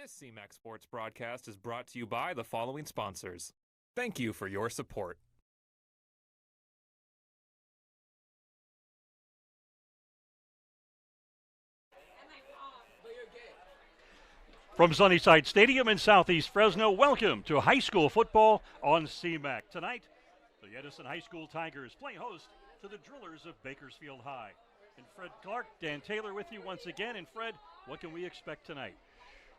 This CMAC Sports broadcast is brought to you by the following sponsors. Thank you for your support. From Sunnyside Stadium in southeast Fresno, welcome to high school football on CMAC. Tonight, the Edison High School Tigers play host to the Drillers of Bakersfield High. And Fred Clark, Dan Taylor with you once again. And Fred, what can we expect tonight?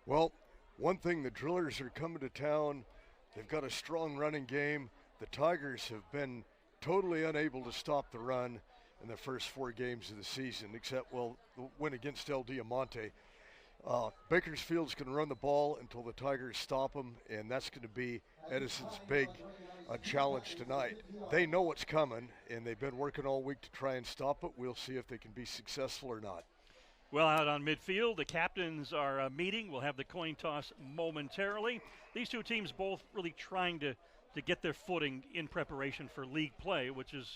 Well, one thing, the Drillers are coming to town. They've got a strong running game. The Tigers have been totally unable to stop the run in the first 4 games of the season, except, well, the win against El Diamante. Bakersfield's going to run the ball until the Tigers stop them, and that's going to be Edison's big challenge tonight. They know what's coming, and they've been working all week to try and stop it. We'll see if they can be successful or not. Well, out on midfield, the captains are meeting. We'll have the coin toss momentarily. These two teams both really trying to get their footing in preparation for league play, which is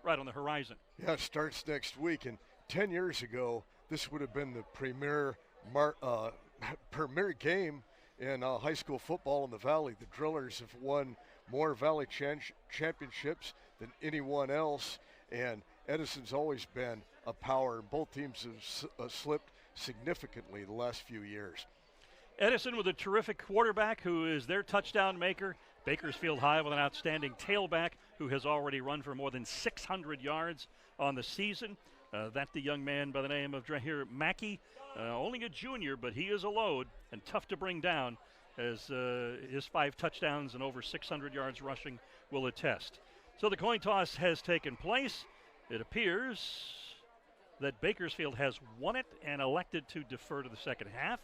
right on the horizon. Yeah, it starts next week, and 10 years ago, this would have been the premier game in high school football in the Valley. The Drillers have won more Valley championships than anyone else, and Edison's always been a power. Both teams have slipped significantly the last few years. Edison with a terrific quarterback who is their touchdown maker. Bakersfield High with an outstanding tailback who has already run for more than 600 yards on the season. That the young man by the name of Drahir Mackey, only a junior, but he is a load and tough to bring down, as his 5 touchdowns and over 600 yards rushing will attest. So the coin toss has taken place. It appears that Bakersfield has won it and elected to defer to the second half.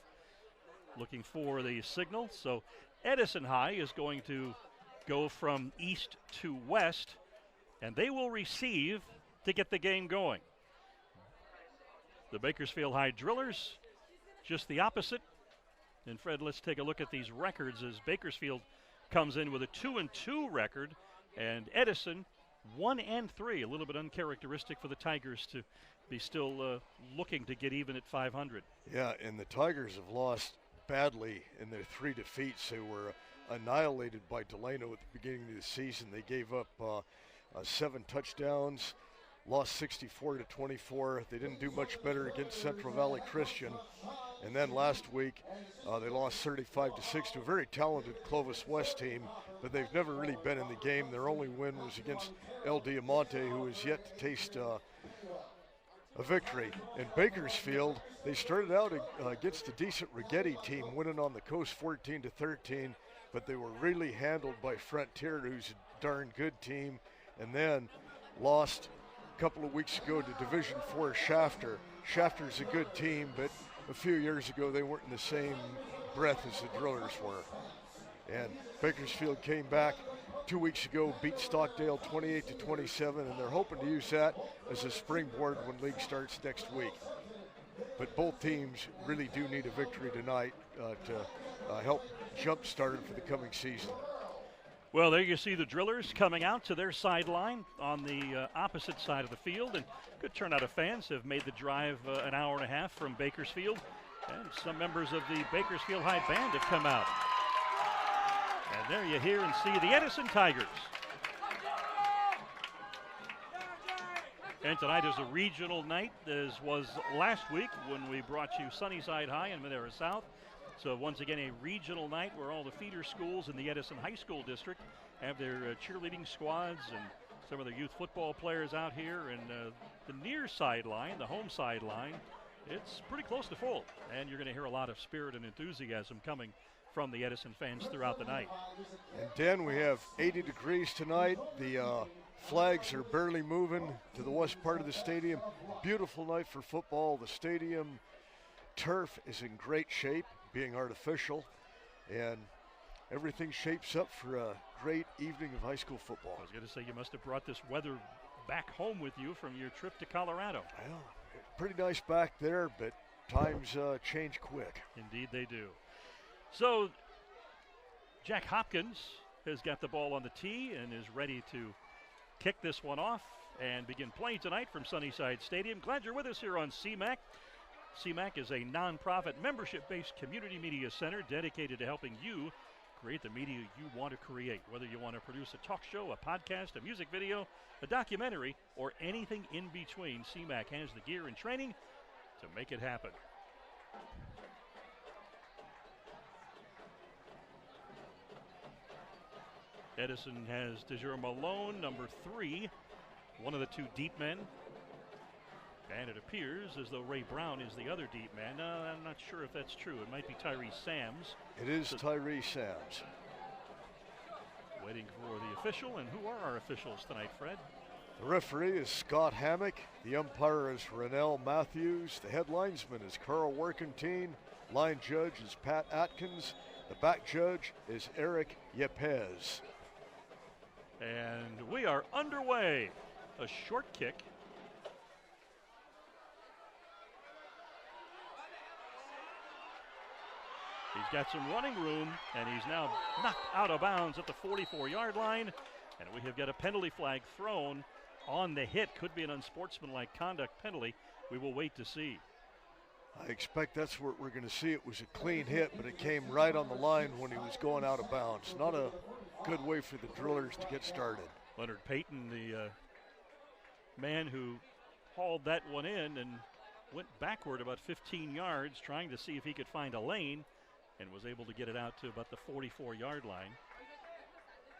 Looking for the signal. So Edison High is going to go from east to west, and they will receive to get the game going. The Bakersfield High Drillers, just the opposite. And Fred, let's take a look at these records as Bakersfield comes in with a 2-2 record, and Edison 1-3. A little bit uncharacteristic for the Tigers to be still looking to get even at 500. Yeah, and the Tigers have lost badly in their 3 defeats. They were annihilated by Delano at the beginning of the season. They gave up 7 touchdowns. Lost 64-24. They didn't do much better against Central Valley Christian. And then last week, they lost 35-6 to a very talented Clovis West team, but they've never really been in the game. Their only win was against El Diamante, who has yet to taste a victory. In Bakersfield, they started out against a decent Rigetti team, winning on the coast 14-13, but they were really handled by Frontier, who's a darn good team, and then lost couple of weeks ago to Division IV Shafter. Shafter's a good team, but a few years ago they weren't in the same breath as the Drillers were. And Bakersfield came back 2 weeks ago, beat Stockdale 28-27, and they're hoping to use that as a springboard when league starts next week. But both teams really do need a victory tonight to help jumpstart it for the coming season. Well, there you see the Drillers coming out to their sideline on the opposite side of the field, and good turnout of fans have made the drive an hour and a half from Bakersfield, and some members of the Bakersfield High Band have come out. And there you hear and see the Edison Tigers. And tonight is a regional night, as was last week when we brought you Sunnyside High and Madera South. So once again, a regional night where all the feeder schools in the Edison High School district have their cheerleading squads and some of the youth football players out here. And the near sideline, the home sideline, it's pretty close to full. And you're going to hear a lot of spirit and enthusiasm coming from the Edison fans throughout the night. And Dan, we have 80 degrees tonight. The flags are barely moving to the west part of the stadium. Beautiful night for football. The stadium turf is in great shape, being artificial, and everything shapes up for a great evening of high school football. I was going to say, you must have brought this weather back home with you from your trip to Colorado. Well, pretty nice back there, but times change quick. Indeed they do. So Jack Hopkins has got the ball on the tee and is ready to kick this one off and begin play tonight from Sunnyside Stadium. Glad you're with us here on CMAC. CMAC is a nonprofit, membership-based community media center dedicated to helping you create the media you want to create. Whether you want to produce a talk show, a podcast, a music video, a documentary, or anything in between, CMAC has the gear and training to make it happen. Edison has DeJure Malone, number 3, one of the 2 deep men. And it appears as though Ray Brown is the other deep man. I'm not sure if that's true. It might be Tyrese Sams. It is Tyrese Sams. Waiting for the official. And who are our officials tonight, Fred? The referee is Scott Hammock. The umpire is Rennell Matthews. The head linesman is Carl Workentine. Line judge is Pat Atkins. The back judge is Eric Yepez. And we are underway. A short kick. He's got some running room, and he's now knocked out of bounds at the 44-yard line. And we have got a penalty flag thrown on the hit. Could be an unsportsmanlike conduct penalty. We will wait to see. I expect that's what we're going to see. It was a clean hit, but it came right on the line when he was going out of bounds. Not a good way for the Drillers to get started. Leonard Payton, the man who hauled that one in and went backward about 15 yards trying to see if he could find a lane, and was able to get it out to about the 44-yard line.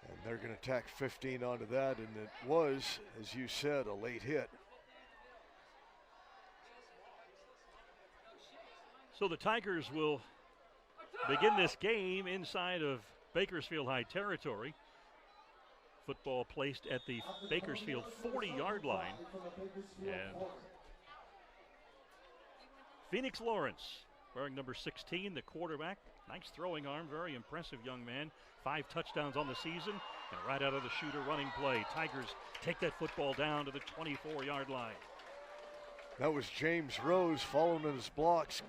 And they're going to tack 15 onto that, and it was, as you said, a late hit. So the Tigers will begin this game inside of Bakersfield High territory. Football placed at the Bakersfield 40-yard line. And Phoenix Lawrence, wearing number 16, the quarterback. Nice throwing arm, very impressive young man. 5 touchdowns on the season, and right out of the shooter running play. Tigers take that football down to the 24-yard line. That was James Rose following in his blocks.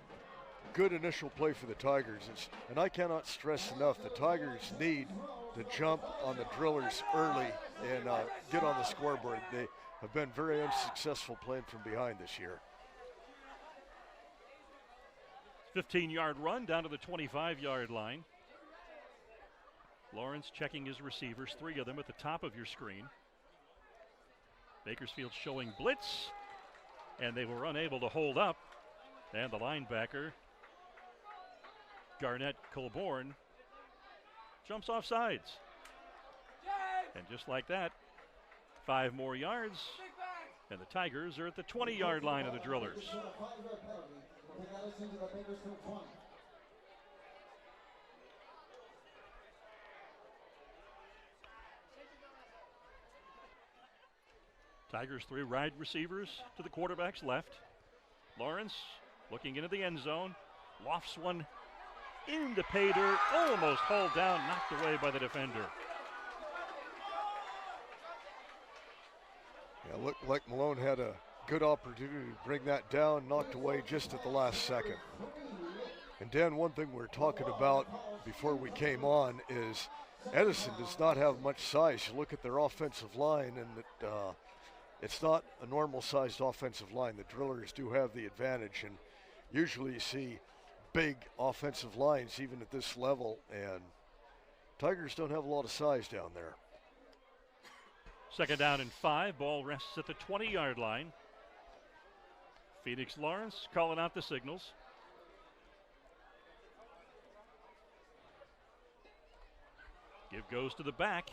Good initial play for the Tigers. And I cannot stress enough, the Tigers need to jump on the Drillers early and get on the scoreboard. They have been very unsuccessful playing from behind this year. 15-yard run down to the 25-yard line. Lawrence checking his receivers, 3 of them at the top of your screen. Bakersfield showing blitz, and they were unable to hold up. And the linebacker, Garnett Colborn, jumps off sides. And just like that, 5 more yards, and the Tigers are at the 20-yard line of the Drillers. Tigers 3 wide receivers to the quarterback's left. Lawrence looking into the end zone, lofts one into pay dirt, almost hauled down, knocked away by the defender. Yeah, looked like Malone had a good opportunity to bring that down, knocked away just at the last second. And Dan, one thing we're talking about before we came on is Edison does not have much size. You look at their offensive line, and it's not a normal-sized offensive line. The Drillers do have the advantage, and usually you see big offensive lines even at this level, and Tigers don't have a lot of size down there. 2nd down and 5. Ball rests at the 20-yard line. Phoenix Lawrence calling out the signals. Give goes to the back.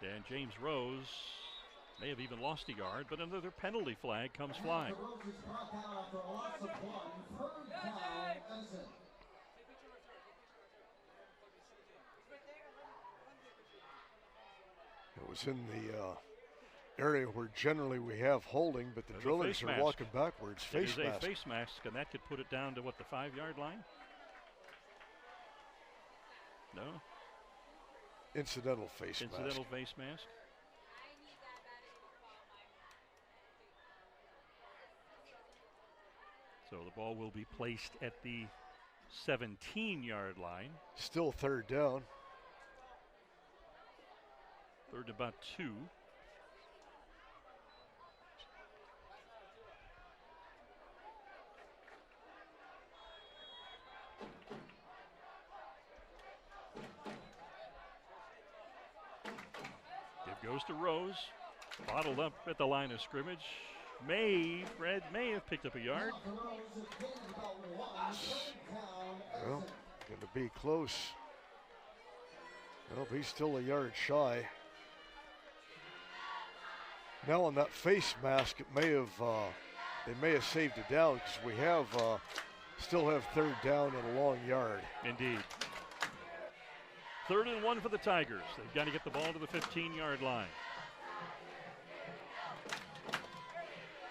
And James Rose may have even lost a yard, but another penalty flag comes flying. It was in the area where generally we have holding, but the Drillers are walking backwards. Face mask. A face mask, and that could put it down to what, the 5-yard line? No? Incidental face mask. Incidental face mask. So the ball will be placed at the 17-yard line. Still 3rd down. 3rd about 2. Goes to Rose. Bottled up at the line of scrimmage. Fred may have picked up a yard. Well, going to be close. Well, he's still a yard shy. Now on that face mask, it may have they may have saved it down because we have still have third down and a long yard. Indeed. 3rd and 1 for the Tigers. They've got to get the ball to the 15-yard line.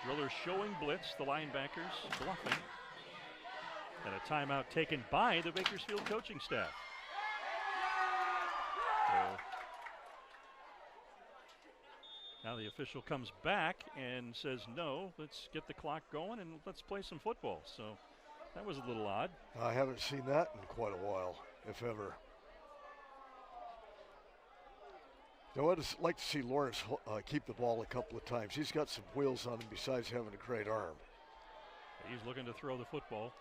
Drillers showing blitz, the linebackers bluffing. And a timeout taken by the Bakersfield coaching staff. Now the official comes back and says, no, let's get the clock going and let's play some football. So that was a little odd. I haven't seen that in quite a while, if ever. You know, I'd just like to see Lawrence keep the ball a couple of times. He's got some wheels on him besides having a great arm. He's looking to throw the football.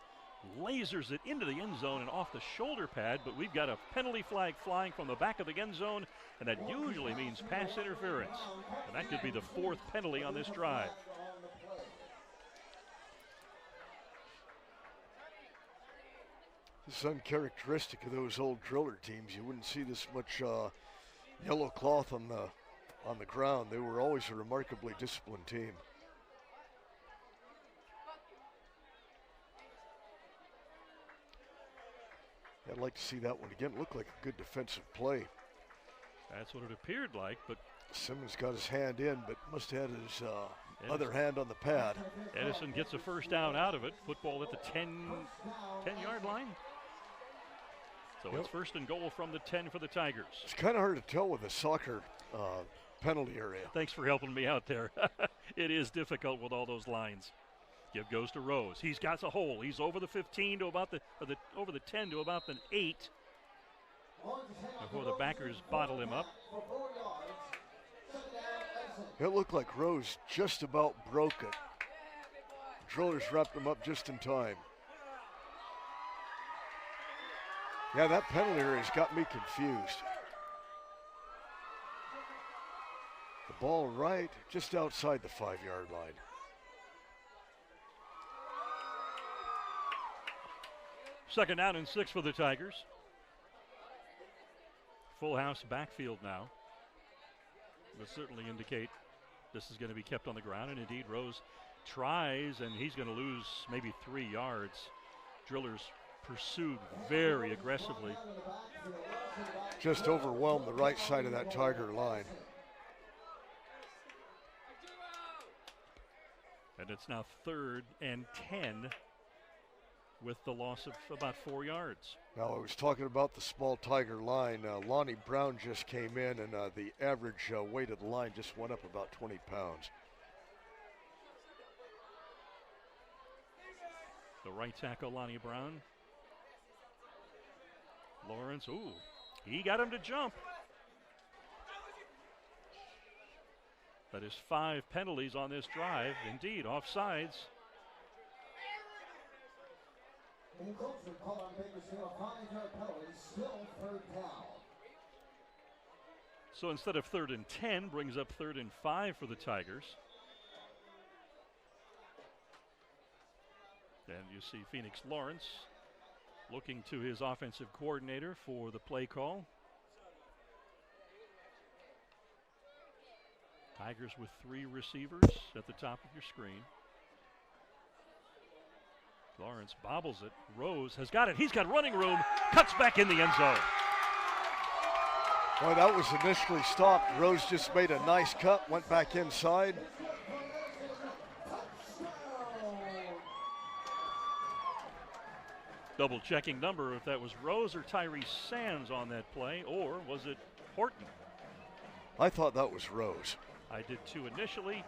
Lasers it into the end zone and off the shoulder pad, but we've got a penalty flag flying from the back of the end zone, and that usually means pass interference. And that could be the 4th penalty on this drive. This is uncharacteristic of those old driller teams. You wouldn't see this much yellow cloth on the ground. They were always a remarkably disciplined team. I'd like to see that one again. It looked like a good defensive play. That's what it appeared like, but Simmons got his hand in, but must have had his other hand on the pad. Edison gets a first down out of it. Football at the 10-yard line. So it's 1st and goal from the 10 for the Tigers. It's kind of hard to tell with the soccer penalty area. Thanks for helping me out there. It is difficult with all those lines. Give goes to Rose. He's got a hole. He's over the 15 to about over the 10 to about the 8. Before the backers bottle him up. It looked like Rose just about broke it. Drillers wrapped him up just in time. Yeah, that penalty area has got me confused. The ball right just outside the 5-yard line. Second down and 6 for the Tigers. Full house backfield now. Will certainly indicate this is going to be kept on the ground, and indeed Rose tries, and he's going to lose maybe 3 yards. Drillers pursued very aggressively. Just overwhelmed the right side of that Tiger line. And it's now 3rd and 10 with the loss of about 4 yards. Now, I was talking about the small Tiger line. Lonnie Brown just came in, and the average weight of the line just went up about 20 pounds. The right tackle, Lonnie Brown. Lawrence, ooh, he got him to jump. That is 5 penalties on this drive. Indeed, offsides. So instead of 3rd and 10, brings up 3rd and 5 for the Tigers. And you see Phoenix Lawrence looking to his offensive coordinator for the play call. Tigers with 3 receivers at the top of your screen. Lawrence bobbles it. Rose has got it. He's got running room. Cuts back in the end zone. Well, that was initially stopped. Rose just made a nice cut, went back inside. Double checking number if that was Rose or Tyrese Sands on that play, or was it Horton? I thought that was Rose. I did too initially.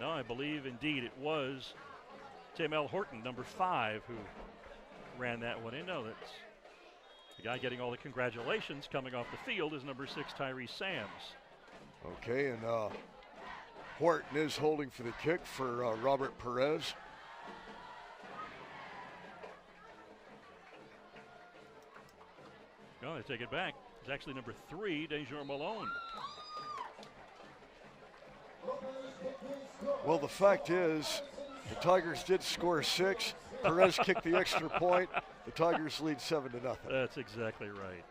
No, I believe indeed it was Tim L. Horton, number 5, who ran that one in. No, that's the guy getting all the congratulations coming off the field is number 6, Tyrese Sands. Okay, and Horton is holding for the kick for Robert Perez. No, they take it back. It's actually number 3, Dejour Malone. Well, the fact is, the Tigers did score 6. Perez kicked the extra point. The Tigers lead 7-0. That's exactly right.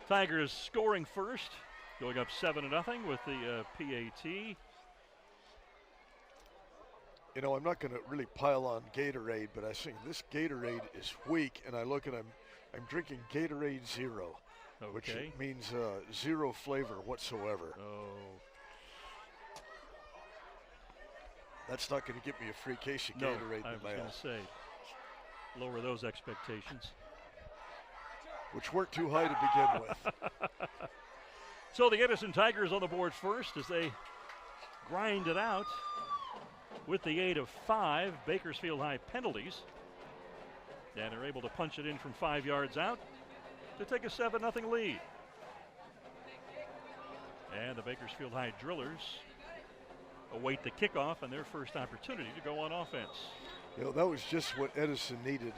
Tigers scoring first, going up 7-0 with the PAT. You know, I'm not going to really pile on Gatorade, but I think this Gatorade is weak, and I look at I'm drinking Gatorade Zero, which means zero flavor whatsoever. Oh. That's not going to get me a free case of Gatorade in the mail. I was going to say, lower those expectations. Which weren't too high to begin with. So the Edison Tigers on the board first as they grind it out with the 8 of 5 Bakersfield High penalties. And are able to punch it in from 5 yards out to take a 7-0 lead. And the Bakersfield High Drillers await the kickoff and their first opportunity to go on offense. You know, that was just what Edison needed.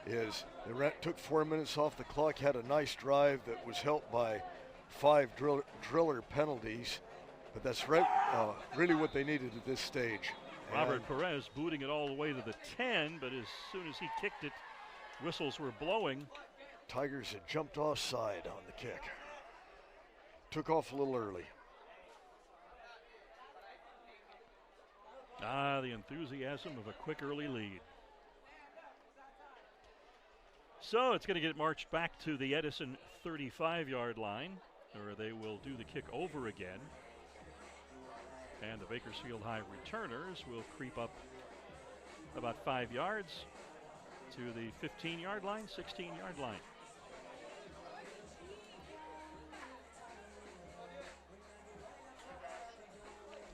Is they took 4 minutes off the clock, had a nice drive that was helped by 5 driller penalties, but that's really what they needed at this stage. Robert Perez booting it all the way to the 10, but as soon as he kicked it, whistles were blowing. Tigers had jumped offside on the kick. Took off a little early. The enthusiasm of a quick early lead. So it's going to get marched back to the Edison 35-yard line, where they will do the kick over again. And the Bakersfield High returners will creep up about 5 yards to the 15-yard line, 16-yard line.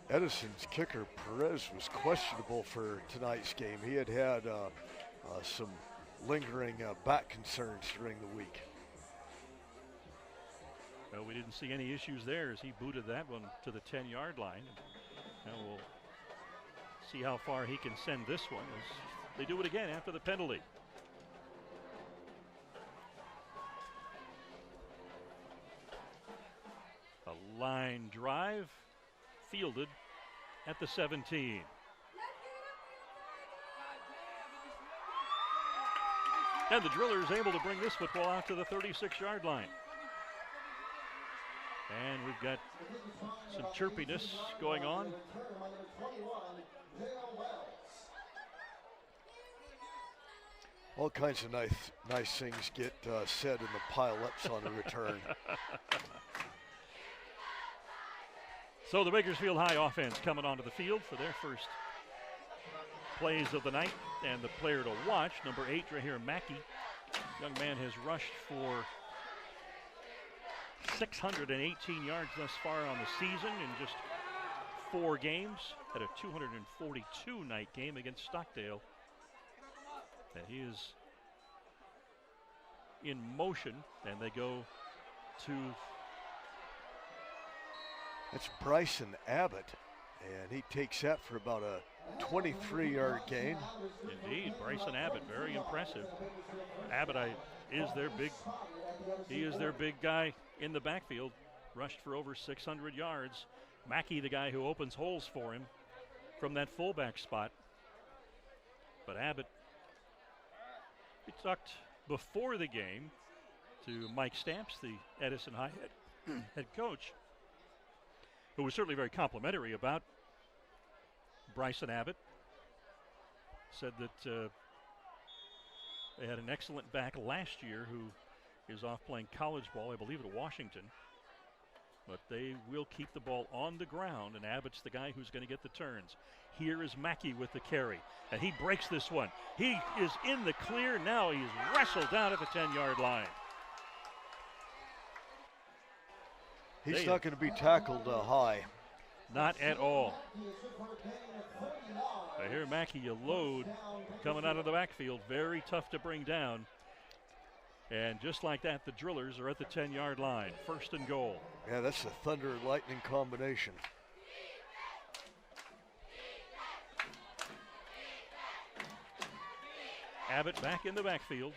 Edison's kicker, Perez, was questionable for tonight's game. He had some lingering back concerns during the week. Well, we didn't see any issues there as he booted that one to the 10-yard line. Now we'll see how far he can send this one as they do it again after the penalty. A line drive fielded at the 17. And the Drillers able to bring this football out to the 36-yard line. And we've got some chirpiness going on. All kinds of nice things get said in the pile-ups on a return. So the Bakersfield High offense coming onto the field for their first plays of the night. And the player to watch, number 8, Rahir Mackey. Young man has rushed for 618 yards thus far on the season in just 4 games. Had a 242 night game against Stockdale. And he is in motion, and they go to... That's Bryson Abbott, and he takes that for about a 23-yard gain. Indeed, Bryson Abbott, very impressive. Abbott is their big guy in the backfield, rushed for over 600 yards. Mackey, the guy who opens holes for him from that fullback spot. But Abbott, he talked before the game to Mike Stamps, the Edison High head coach, who was certainly very complimentary about Bryson Abbott. Said that they had an excellent back last year who is off playing college ball, I believe, at Washington. But they will keep the ball on the ground, and Abbott's the guy who's going to get the turns. Here is Mackey with the carry, and he breaks this one. He is in the clear. Now he's wrestled down at the 10-yard line. He's not going to be tackled high. Not at all. I hear Mackey, a load coming out of the backfield. Very tough to bring down. And just like that, the Drillers are at the 10-yard line. 1st and goal. Yeah, that's a thunder and lightning combination. Abbott back in the backfield.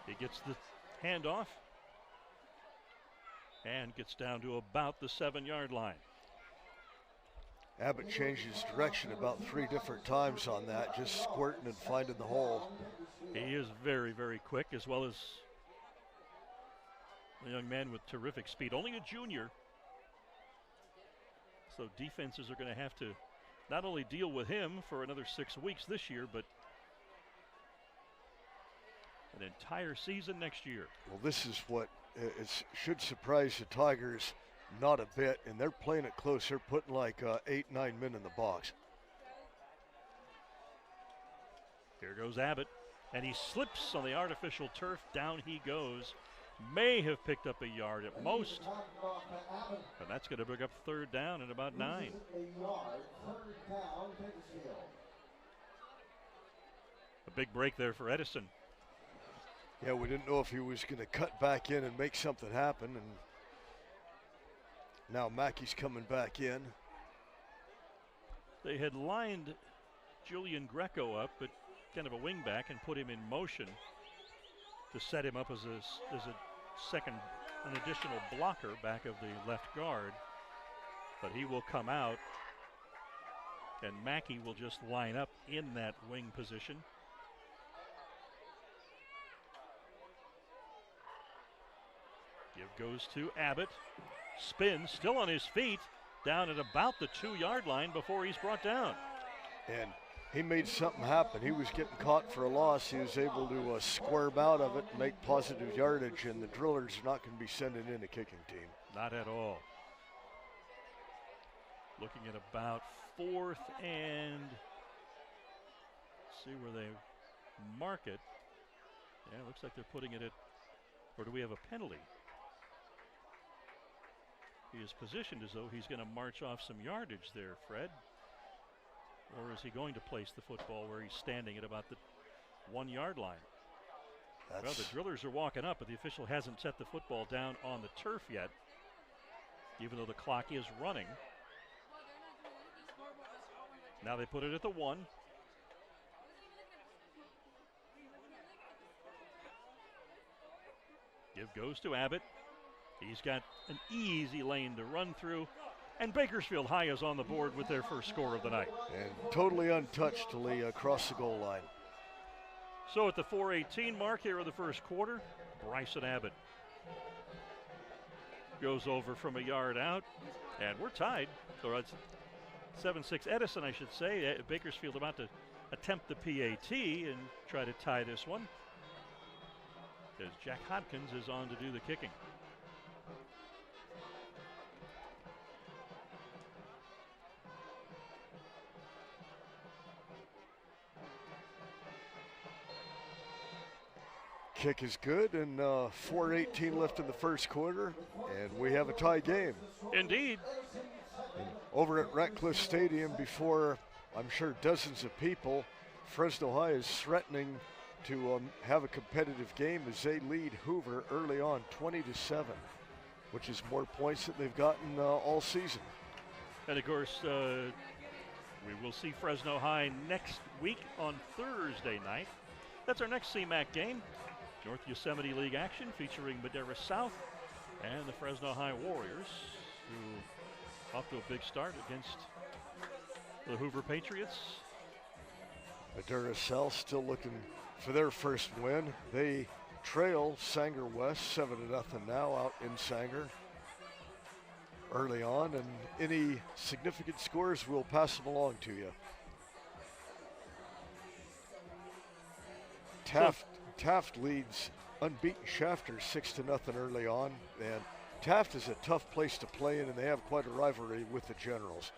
He gets the handoff and gets down to about the 7-yard line. Abbott changes direction about 3 different times on that, just squirting and finding the hole. He is very, very quick, as well as a young man with terrific speed. Only a junior. So defenses are going to have to not only deal with him for another 6 weeks this year, but an entire season next year. Well, this is what should surprise the Tigers not a bit, and they're playing it close. They're putting like 8, 9 men in the box. Here goes Abbott, and he slips on the artificial turf. Down he goes. May have picked up a yard at most, and that's going to bring up 3rd down and about 9. A big break there for Edison. Yeah, we didn't know if he was going to cut back in and make something happen, and now Mackey's coming back in. They had lined Julian Greco up at kind of a wing back and put him in motion to set him up as an additional blocker back of the left guard. But he will come out, and Mackey will just line up in that wing position. Give goes to Abbott. Spin, still on his feet, down at about the 2-yard line before he's brought down. And he made something happen. He was getting caught for a loss. He was able to squirm out of it and make positive yardage, and the Drillers are not going to be sending in a kicking team. Not at all. Looking at about 4th and, see where they mark it. Yeah, it looks like they're putting it at, or do we have a penalty? He is positioned as though he's going to march off some yardage there, Fred. Or is he going to place the football where he's standing at about the 1-yard line? Well, the Drillers are walking up, but the official hasn't set the football down on the turf yet, even though the clock is running. Now they put it at the 1. Give goes to Abbott. He's got an easy lane to run through, and Bakersfield High is on the board with their first score of the night. And totally untouched till he crossed the goal line. So at the 4:18 mark here of the first quarter, Bryson Abbott goes over from a yard out, and we're tied. So it's 7-6 Edison, I should say. Bakersfield about to attempt the PAT and try to tie this one, as Jack Hodkins is on to do the kicking. Kick is good, and 4:18 left in the first quarter, and we have a tie game. Indeed. And over at Ratcliffe Stadium, before I'm sure dozens of people, Fresno High is threatening to have a competitive game as they lead Hoover early on 20-7, which is more points than they've gotten all season. And of course, we will see Fresno High next week on Thursday night. That's our next CMAC game. North Yosemite League action featuring Madera South and the Fresno High Warriors, who off to a big start against the Hoover Patriots. Madera South still looking for their first win. They trail Sanger West 7-0 now out in Sanger early on, and any significant scores, we'll pass them along to you. Taft leads unbeaten Shafter 6-0 early on, and Taft is a tough place to play in, and they have quite a rivalry with the Generals.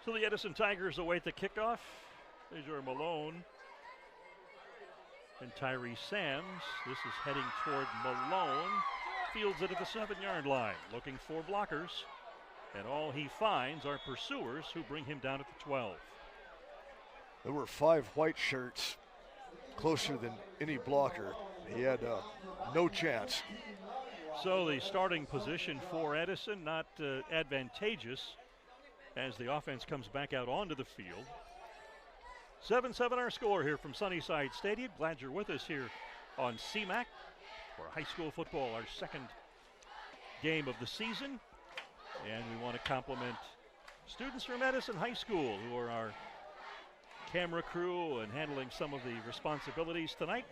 So the Edison Tigers await the kickoff. There's your Malone and Tyree Sams. This is heading toward Malone. Fields it at the 7-yard line, looking for blockers. And all he finds are pursuers who bring him down at the 12. There were 5 white shirts closer than any blocker. He had no chance. So the starting position for Edison not advantageous as the offense comes back out onto the field. 7-7 our score here from Sunnyside Stadium. Glad you're with us here on CMAC for high school football, our second game of the season. And we want to compliment students from Edison High School who are our camera crew and handling some of the responsibilities tonight.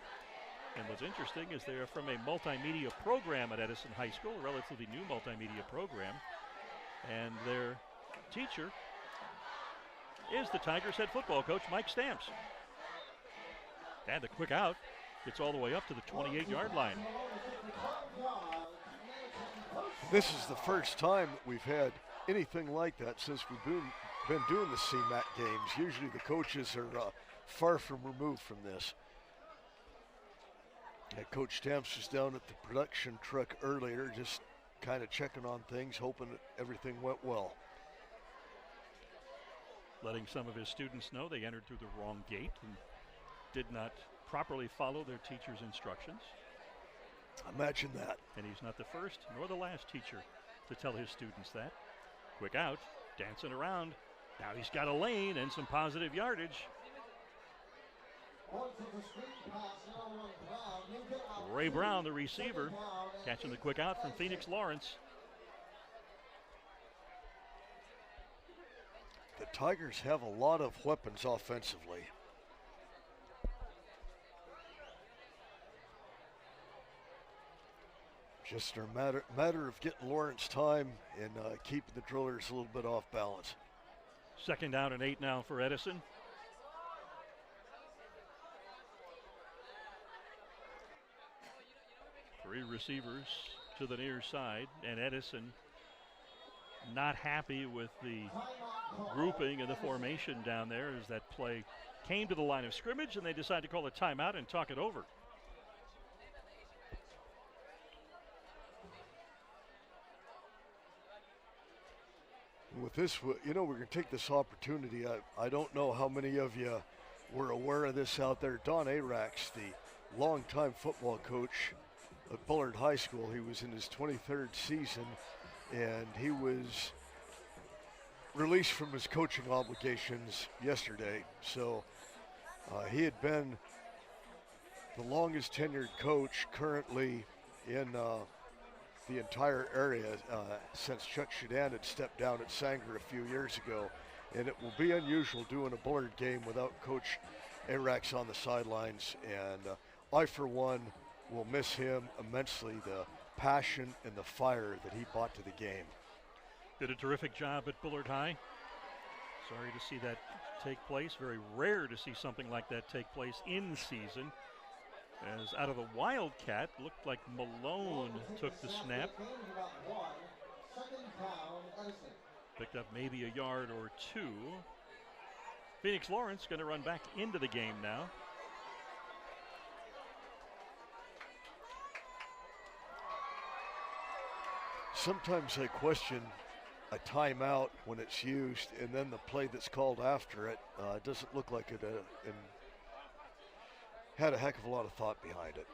And what's interesting is they're from a multimedia program at Edison High School, a relatively new multimedia program. And their teacher is the Tigers head football coach, Mike Stamps. And the quick out gets all the way up to the 28-yard line. This is the first time that we've had anything like that since we've been doing the CMAC games. Usually the coaches are far from removed from this. Coach Stamps was down at the production truck earlier, just kind of checking on things, hoping that everything went well. Letting some of his students know they entered through the wrong gate and did not properly follow their teacher's instructions. Imagine that. And he's not the first nor the last teacher to tell his students that. Quick out, dancing around. Now he's got a lane and some positive yardage. Ray Brown, the receiver, catching the quick out from Phoenix Lawrence. The Tigers have a lot of weapons offensively. Just a matter of getting Lawrence time and keeping the drillers a little bit off balance. 2nd down and 8 now for Edison. Three receivers to the near side, and Edison not happy with the grouping and the formation down there as that play came to the line of scrimmage, and they decided to call a timeout and talk it over. With this, you know, we're going to take this opportunity. I don't know how many of you were aware of this out there. Don Arax, the longtime football coach at Bullard High School, he was in his 23rd season, and he was released from his coaching obligations yesterday. So he had been the longest tenured coach currently in the entire area since Chuck Shadan had stepped down at Sanger a few years ago. And it will be unusual doing a Bullard game without Coach Arax on the sidelines. And I, for one, will miss him immensely, the passion and the fire that he brought to the game. Did a terrific job at Bullard High. Sorry to see that take place. Very rare to see something like that take place in season. As out of the Wildcat, looked like Malone took the snap. Picked up maybe a yard or two. Phoenix Lawrence going to run back into the game now. Sometimes I question a timeout when it's used, and then the play that's called after it doesn't look like it and had a heck of a lot of thought behind it.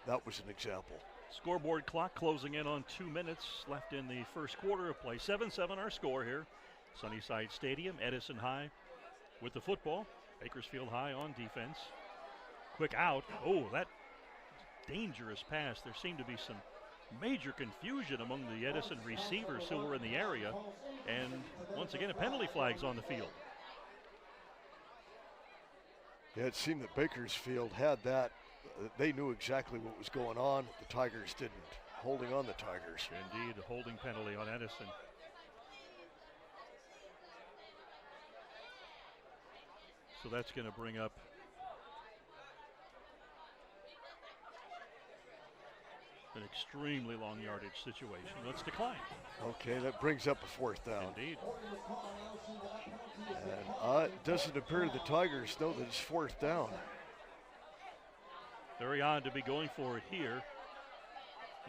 That was an example. Scoreboard clock closing in on 2 minutes left in the first quarter of play. 7-7 our score here. Sunnyside Stadium, Edison High with the football. Bakersfield High on defense. Quick out. Oh, that dangerous pass. There seemed to be some major confusion among the Edison receivers who were in the area. And once again, a penalty flag's on the field. Yeah, it seemed that Bakersfield had that. They knew exactly what was going on. The Tigers didn't. Holding on the Tigers. Indeed, a holding penalty on Edison. So that's going to bring up an extremely long yardage situation. Let's decline. Okay, that brings up a 4th down. Indeed. And it doesn't appear the Tigers know that it's 4th down. Very odd to be going for it here.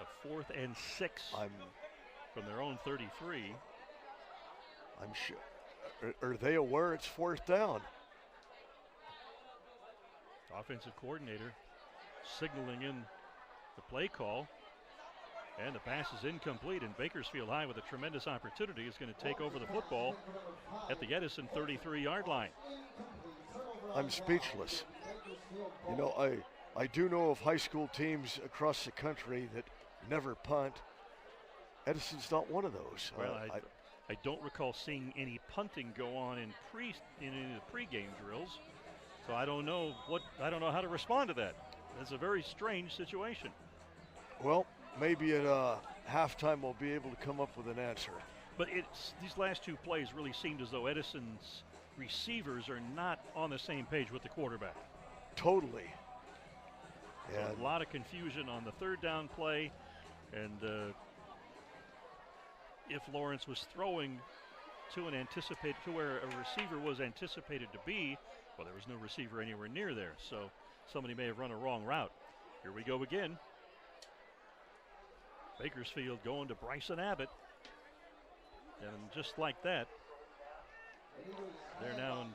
A 4th and 6 from their own 33. I'm sure. Are they aware it's 4th down? Offensive coordinator signaling in the play call. And the pass is incomplete, and Bakersfield High, with a tremendous opportunity, is going to take over the football at the Edison 33-yard line. I'm speechless. You know, I do know of high school teams across the country that never punt. Edison's not one of those. Well, I don't recall seeing any punting go on in any of the pregame drills, so I don't know how to respond to that. It's a very strange situation. Well, maybe at halftime we'll be able to come up with an answer. But these last two plays really seemed as though Edison's receivers are not on the same page with the quarterback. Totally. So a lot of confusion on the third down play, and if Lawrence was throwing to where a receiver was anticipated to be, well, there was no receiver anywhere near there, so somebody may have run a wrong route. Here we go again. Bakersfield going to Bryson Abbott, and just like that, they're now in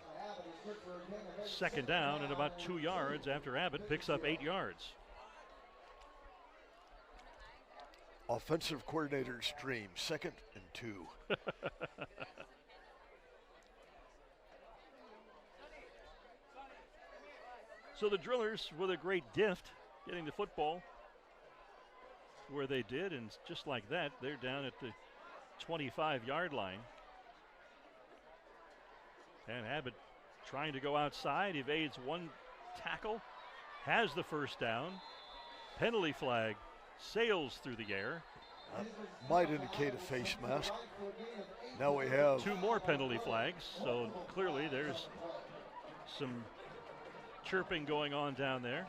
second down and about 2 yards after Abbott picks up 8 yards. Offensive coordinator's dream, 2nd and 2. So the Drillers with a great gift getting the football where they did, and just like that, they're down at the 25-yard line. And Abbott trying to go outside, evades one tackle, has the first down. Penalty flag sails through the air. Might indicate a face mask. Now we have 2 more penalty flags, so clearly there's some chirping going on down there.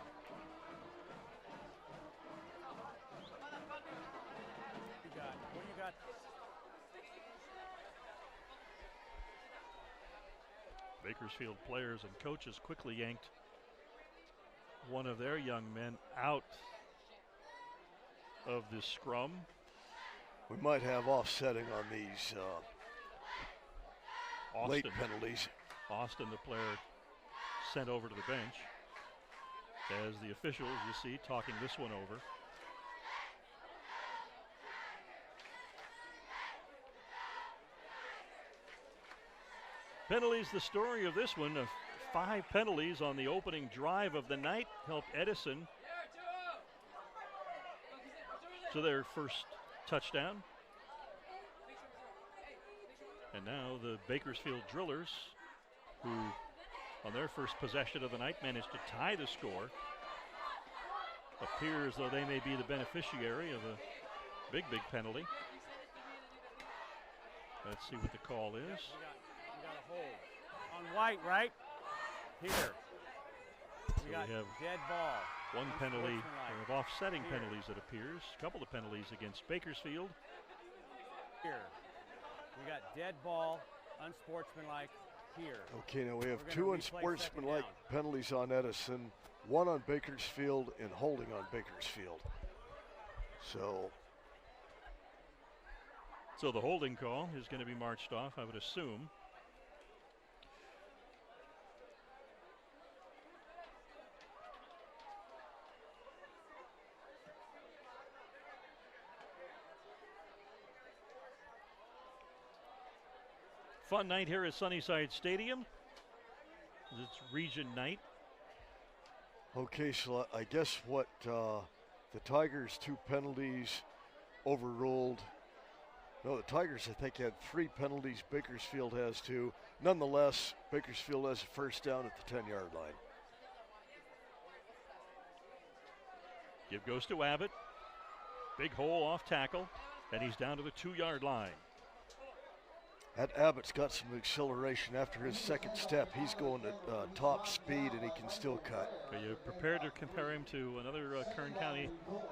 What you got? Bakersfield players and coaches quickly yanked one of their young men out of this scrum. We might have offsetting on these late penalties. Austin, the player, sent over to the bench as the officials, you see, talking this one over. Penalties, the story of this one. 5 penalties on the opening drive of the night helped Edison to their first touchdown. And now the Bakersfield Drillers, who on their first possession of the night managed to tie the score, appear as though they may be the beneficiary of a big penalty. Let's see what the call is. We got a hold on White, right? Here. We got have dead ball. One penalty of offsetting penalties, it appears. A couple of penalties against Bakersfield. Here. We got dead ball, unsportsmanlike here. Okay, now we have 2 unsportsmanlike penalties on Edison, 1 on Bakersfield, and holding on Bakersfield. So the holding call is going to be marched off, I would assume. Fun night here at Sunnyside Stadium. It's region night. Okay, so I guess what the Tigers' 2 penalties overruled. No, the Tigers, I think, had 3 penalties. Bakersfield has 2. Nonetheless, Bakersfield has a first down at the 10-yard line. Give goes to Abbott. Big hole off tackle, and he's down to the 2-yard line. That Abbott's got some acceleration after his second step. He's going at top speed, and he can still cut. Are you prepared to compare him to another Kern County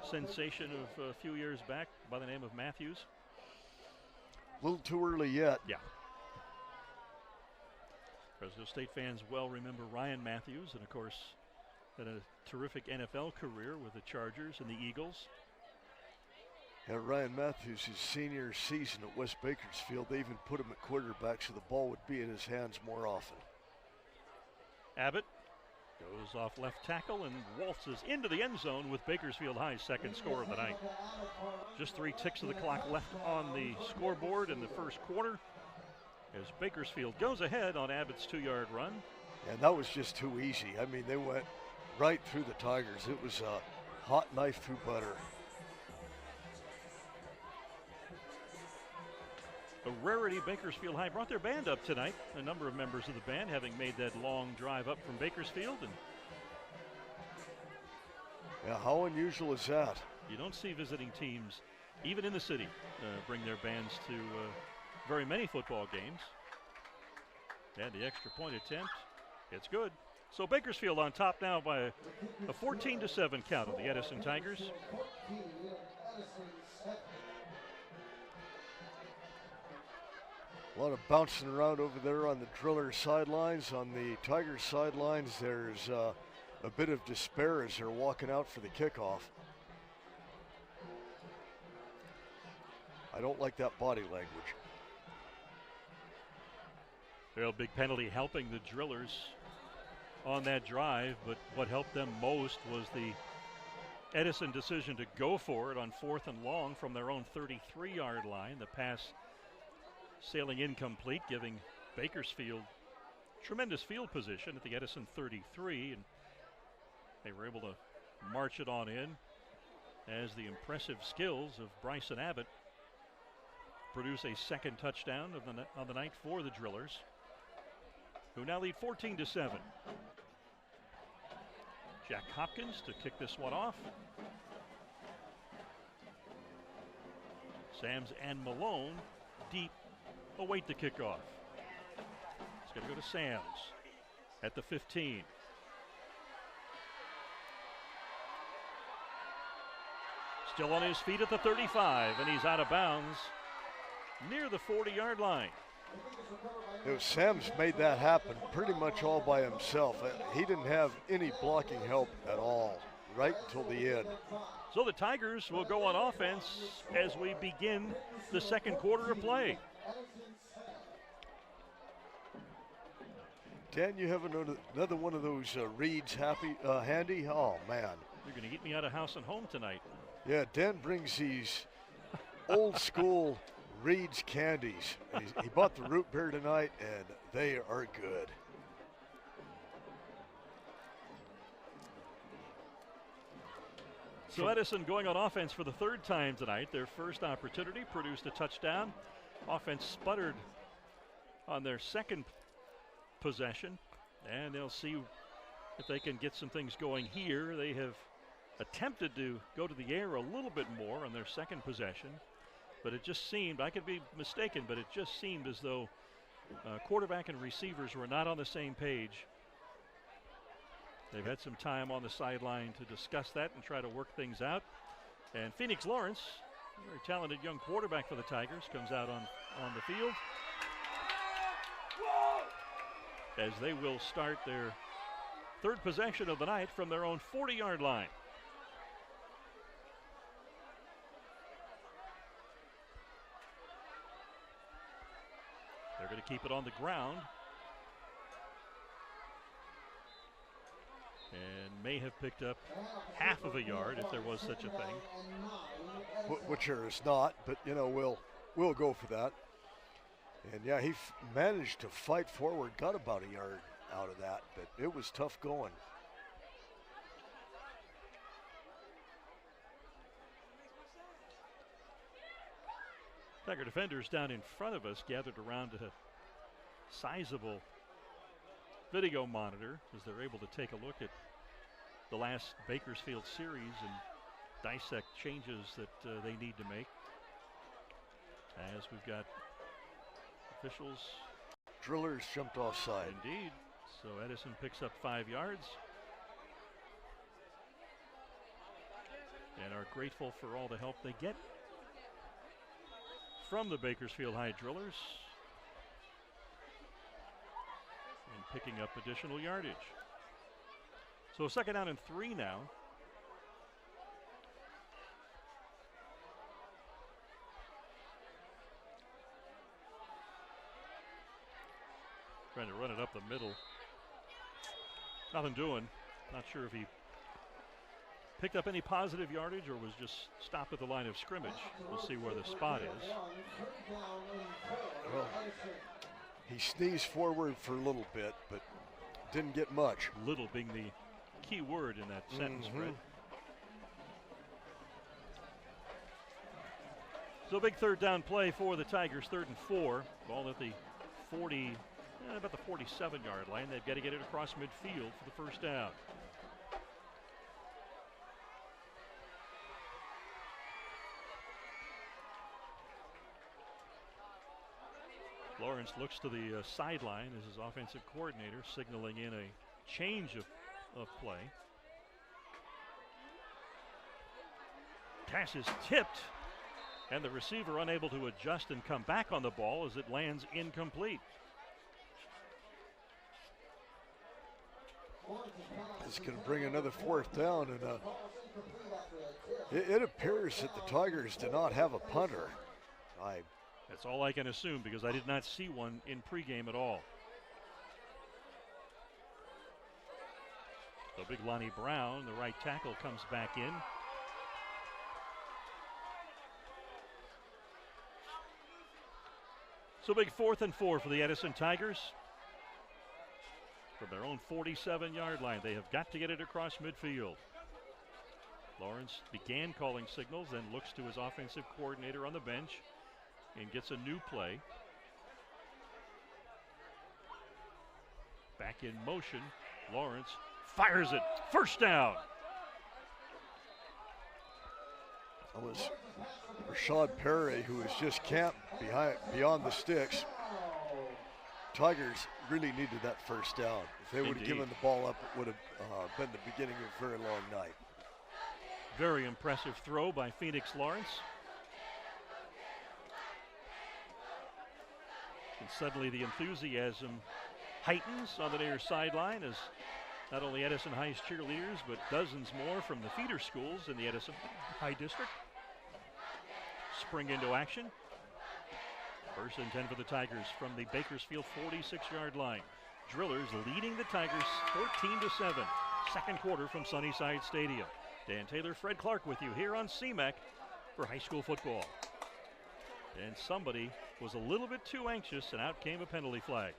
sensation of a few years back by the name of Matthews? A little too early yet. Yeah. Fresno State fans well remember Ryan Matthews, and of course had a terrific NFL career with the Chargers and the Eagles. Yeah, Ryan Matthews, his senior season at West Bakersfield, they even put him at quarterback so the ball would be in his hands more often. Abbott Goes off left tackle and waltzes into the end zone with Bakersfield High's second score of the night. Just 3 ticks of the clock left on the scoreboard in the first quarter as Bakersfield goes ahead on Abbott's 2-yard run. And that was just too easy. I mean, they went right through the Tigers. It was a hot knife through butter. A rarity. Bakersfield High brought their band up tonight. A number of members of the band having made that long drive up from Bakersfield. And yeah, how unusual is that? you don't see visiting teams, even in the city, bring their bands to very many football games. And the extra point attempt, it's good. So Bakersfield on top now by a 14-7 count on the Edison Tigers. A lot of bouncing around over there on the Driller sidelines. On the Tigers sidelines, there's a bit of despair as they're walking out for the kickoff. I don't like that body language. Well, big penalty helping the Drillers on that drive, but what helped them most was the Edison decision to go for it on 4th and long from their own 33-yard line. The pass sailing incomplete, giving Bakersfield tremendous field position at the Edison 33, and they were able to march it on in as the impressive skills of Bryson Abbott produce a second touchdown of the night for the Drillers, who now lead 14-7. Jack Hopkins to kick this one off. Sams and Malone deep await the kickoff. It's going to go to Sams at the 15. Still on his feet at the 35, and he's out of bounds near the 40-yard line. You know, Sam's made that happen pretty much all by himself. He didn't have any blocking help at all right until the end. So the Tigers will go on offense as we begin the second quarter of play. Dan, you have another one of those Reeds handy? Oh, man. You're going to eat me out of house and home tonight. Yeah, Dan brings these old school Reed's candies. He bought the root beer tonight, and they are good. So Edison going on offense for the third time tonight. Their first opportunity produced a touchdown. Offense sputtered on their second possession, and they'll see if they can get some things going here. They have attempted to go to the air a little bit more on their second possession, but it just seemed, I could be mistaken, but it just seemed as though quarterback and receivers were not on the same page. They've had some time on the sideline to discuss that and try to work things out. And Phoenix Lawrence, a very talented young quarterback for the Tigers, comes out on the field as they will start their third possession of the night from their own 40-yard line. They're going to keep it on the ground and may have picked up half of a yard if there was such a thing. Which there is not, but you know, we'll go for that. And yeah, he managed to fight forward, got about a yard out of that, but it was tough going. Tiger defenders down in front of us gathered around a sizable video monitor as they're able to take a look at the last Bakersfield series and dissect changes that they need to make. As we've got officials. Drillers jumped offside. Indeed. So Edison picks up 5 yards. And are grateful for all the help they get from the Bakersfield High Drillers. And picking up additional yardage. So second down and 3 now. Trying to run it up the middle. Nothing doing. Not sure if he picked up any positive yardage or was just stopped at the line of scrimmage. We'll see where the spot is. Well, he sneezed forward for a little bit, but didn't get much. Little being the key word in that sentence, Fred. So big third down play for the Tigers, 3rd and 4. Ball at the 40, about the 47-yard line. They've got to get it across midfield for the first down. Lawrence looks to the sideline as his offensive coordinator signaling in a change of play. Pass is tipped, and the receiver unable to adjust and come back on the ball as it lands incomplete. It's going to bring another 4th down, and it appears that the Tigers do not have a punter. That's all I can assume because I did not see one in pregame at all. So big Lonnie Brown, the right tackle, comes back in. So big 4th and 4 for the Edison Tigers. From their own 47-yard line, they have got to get it across midfield. Lawrence began calling signals, then looks to his offensive coordinator on the bench and gets a new play. Back in motion, Lawrence fires it, 1st down. That was Rashad Perry, who was just camped beyond the sticks. Tigers really needed that 1st down. If they would have given the ball up, it would have been the beginning of a very long night. Very impressive throw by Phoenix Lawrence. And suddenly the enthusiasm heightens on the near sideline as not only Edison High's cheerleaders, but dozens more from the feeder schools in the Edison High District spring into action. 1st and 10 for the Tigers from the Bakersfield 46-yard line. Drillers leading the Tigers 14-7. 2nd quarter from Sunnyside Stadium. Dan Taylor, Fred Clark with you here on CMAC for high school football. And somebody was a little bit too anxious, and out came a penalty flag.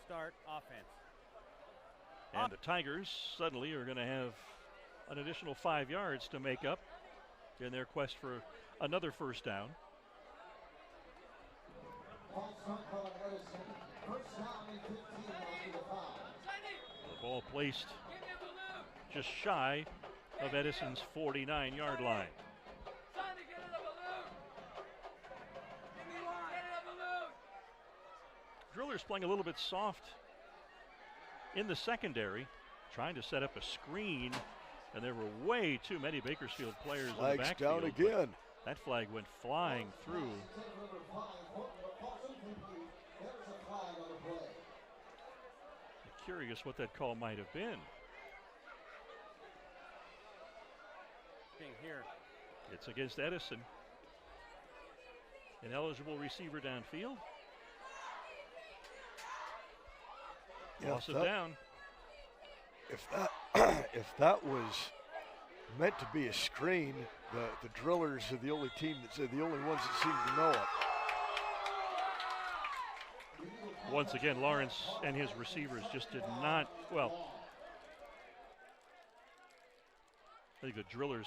Start offense. And the Tigers suddenly are going to have an additional 5 yards to make up in their quest for another 1st down. The ball placed just shy of Edison's 49-yard line. Drillers playing a little bit soft in the secondary, trying to set up a screen, and there were way too many Bakersfield players in the backfield. Down again. That flag went flying through. I'm curious what that call might have been. Here. It's against Edison. An eligible receiver downfield. Loss of down. If that was meant to be a screen, the Drillers are the only team the only ones that seem to know it. Once again, Lawrence and his receivers just did not, well, I think the Drillers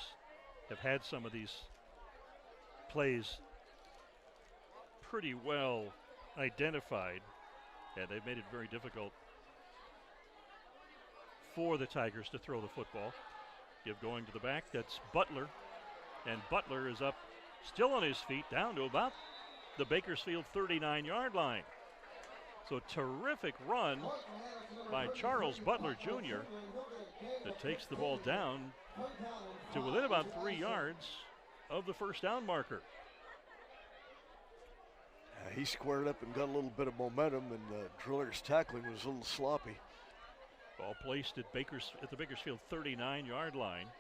have had some of these plays pretty well identified, and they've made it very difficult for the Tigers to throw the football. Give going to the back, that's Butler, and Butler is up still on his feet down to about the Bakersfield 39-yard line. So terrific run by Charles Butler Jr. that takes the ball down to within about 3 yards of the 1st down marker. He squared up and got a little bit of momentum, and the Drillers' tackling was a little sloppy. Ball placed at the Bakersfield 39-yard line.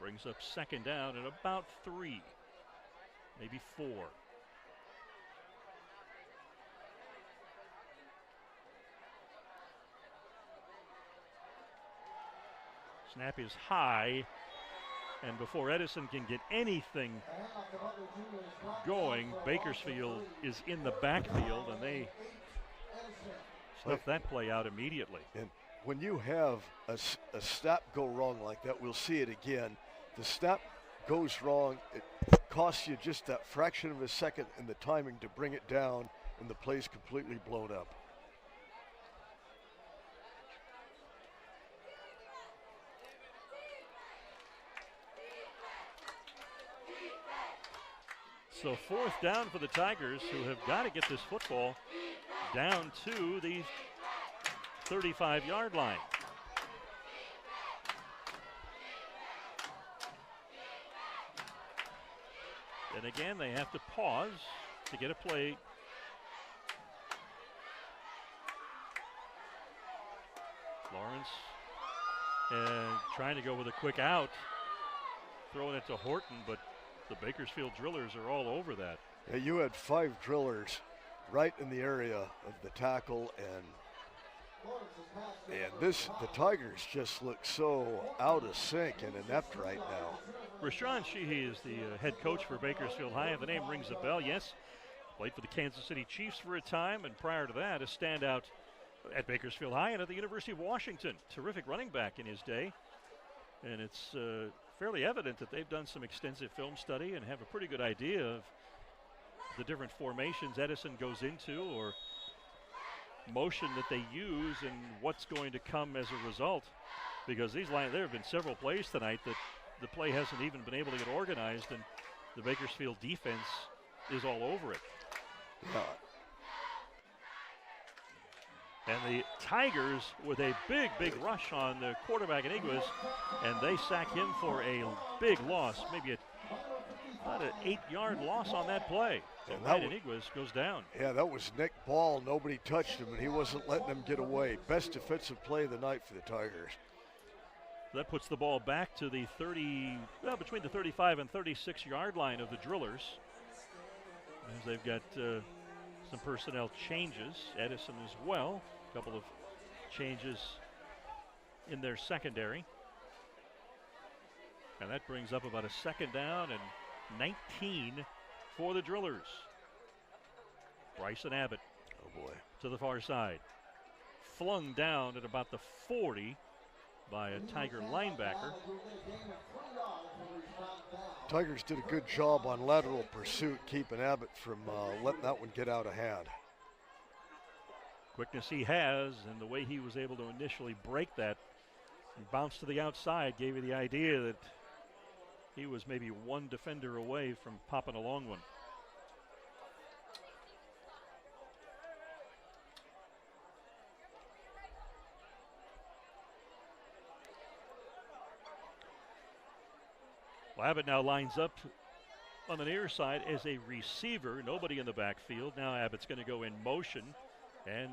Brings up 2nd down and about 3, maybe 4. Snap is high, and before Edison can get anything going, Bakersfield is in the backfield, and they snuff that play out immediately. And when you have a snap go wrong like that, we'll see it again. The snap goes wrong, it costs you just that fraction of a second in the timing to bring it down, and the play's completely blown up. So 4th down for the Tigers, who have got to get this football down to the 35-yard line. And again, they have to pause to get a play. Lawrence trying to go with a quick out, throwing it to Horton, but the Bakersfield drillers are all over that. Yeah, you had 5 drillers right in the area of the tackle, and the Tigers just look so out of sync and inept right now. Rashawn Sheehy is the head coach for Bakersfield High. If the name rings a bell, yes. Played for the Kansas City Chiefs for a time, and prior to that, a standout at Bakersfield High and at the University of Washington. Terrific running back in his day. And it's fairly evident that they've done some extensive film study and have a pretty good idea of the different formations Edison goes into, or motion that they use, and what's going to come as a result. Because there have been several plays tonight that the play hasn't even been able to get organized, and the Bakersfield defense is all over it. Yeah. And the Tigers with a big rush on the quarterback Iniguez, and they sack him for a big loss, maybe about an 8-yard loss on that play. So Iniguez goes down. Yeah, that was Nick Ball. Nobody touched him, and he wasn't letting them get away. Best defensive play of the night for the Tigers. That puts the ball back to the between the 35 and 36-yard line of the Drillers, as they've got some personnel changes. Edison as well. A couple of changes in their secondary. And that brings up about a 2nd down and 19 for the Drillers. Bryson Abbott. Oh boy. To the far side. Flung down at about the 40 by a Tiger linebacker. Tigers did a good job on lateral pursuit, keeping Abbott from letting that one get out of hand. Quickness he has, and the way he was able to initially break that and bounce to the outside gave you the idea that he was maybe one defender away from popping a long one. Well, Abbott now lines up on the near side as a receiver. Nobody in the backfield. Now Abbott's going to go in motion, and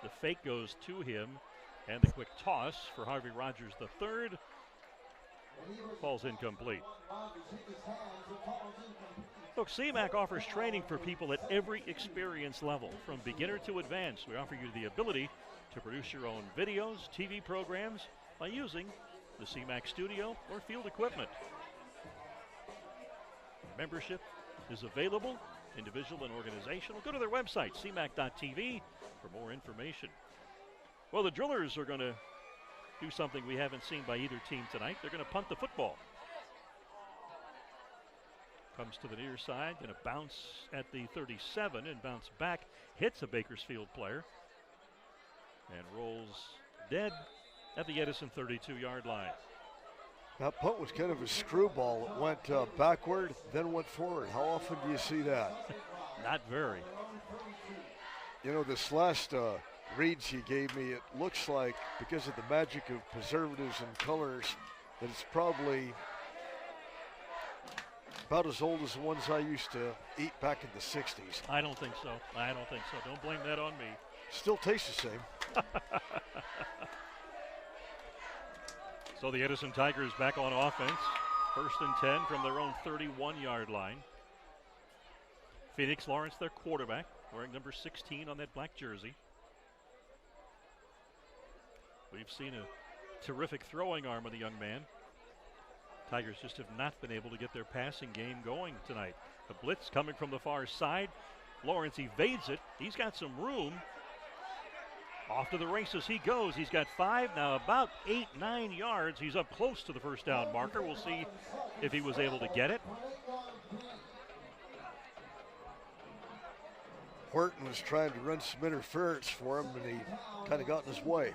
the fake goes to him, and the quick toss for Harvey Rogers III falls incomplete. Look, CMAC offers training for people at every experience level, from beginner to advanced. We offer you the ability to produce your own videos, TV programs by using the CMAC studio or field equipment. Membership is available, individual and organizational. Go to their website, cmac.tv, for more information. Well, the Drillers are going to do something we haven't seen by either team tonight. They're going to punt the football. Comes to the near side, going to bounce at the 37 and bounce back, hits a Bakersfield player, and rolls dead at the Edison 32-yard line. That punt was kind of a screwball. It went backward, then went forward. How often do you see that? Not very. You know, this last reads you gave me, it looks like, because of the magic of preservatives and colors, that it's probably about as old as the ones I used to eat back in the 60s. I don't think so. Don't blame that on me. Still tastes the same. So the Edison Tigers back on offense. 1st and 10 from their own 31-yard line. Phoenix Lawrence, their quarterback, wearing number 16 on that black jersey. We've seen a terrific throwing arm of the young man. Tigers just have not been able to get their passing game going tonight. The blitz coming from the far side. Lawrence evades it. He's got some room. Off to the races he goes. He's got 5, now about 8-9 yards. He's up close to the first down marker. We'll see if he was able to get it. Horton was trying to run some interference for him, and he kind of got in his way.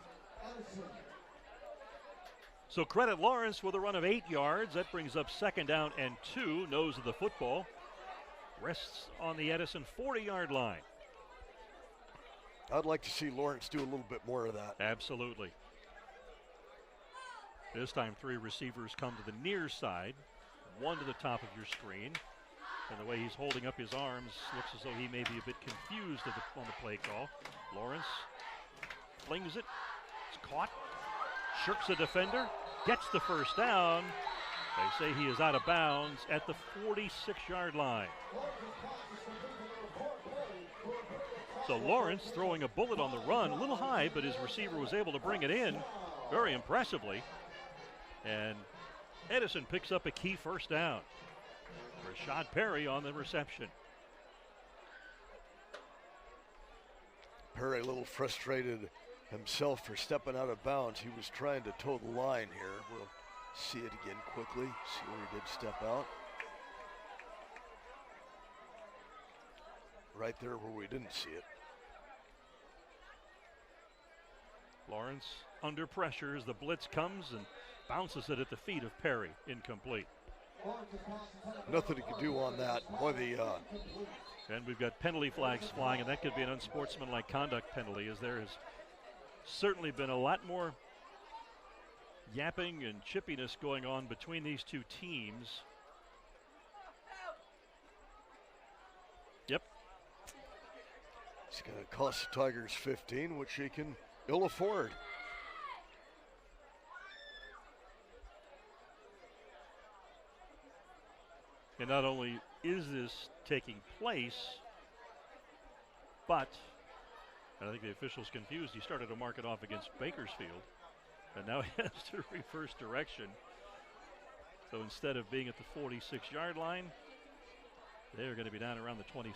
So credit Lawrence with a run of 8 yards. That brings up 2nd down and 2. Nose of the football. Rests on the Edison 40-yard line. I'd like to see Lawrence do a little bit more of that. Absolutely. This time 3 receivers come to the near side. 1 to the top of your screen. And the way he's holding up his arms looks as though he may be a bit confused on the play call. Lawrence flings it. It's caught. Shirks a defender. Gets the first down. They say he is out of bounds at the 46-yard line. So Lawrence throwing a bullet on the run, a little high, but his receiver was able to bring it in very impressively. And Edison picks up a key first down. Rashad Perry on the reception. Perry a little frustrated himself for stepping out of bounds. He was trying to toe the line here. We'll see it again quickly, see where he did step out. Right there where we didn't see it. Lawrence under pressure as the blitz comes and bounces it at the feet of Perry. Incomplete. Nothing he could do on that. Boy, And we've got penalty flags flying, and that could be an unsportsmanlike conduct penalty, as there has certainly been a lot more yapping and chippiness going on between these two teams. Yep. It's going to cost the Tigers 15, which he can ill afford. And not only is this taking place, but I think the official's confused. He started to mark it off against Bakersfield, and now he has to reverse direction. So instead of being at the 46-yard line, they're going to be down around the 26.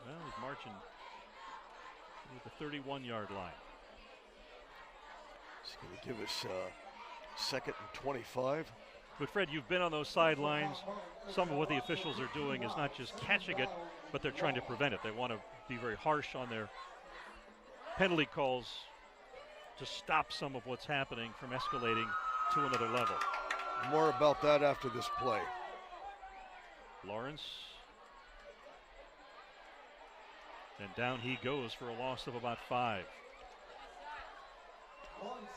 Well, he's marching at the 31-yard line. It's going to give us 2nd and 25. But Fred, you've been on those sidelines. Some of what the officials are doing is not just catching it, but they're trying to prevent it. They want to be very harsh on their penalty calls to stop some of what's happening from escalating to another level. More about that after this play. Lawrence. And down he goes for a loss of about 5.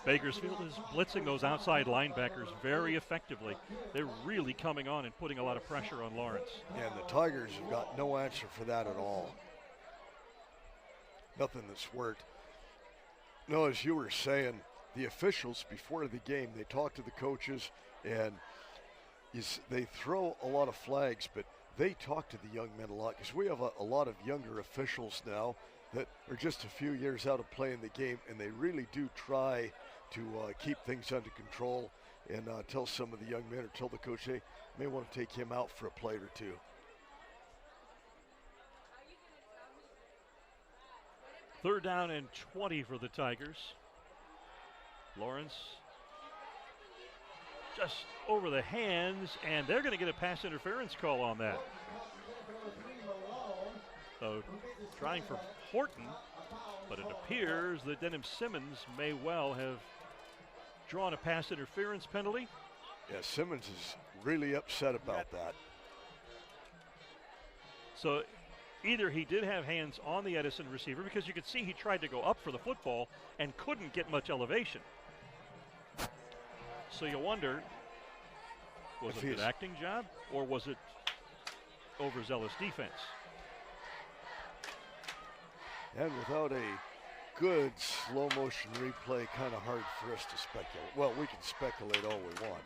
Bakersfield is blitzing those outside linebackers very effectively. They're really coming on and putting a lot of pressure on Lawrence. And the Tigers have got no answer for that at all. Nothing that's worked. No, as you were saying, the officials before the game, they talk to the coaches, and they throw a lot of flags, but they talk to the young men a lot, because we have a lot of younger officials now that are just a few years out of playing the game, and they really do try to keep things under control and tell some of the young men or tell the coach, hey, may want to take him out for a play or two. Third down and 20 for the Tigers. Lawrence just over the hands, and they're going to get a pass interference call on that. So trying for Horton, but it appears that Denham Simmons may well have drawn a pass interference penalty. Yeah, Simmons is really upset about that. So either he did have hands on the Edison receiver, because you could see he tried to go up for the football and couldn't get much elevation. So you wonder, was it an acting job or was it overzealous defense? And without a good slow motion replay, kind of hard for us to speculate. Well, we can speculate all we want.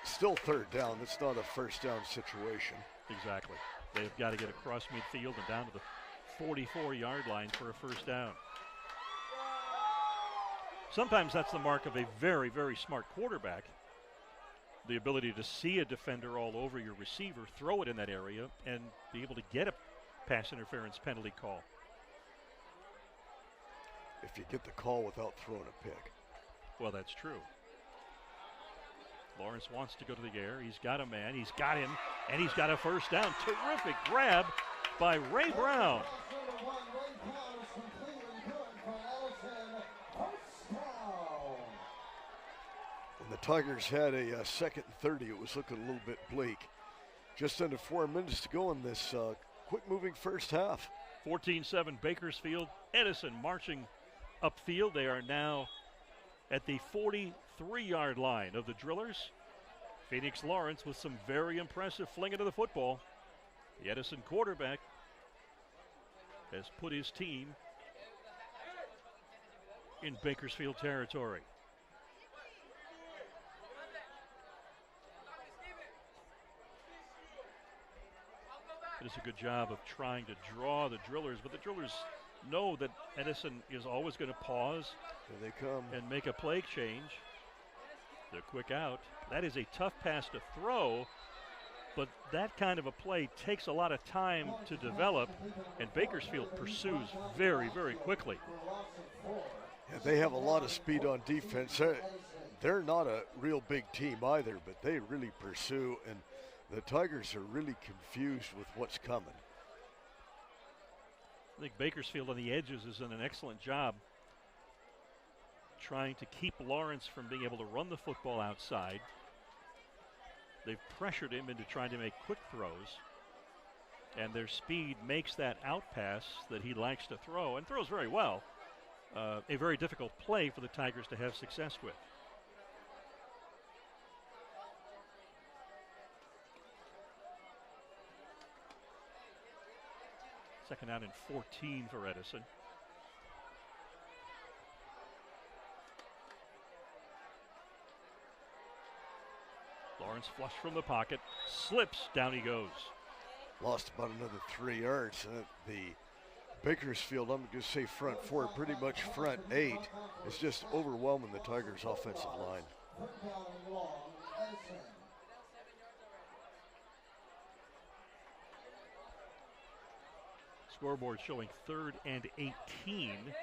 Still third down. It's not a first down situation. Exactly. They've got to get across midfield and down to the 44-yard line for a first down. Sometimes that's the mark of a very, very smart quarterback. The ability to see a defender all over your receiver, throw it in that area, and be able to get a pass interference penalty call. If you get the call without throwing a pick. Well, that's true. Lawrence wants to go to the air. He's got a man. He's got him, and he's got a first down. Terrific grab by Ray Brown. When the Tigers had a second and 30, it was looking a little bit bleak. Just under 4 minutes to go in this quick-moving first half. 14-7 Bakersfield. Edison marching upfield. They are now at the 43-yard line of the Drillers. Phoenix Lawrence with some very impressive flinging of the football. The Edison quarterback has put his team in Bakersfield territory. It is a good job of trying to draw the Drillers, but the Drillers know that Edison is always going to pause. Here they come. And make a play change. They're quick out. That is a tough pass to throw, but that kind of a play takes a lot of time to develop, and Bakersfield pursues very, very quickly. Yeah, they have a lot of speed on defense. They're not a real big team either, but they really pursue, and the Tigers are really confused with what's coming. I think Bakersfield on the edges is doing an excellent job trying to keep Lawrence from being able to run the football outside. They've pressured him into trying to make quick throws, and their speed makes that out pass that he likes to throw, and throws very well. A very difficult play for the Tigers to have success with. Second down and 14 for Edison. Lawrence flush from the pocket, slips, down he goes. Lost about another 3 yards. The Bakersfield, I'm going to say front four, pretty much front 8, is just overwhelming the Tigers' offensive line. Scoreboard showing 3rd and 18.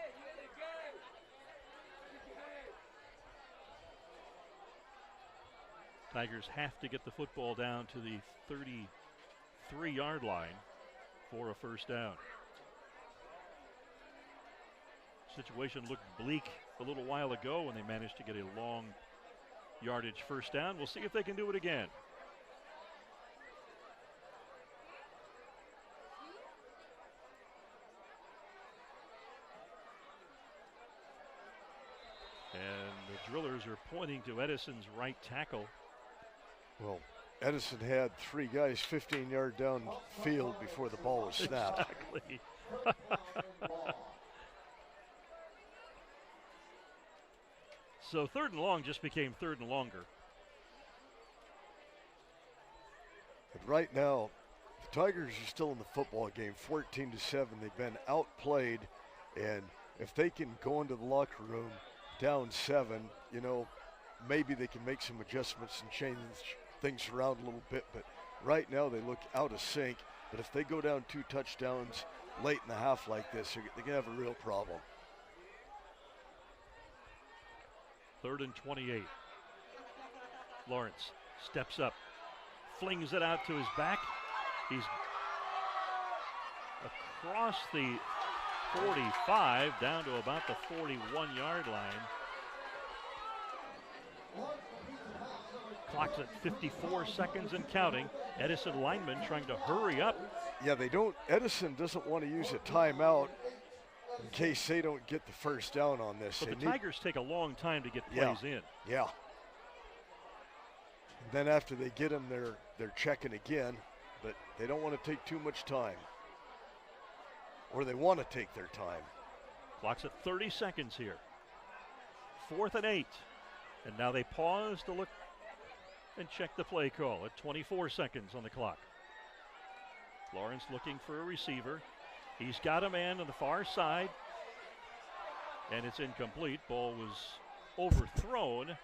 Tigers have to get the football down to the 33-yard line for a first down. Situation looked bleak a little while ago when they managed to get a long yardage first down. We'll see if they can do it again. And the Drillers are pointing to Edison's right tackle. Well, Edison had 3 guys 15-yard downfield before the ball was snapped. Exactly. So 3rd and long just became 3rd and longer. But right now, the Tigers are still in the football game, 14-7. They've been outplayed, and if they can go into the locker room down 7, you know, maybe they can make some adjustments and change things around a little bit. But right now they look out of sync. But if they go down 2 touchdowns late in the half like this, they're going to have a real problem. 3rd and 28. Lawrence steps up, flings it out to his back. He's across the 45 down to about the 41-yard line. Clock's at 54 seconds and counting. Edison lineman trying to hurry up. Yeah, Edison doesn't want to use a timeout in case they don't get the first down on this. But the Tigers take a long time to get plays in. Yeah. And then after they get them, they're checking again, but they don't want to take too much time. Or they want to take their time. Clock's at 30 seconds here. 4th and 8. And now they pause to look and check the play call at 24 seconds on the clock. Lawrence looking for a receiver. He's got a man on the far side. and it's incomplete. Ball was overthrown,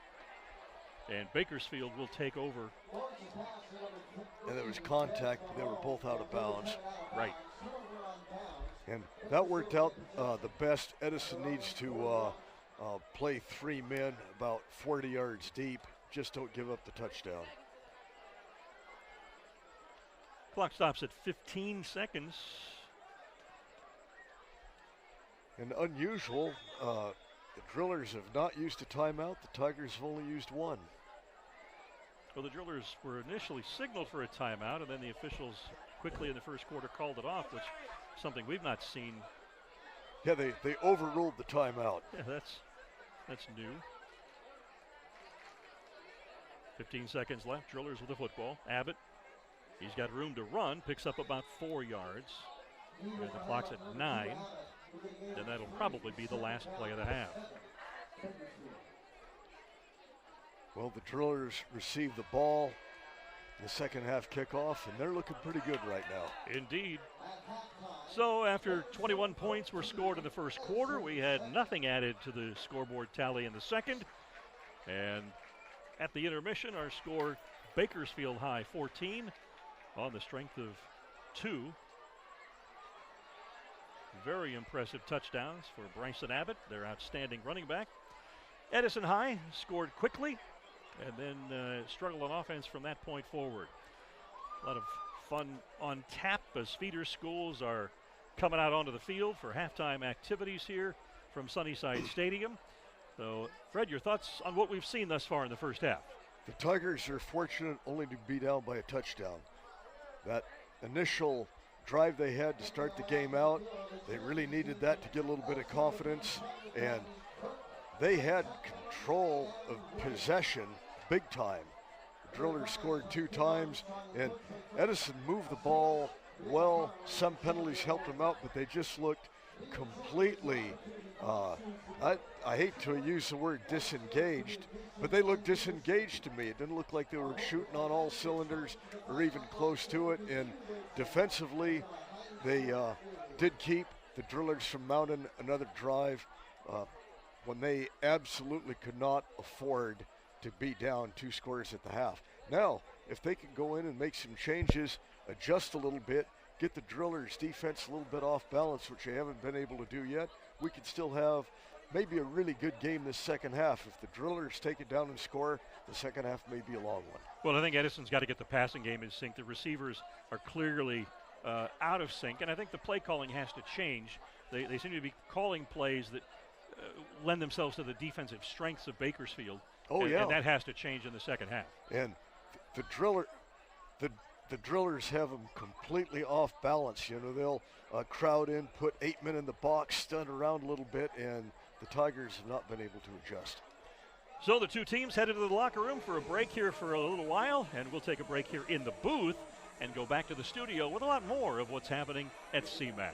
and Bakersfield will take over. And there was contact. They were both out of bounds. Right. And that worked out the best. Edison needs to play 3 men about 40 yards deep. Just don't give up the touchdown. Clock stops at 15 seconds. And unusual, the Drillers have not used a timeout. The Tigers have only used one. Well, the Drillers were initially signaled for a timeout, and then the officials quickly in the first quarter called it off, which is something we've not seen. Yeah, they overruled the timeout. Yeah, that's new. 15 seconds left. Drillers with the football. Abbott, he's got room to run, picks up about 4 yards. And the clock's at 9, and that'll probably be the last play of the half. Well, the Drillers received the ball in the second half kickoff, and they're looking pretty good right now. Indeed. So after 21 points were scored in the first quarter, we had nothing added to the scoreboard tally in the second. And at the intermission, our score, Bakersfield High 14 on the strength of 2 very impressive touchdowns for Bryson Abbott, their outstanding running back. Edison High scored quickly and then struggled on offense from that point forward. A lot of fun on tap as feeder schools are coming out onto the field for halftime activities here from Sunnyside Stadium. So, Fred, your thoughts on what we've seen thus far in the first half? The Tigers are fortunate only to be down by a touchdown. That initial drive they had to start the game out, they really needed that to get a little bit of confidence, and they had control of possession big time. The Drillers scored 2 times, and Edison moved the ball well. Some penalties helped them out, but they just looked completely, I hate to use the word disengaged, but they looked disengaged to me. It didn't look like they were shooting on all cylinders or even close to it. And defensively, they did keep the Drillers from mounting another drive when they absolutely could not afford to be down 2 scores at the half. Now, if they can go in and make some changes, adjust a little bit, get the Drillers defense a little bit off balance, which they haven't been able to do yet, we could still have maybe a really good game this second half. If the Drillers take it down and score, the second half may be a long one. Well, I think Edison's got to get the passing game in sync. The receivers are clearly out of sync, and I think the play calling has to change. They seem to be calling plays that lend themselves to the defensive strengths of Bakersfield. Oh, yeah. And that has to change in the second half. And the Drillers have them completely off balance. You know, they'll crowd in, put 8 men in the box, stun around a little bit, and the Tigers have not been able to adjust. So the 2 teams headed to the locker room for a break here for a little while, and we'll take a break here in the booth and go back to the studio with a lot more of what's happening at CMAC.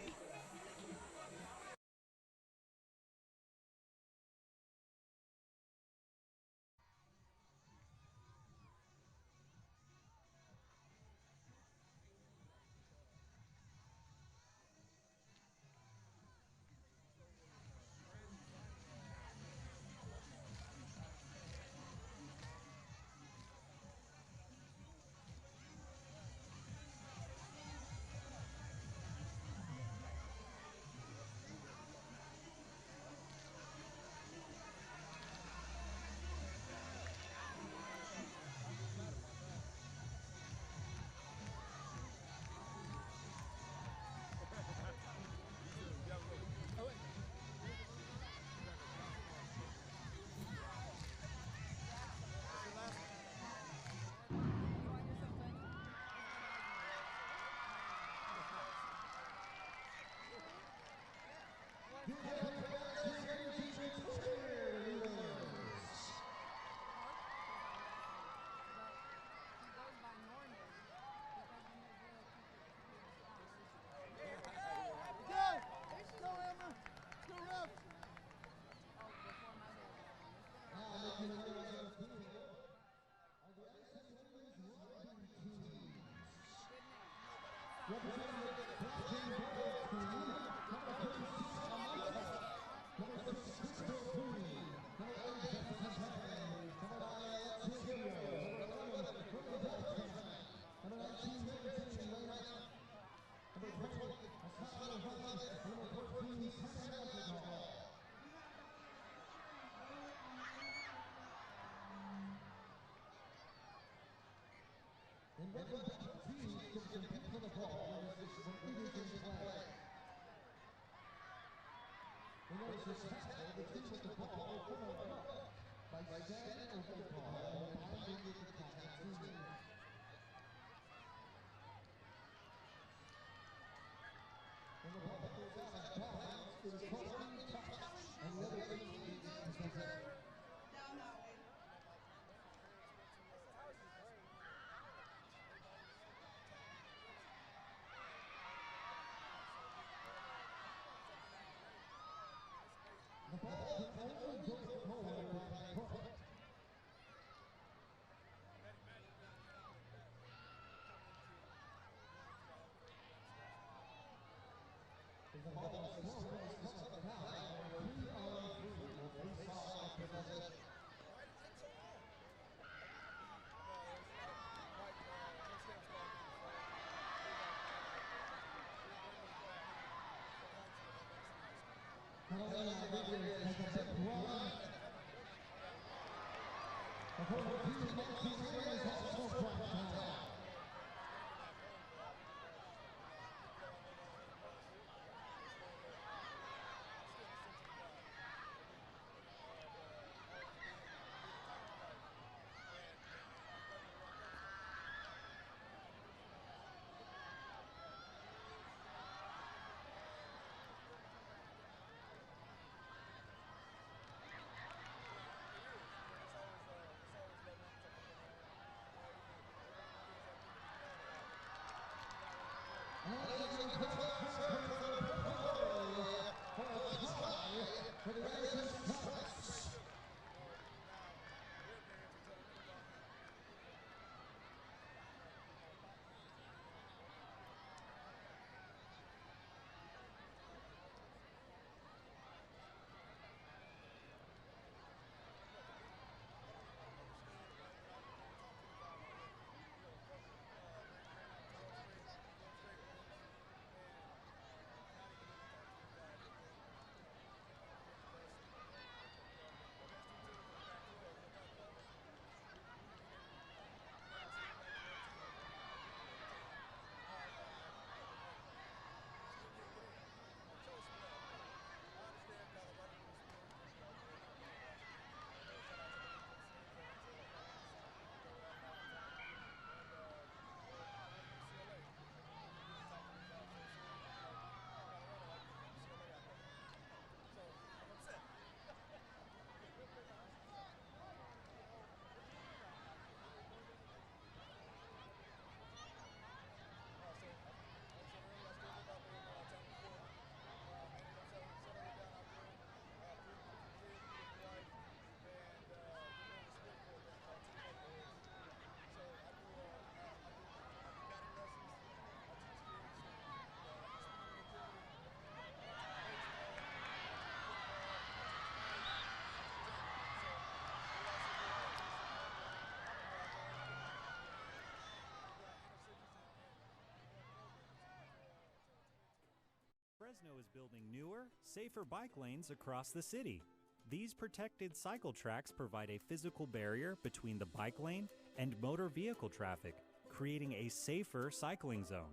Fresno is building newer, safer bike lanes across the city. These protected cycle tracks provide a physical barrier between the bike lane and motor vehicle traffic, creating a safer cycling zone.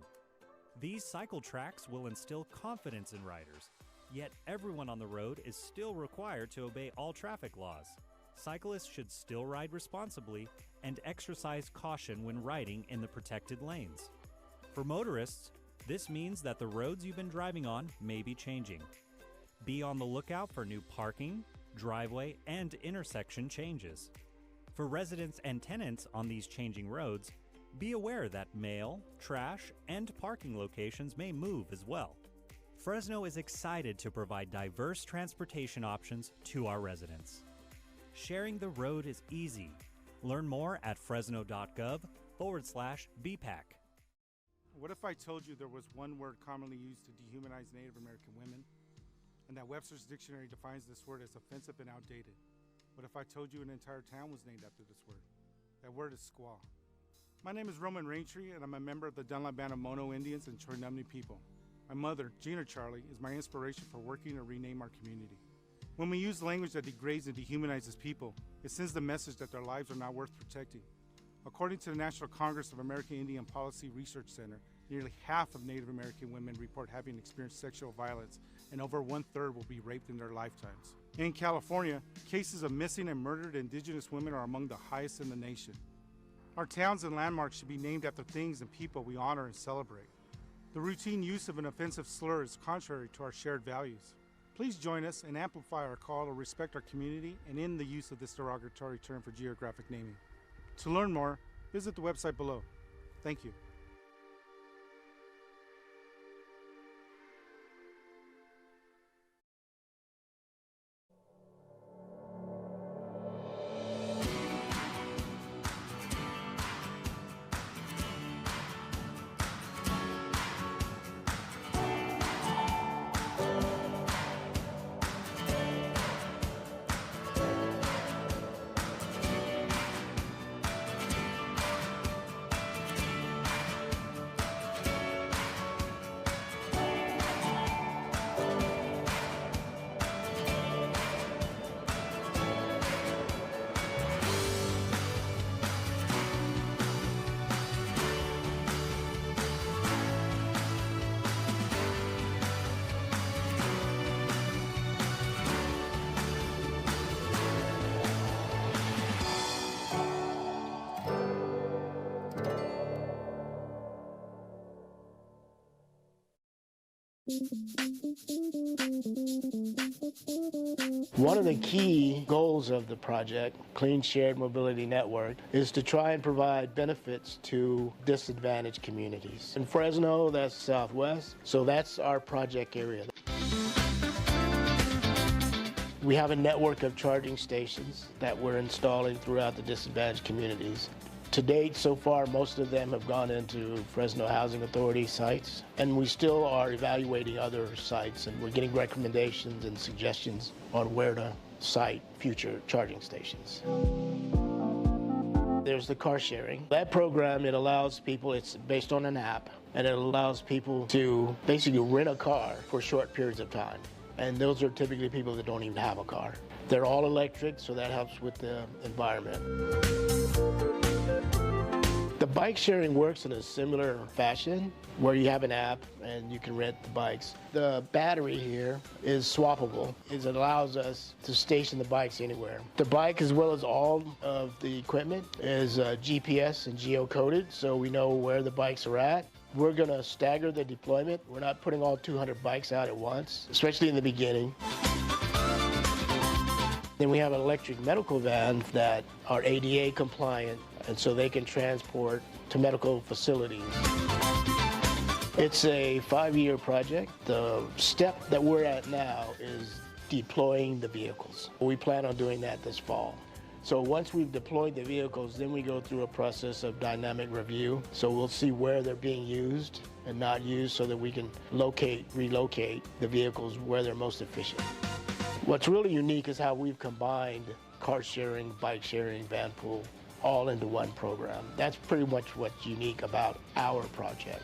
These cycle tracks will instill confidence in riders, yet everyone on the road is still required to obey all traffic laws. Cyclists should still ride responsibly and exercise caution when riding in the protected lanes. For motorists, this means that the roads you've been driving on may be changing. Be on the lookout for new parking, driveway, and intersection changes. For residents and tenants on these changing roads, be aware that mail, trash, and parking locations may move as well. Fresno is excited to provide diverse transportation options to our residents. Sharing the road is easy. Learn more at fresno.gov/BPAC. What if I told you there was one word commonly used to dehumanize Native American women, and that Webster's dictionary defines this word as offensive and outdated? What if I told you an entire town was named after this word? That word is squaw. My name is Roman Raintree, and I'm a member of the Dunlap Band of Mono Indians and Choinumni people. My mother, Gina Charlie, is my inspiration for working to rename our community. When we use language that degrades and dehumanizes people, it sends the message that their lives are not worth protecting. According to the National Congress of American Indian Policy Research Center, nearly half of Native American women report having experienced sexual violence, and over 1/3 will be raped in their lifetimes. In California, cases of missing and murdered indigenous women are among the highest in the nation. Our towns and landmarks should be named after things and people we honor and celebrate. The routine use of an offensive slur is contrary to our shared values. Please join us and amplify our call to respect our community and end the use of this derogatory term for geographic naming. To learn more, visit the website below. Thank you. One of the key goals of the project, Clean Shared Mobility Network, is to try and provide benefits to disadvantaged communities. In Fresno, that's Southwest, so that's our project area. We have a network of charging stations that we're installing throughout the disadvantaged communities. To date, so far, most of them have gone into Fresno Housing Authority sites, and we still are evaluating other sites, and we're getting recommendations and suggestions on where to site future charging stations. There's the car sharing. That program, it allows people, it's based on an app, and it allows people to basically rent a car for short periods of time. And those are typically people that don't even have a car. They're all electric, so that helps with the environment. The bike sharing works in a similar fashion where you have an app and you can rent the bikes. The battery here is swappable. It allows us to station the bikes anywhere. The bike, as well as all of the equipment, is GPS and geocoded, so we know where the bikes are at. We're going to stagger the deployment. We're not putting all 200 bikes out at once, especially in the beginning. Then we have an electric medical van that are ADA compliant, and so they can transport to medical facilities. It's a 5-year project. The step that we're at now is deploying the vehicles. We plan on doing that this fall. So once we've deployed the vehicles, then we go through a process of dynamic review. So we'll see where they're being used and not used so that we can relocate the vehicles where they're most efficient. What's really unique is how we've combined car sharing, bike sharing, van pool, all into one program. That's pretty much what's unique about our project.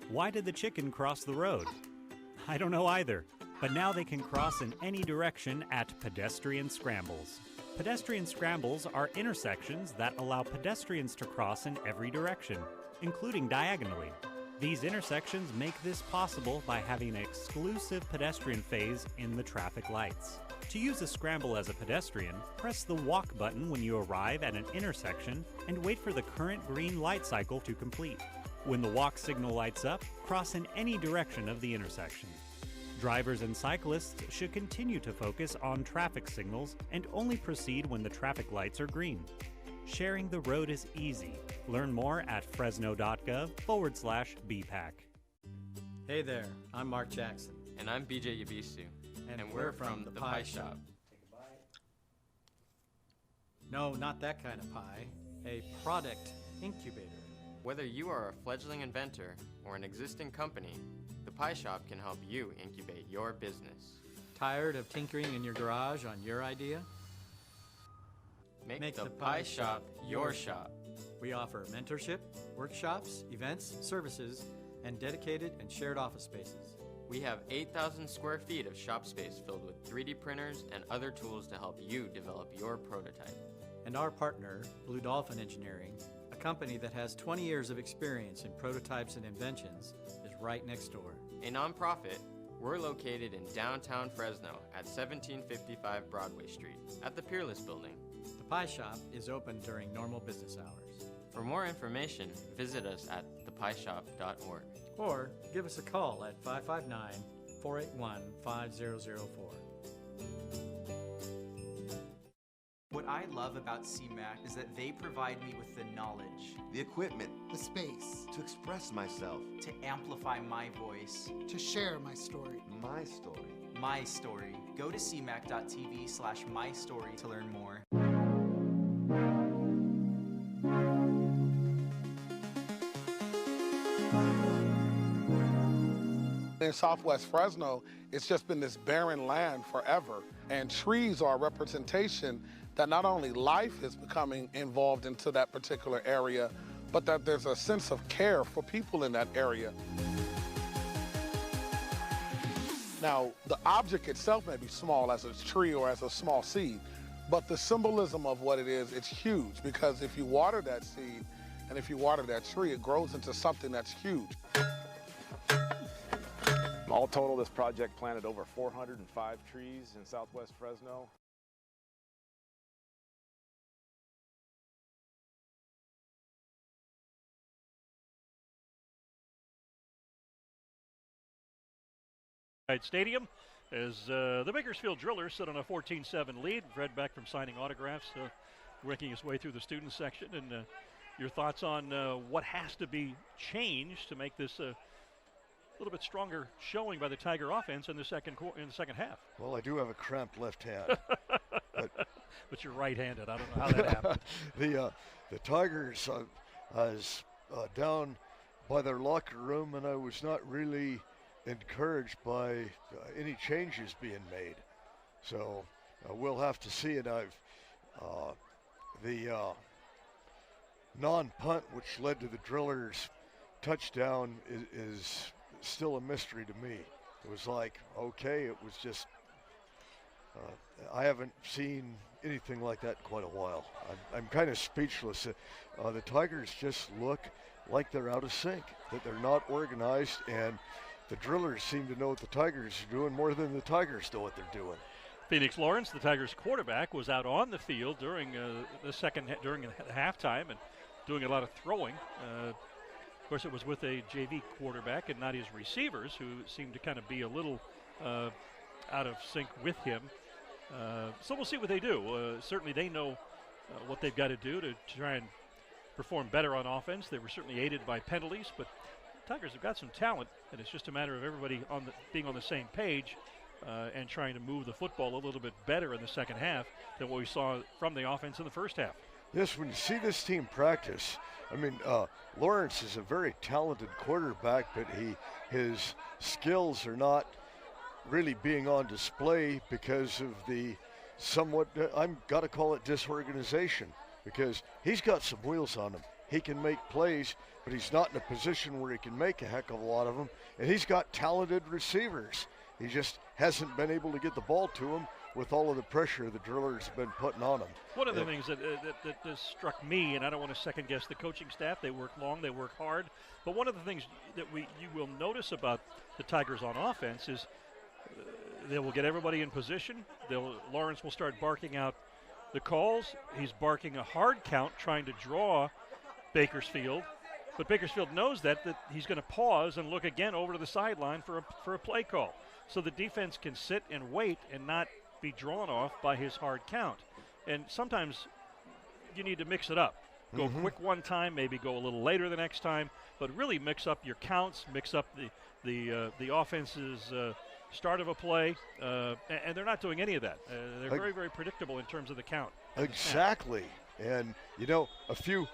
Why did the chicken cross the road? I don't know either, but now they can cross in any direction at pedestrian scrambles. Pedestrian scrambles are intersections that allow pedestrians to cross in every direction, including diagonally. These intersections make this possible by having an exclusive pedestrian phase in the traffic lights. To use a scramble as a pedestrian, press the walk button when you arrive at an intersection and wait for the current green light cycle to complete. When the walk signal lights up, cross in any direction of the intersection. Drivers and cyclists should continue to focus on traffic signals and only proceed when the traffic lights are green. Sharing the road is easy. Learn more at fresno.gov/BPAC. Hey there, I'm Mark Jackson. And I'm BJ Yabisu. And we're from the Pie Shop. No, not that kind of pie. A product incubator. Whether you are a fledgling inventor or an existing company, the Pie Shop can help you incubate your business. Tired of tinkering in your garage on your idea? Make the Pie Shop your shop. We offer mentorship, workshops, events, services, and dedicated and shared office spaces. We have 8,000 square feet of shop space filled with 3D printers and other tools to help you develop your prototype. And our partner, Blue Dolphin Engineering, a company that has 20 years of experience in prototypes and inventions, is right next door. A nonprofit, we're located in downtown Fresno at 1755 Broadway Street at the Peerless Building. The Pie Shop is open during normal business hours. For more information, visit us at thepieshop.org. Or give us a call at 559-481-5004. What I love about CMAC is that they provide me with the knowledge, the equipment, the space to express myself, to amplify my voice, to share my story. My story. My story. Go to cmac.tv/mystory to learn more. In Southwest Fresno, it's just been this barren land forever, and trees are a representation that not only life is becoming involved into that particular area, but that there's a sense of care for people in that area. Now, the object itself may be small as a tree or as a small seed, but the symbolism of what it is, it's huge, because if you water that seed and if you water that tree, it grows into something that's huge. All total, this project planted over 405 trees in Southwest Fresno. Stadium as the Bakersfield Drillers sit on a 14-7 lead. Fred Beck from signing autographs, working his way through the student section. And your thoughts on what has to be changed to make this a little bit stronger showing by the Tiger offense in the second half? Well, I do have a cramped left hand. but you're right-handed. I don't know how that happened. The Tigers was down by their locker room, and I was not really encouraged by any changes being made. So we'll have to see it. The non-punt, which led to the Drillers' touchdown, is still a mystery to me. It was like, okay, it was just, I haven't seen anything like that in quite a while. I'm kind of speechless. The Tigers just look like they're out of sync, that they're not organized, and the Drillers seem to know what the Tigers are doing more than the Tigers know what they're doing. Phoenix Lawrence, the Tigers quarterback, was out on the field during during the halftime and doing a lot of throwing. Of course, it was with a JV quarterback and not his receivers, who seemed to kind of be a little out of sync with him. So we'll see what they do. Certainly they know what they've got to do to try and perform better on offense. They were certainly aided by penalties, but Tigers have got some talent, and it's just a matter of everybody being on the same page and trying to move the football a little bit better in the second half than what we saw from the offense in the first half. Yes, when you see this team practice, I mean, Lawrence is a very talented quarterback, but his skills are not really being on display because of the somewhat, I'm got to call it disorganization, because he's got some wheels on him. He can make plays, but he's not in a position where he can make a heck of a lot of them. And he's got talented receivers. He just hasn't been able to get the ball to him with all of the pressure the Drillers have been putting on him. One of the things that struck me, and I don't want to second guess the coaching staff, they work long, they work hard, but one of the things that you will notice about the Tigers on offense is they will get everybody in position. Lawrence will start barking out the calls. He's barking a hard count, trying to draw Bakersfield, but Bakersfield knows that he's going to pause and look again over to the sideline for a play call. So the defense can sit and wait and not be drawn off by his hard count. And sometimes you need to mix it up. Go quick one time, maybe go a little later the next time, but really mix up your counts, mix up the offense's start of a play, and they're not doing any of that. They're very, very predictable in terms of the count. Exactly. And, a few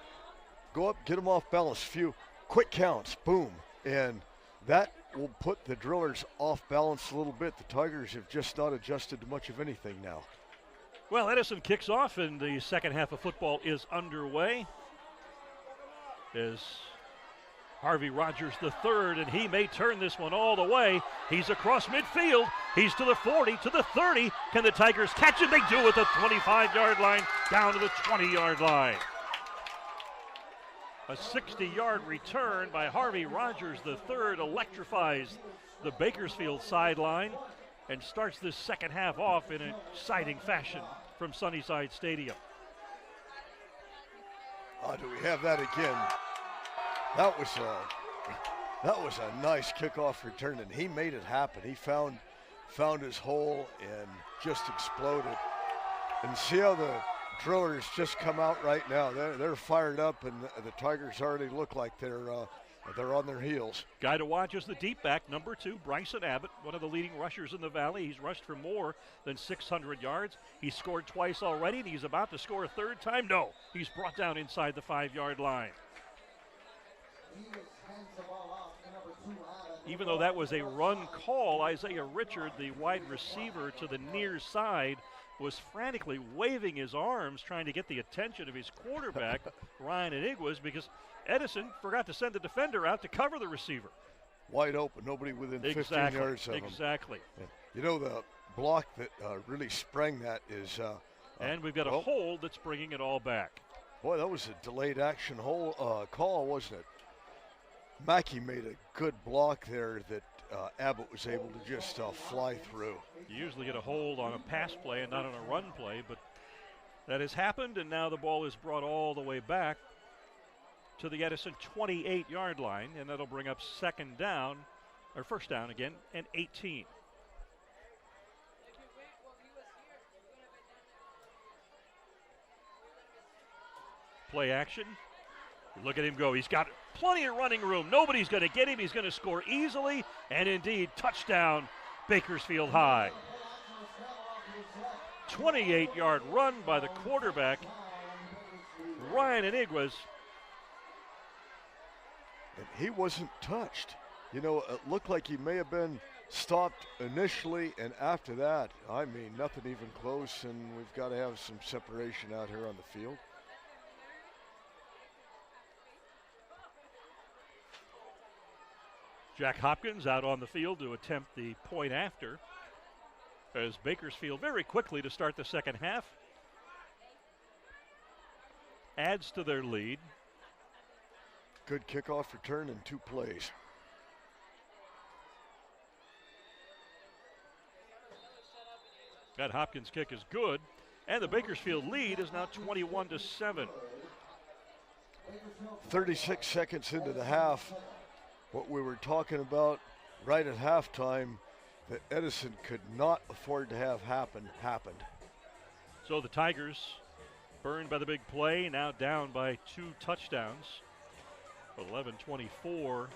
go up, get them off balance, few quick counts, boom. And that will put the Drillers off balance a little bit. The Tigers have just not adjusted to much of anything now. Well, Edison kicks off, and the second half of football is underway. As Harvey Rogers the third, and he may turn this one all the way. He's across midfield. He's to the 40, to the 30. Can the Tigers catch it? They do at the 25-yard line, down to the 20-yard line. A 60-yard return by Harvey Rogers the third electrifies the Bakersfield sideline and starts this second half off in an exciting fashion from Sunnyside Stadium. Do we have that again? That was a nice kickoff return, and he made it happen. He found his hole and just exploded. And see how the drillers just come out right now. They're fired up, and the Tigers already look like they're on their heels. Guy to watch is the deep back, number 2, Bryson Abbott, one of the leading rushers in the Valley. He's rushed for more than 600 yards. He's scored twice already, and he's about to score a third time. No, he's brought down inside the 5-yard line. Even though that was a run call, Isaiah Richard, the wide receiver to the near side, was frantically waving his arms trying to get the attention of his quarterback, Ryan Iniguas, because Edison forgot to send the defender out to cover the receiver. Wide open, nobody within 15 yards of him. Exactly. You know, the block that really sprang that is... and we've got a hold that's bringing it all back. Boy, that was a delayed action call, wasn't it? Mackey made a good block there that Abbott was able to just fly through. You usually get a hold on a pass play and not on a run play, but that has happened, and now the ball is brought all the way back to the Edison 28-yard line, and that'll bring up first down again, and 18. Play action. Look at him go. He's got plenty of running room. Nobody's going to get him. He's going to score easily. And indeed, touchdown, Bakersfield High. 28-yard run by the quarterback, Ryan Iniguas. And he wasn't touched. You know, it looked like he may have been stopped initially, and after that, I mean, nothing even close, and we've got to have some separation out here on the field. Jack Hopkins out on the field to attempt the point after, as Bakersfield very quickly to start the second half adds to their lead. Good kickoff return in 2 plays. That Hopkins kick is good, and the Bakersfield lead is now 21-7. 36 seconds into the half. What we were talking about right at halftime that Edison could not afford to have happened. So the Tigers, burned by the big play, now down by 2 touchdowns. 11:24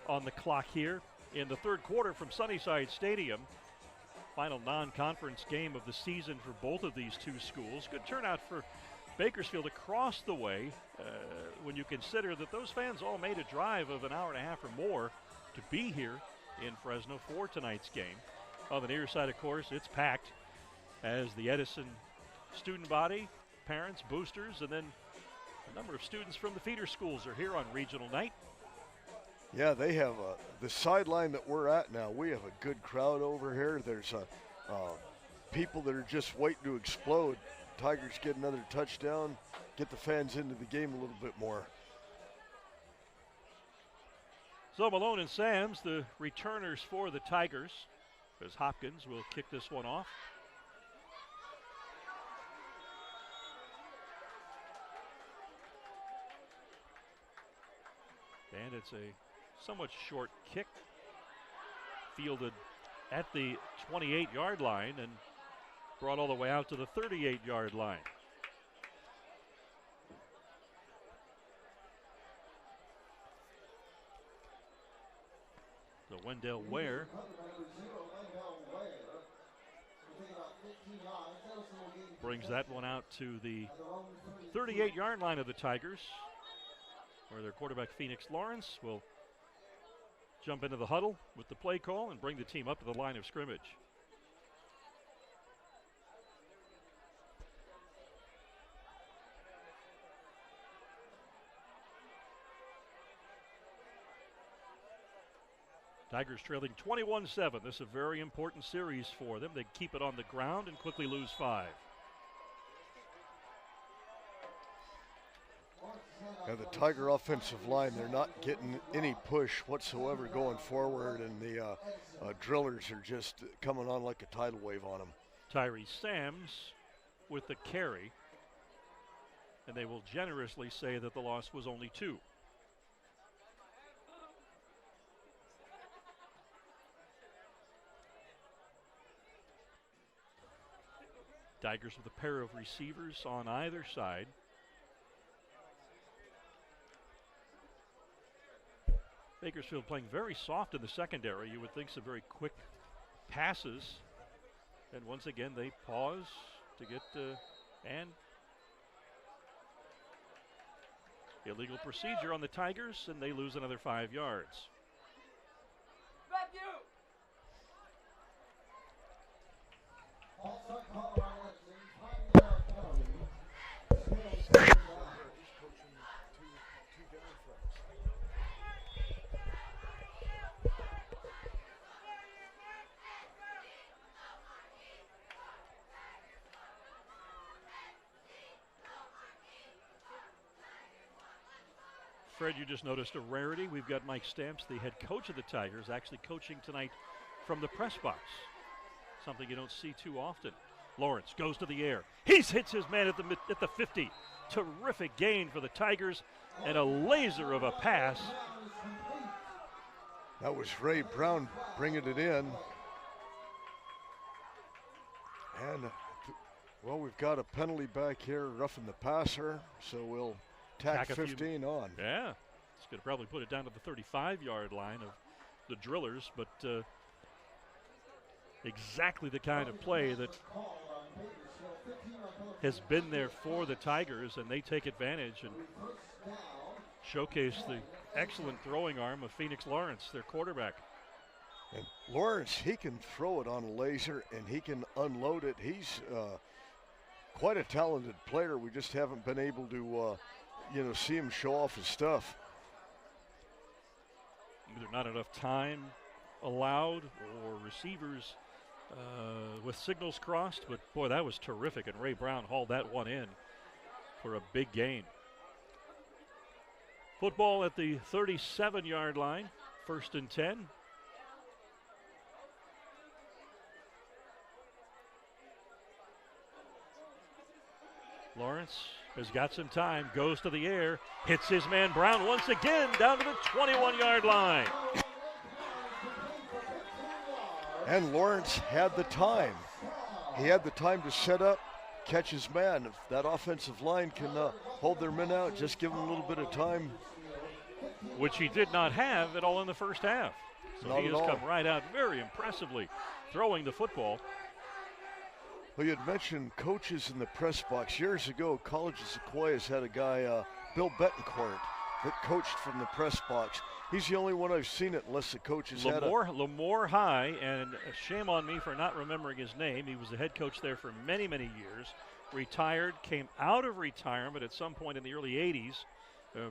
on the clock here in the third quarter from Sunnyside Stadium. Final non-conference game of the season for both of these 2 schools. Good turnout for Bakersfield across the way, when you consider that those fans all made a drive of an hour and a half or more to be here in Fresno for tonight's game. On the near side, of course, it's packed as the Edison student body, parents, boosters, and then a number of students from the feeder schools are here on regional night. Yeah, they have the sideline that we're at now. We have a good crowd over here. There's people that are just waiting to explode. Tigers get another touchdown, get the fans into the game a little bit more. So Malone and Sams, the returners for the Tigers, as Hopkins will kick this one off. And it's a somewhat short kick, fielded at the 28-yard line and brought all the way out to the 38-yard line. So Wendell Ware brings that one out to the 38-yard line of the Tigers, where their quarterback Phoenix Lawrence will jump into the huddle with the play call and bring the team up to the line of scrimmage. Tigers trailing 21-7. This is a very important series for them. They keep it on the ground and quickly lose 5. Yeah, the Tiger offensive line, they're not getting any push whatsoever going forward, and the drillers are just coming on like a tidal wave on them. Tyree Sams with the carry, and they will generously say that the loss was only 2. Tigers with a pair of receivers on either side. Bakersfield playing very soft in the secondary. You would think some very quick passes. And once again, they pause to get and illegal procedure on the Tigers, and they lose another 5 yards. Fred, you just noticed a rarity. We've got Mike Stamps, the head coach of the Tigers, actually coaching tonight from the press box. Something you don't see too often. Lawrence goes to the air. He hits his man at the 50. Terrific gain for the Tigers and a laser of a pass. That was Ray Brown bringing it in. And, well, we've got a penalty back here, roughing the passer, so we'll tack 15 on. Yeah, it's going to probably put it down to the 35-yard line of the Drillers, but exactly the kind of play that has been there for the Tigers, and they take advantage and showcase the excellent throwing arm of Phoenix Lawrence, their quarterback. And Lawrence, he can throw it on a laser, and he can unload it. He's quite a talented player. We just haven't been able to see him show off his stuff. Either not enough time allowed or receivers with signals crossed, but boy, that was terrific, and Ray Brown hauled that one in for a big gain. Football at the 37-yard line, 1st and 10. Lawrence has got some time, goes to the air, hits his man Brown once again down to the 21-yard line. And Lawrence had the time. He had the time to set up, catch his man. If that offensive line can hold their men out, just give them a little bit of time. Which he did not have at all in the first half. So Not he at has all. come right out very impressively throwing the football. Well, you had mentioned coaches in the press box. Years ago, College of Sequoias had a guy, Bill Betancourt, that coached from the press box. He's the only one I've seen it, unless the coaches had Lemoore High, and shame on me for not remembering his name. He was the head coach there for many, many years. Retired, came out of retirement at some point in the early 80s,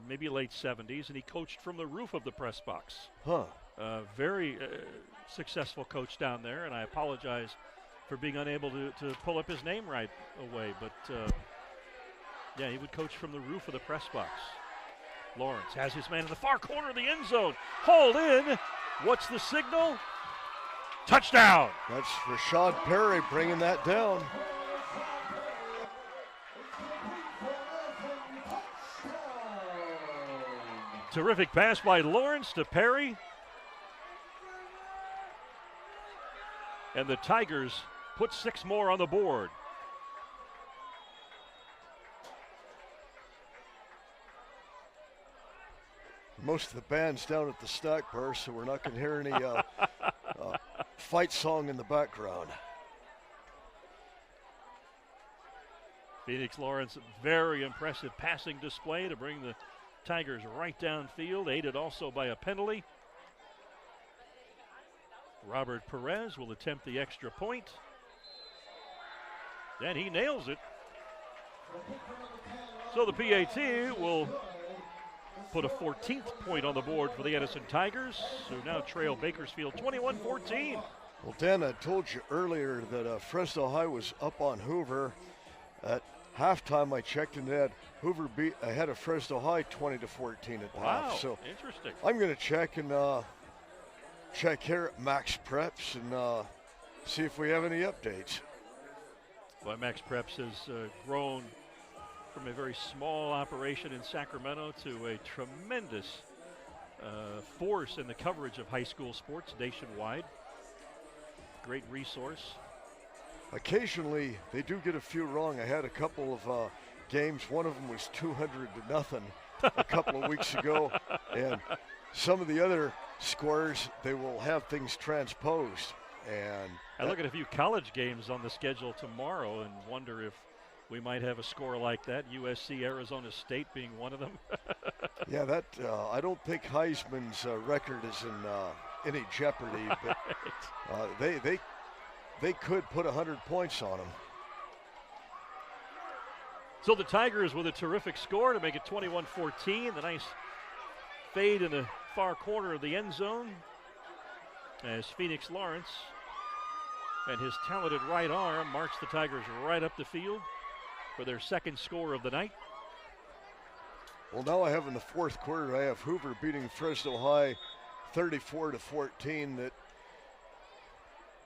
maybe late 70s, and he coached from the roof of the press box. Huh. Very successful coach down there, and I apologize for being unable to pull up his name right away. But, yeah, he would coach from the roof of the press box. Lawrence has his man in the far corner of the end zone. Hauled in. What's the signal? Touchdown. That's Rashad Perry bringing that down. Terrific pass by Lawrence to Perry. And the Tigers put 6 more on the board. Most of the band's down at the snack bar, so we're not going to hear any fight song in the background. Phoenix Lawrence, very impressive passing display to bring the Tigers right downfield, aided also by a penalty. Robert Perez will attempt the extra point. And he nails it. So the PAT will put a 14th point on the board for the Edison Tigers, who now trail Bakersfield 21-14. Well, Dan, I told you earlier that Fresno High was up on Hoover. At halftime, I checked and had Hoover beat ahead of Fresno High 20-14 at half. So interesting. I'm going to check and check here at Max Preps and see if we have any updates. Well, Max Preps has grown from a very small operation in Sacramento to a tremendous force in the coverage of high school sports nationwide. Great resource. Occasionally, they do get a few wrong. I had a couple of games. One of them was 200-0 a couple of weeks ago. And some of the other scores, they will have things transposed. And I look at a few college games on the schedule tomorrow and wonder if we might have a score like that, USC, Arizona State being one of them. Yeah, that I don't think Heisman's record is in any jeopardy, but they could put 100 points on them. So the Tigers with a terrific score to make it 21-14. The nice fade in the far corner of the end zone as Phoenix Lawrence and his talented right arm march the Tigers right up the field for their second score of the night. Well, now I have in the fourth quarter, I have Hoover beating Fresno High 34-14. That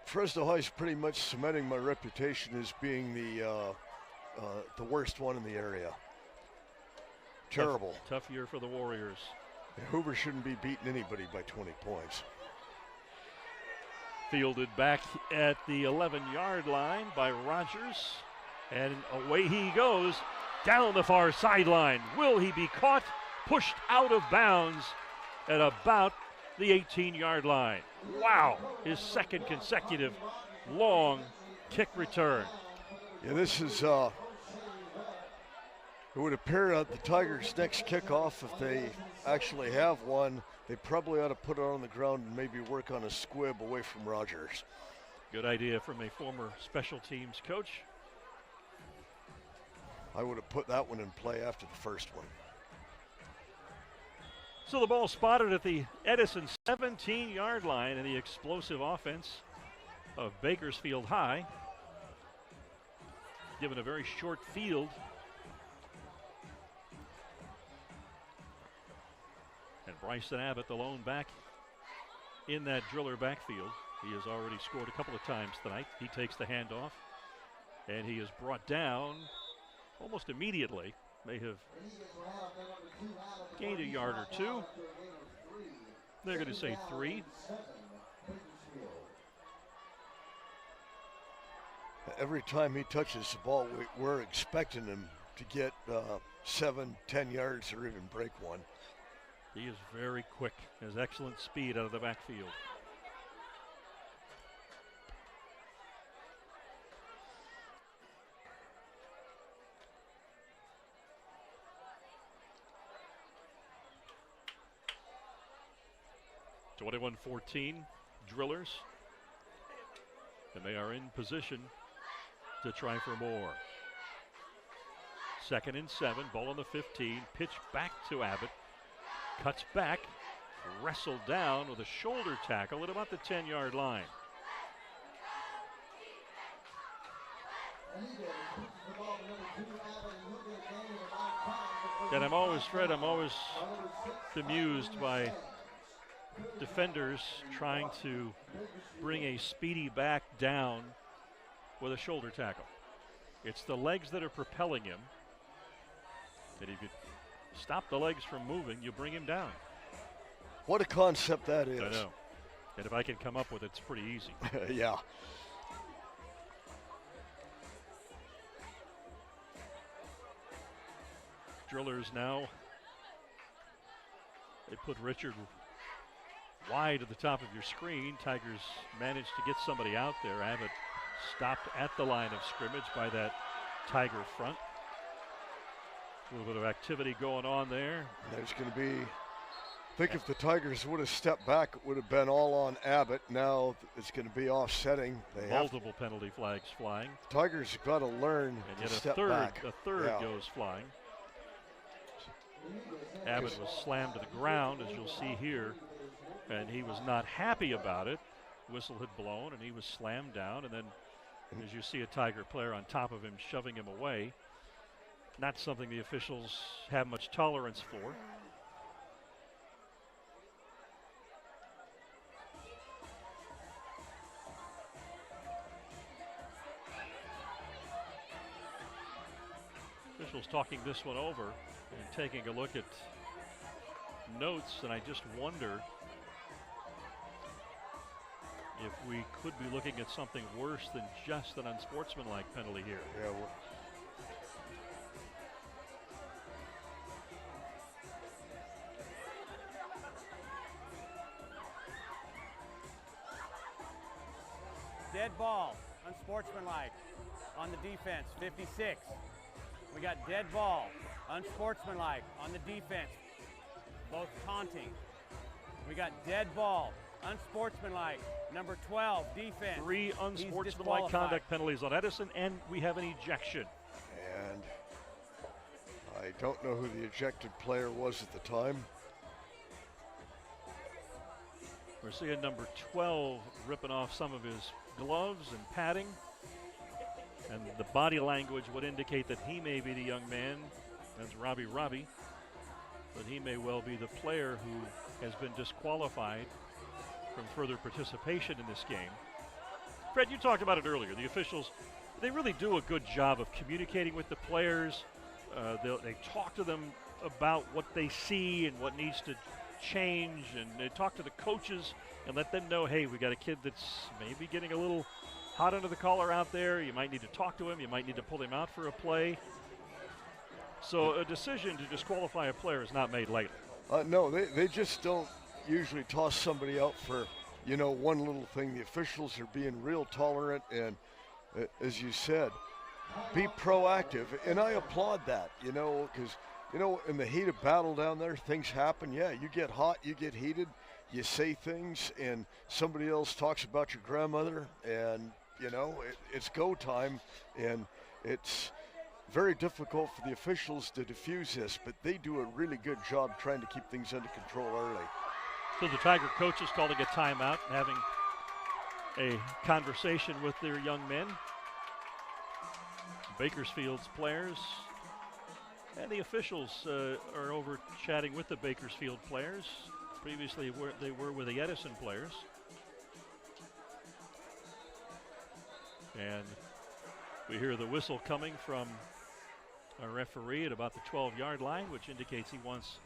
Fresno High is pretty much cementing my reputation as being the worst one in the area. Terrible. Tough year for the Warriors. Hoover shouldn't be beating anybody by 20 points. Fielded back at the 11-yard line by Rogers. And away he goes down the far sideline. Will he be caught? Pushed out of bounds at about the 18-yard line. Wow, his second consecutive long kick return. Yeah, this is, it would appear that the Tigers' next kickoff, if they actually have one, they probably ought to put it on the ground and maybe work on a squib away from Rogers. Good idea from a former special teams coach. I would have put that one in play after the first one. So the ball spotted at the Edison 17-yard line in the explosive offense of Bakersfield High. Given a very short field. And Bryson Abbott, the lone back in that Driller backfield. He has already scored a couple of times tonight. He takes the handoff, and he is brought down almost immediately. May have gained a yard or two. They're going to say 3. Every time he touches the ball, we're expecting him to get 7-10 yards or even break one. He is very quick. Has excellent speed out of the backfield. (21-14) Drillers, and they are in position to try for more. 2nd and 7, ball on the 15, pitch back to Abbott, cuts back, wrestled down with a shoulder tackle at about the 10-yard line. And I'm always bemused by defenders trying to bring a speedy back down with a shoulder tackle. It's the legs that are propelling him. And if you stop the legs from moving, you bring him down. What a concept that is. I know. And if I can come up with it, it's pretty easy. Yeah. Drillers now. They put Richard wide at the top of your screen. Tigers managed to get somebody out there. Abbott stopped at the line of scrimmage by that Tiger front. A little bit of activity going on there. There's going to be, I think if the Tigers would have stepped back, it would have been all on Abbott. Now it's going to be offsetting. Multiple penalty flags flying. Tigers have got to learn and to yet step back. A third goes flying. Abbott was slammed to the ground, as you'll see here, and he was not happy about it. Whistle had blown, and he was slammed down, and then as you see a Tiger player on top of him shoving him away, not something the officials have much tolerance for. Officials talking this one over and taking a look at notes, and I just wonder if we could be looking at something worse than just an unsportsmanlike penalty here. Yeah. Dead ball, unsportsmanlike on the defense, 56. We got dead ball, unsportsmanlike on the defense, both taunting. We got dead ball, unsportsmanlike, number 12, defense. 3 unsportsmanlike conduct penalties on Edison, and we have an ejection. And I don't know who the ejected player was at the time. We're seeing number 12 ripping off some of his gloves and padding. And the body language would indicate that he may be the young man. That's Robbie. But he may well be the player who has been disqualified from further participation in this game. Fred, you talked about it earlier. The officials, they really do a good job of communicating with the players. They talk to them about what they see and what needs to change, and they talk to the coaches and let them know, hey, we got a kid that's maybe getting a little hot under the collar out there. You might need to talk to him. You might need to pull him out for a play. So a decision to disqualify a player is not made lightly. No, they just don't usually toss somebody out for, one little thing. The officials are being real tolerant and, as you said, be proactive. And I applaud that, because, in the heat of battle down there, things happen. Yeah, you get hot, you get heated, you say things, and somebody else talks about your grandmother, and, it's go time, and it's very difficult for the officials to diffuse this, but they do a really good job trying to keep things under control early. So the Tiger coach is calling a timeout and having a conversation with their young men. Bakersfield's players and the officials are over chatting with the Bakersfield players. Previously they were with the Edison players. And we hear the whistle coming from a referee at about the 12-yard line, which indicates he wants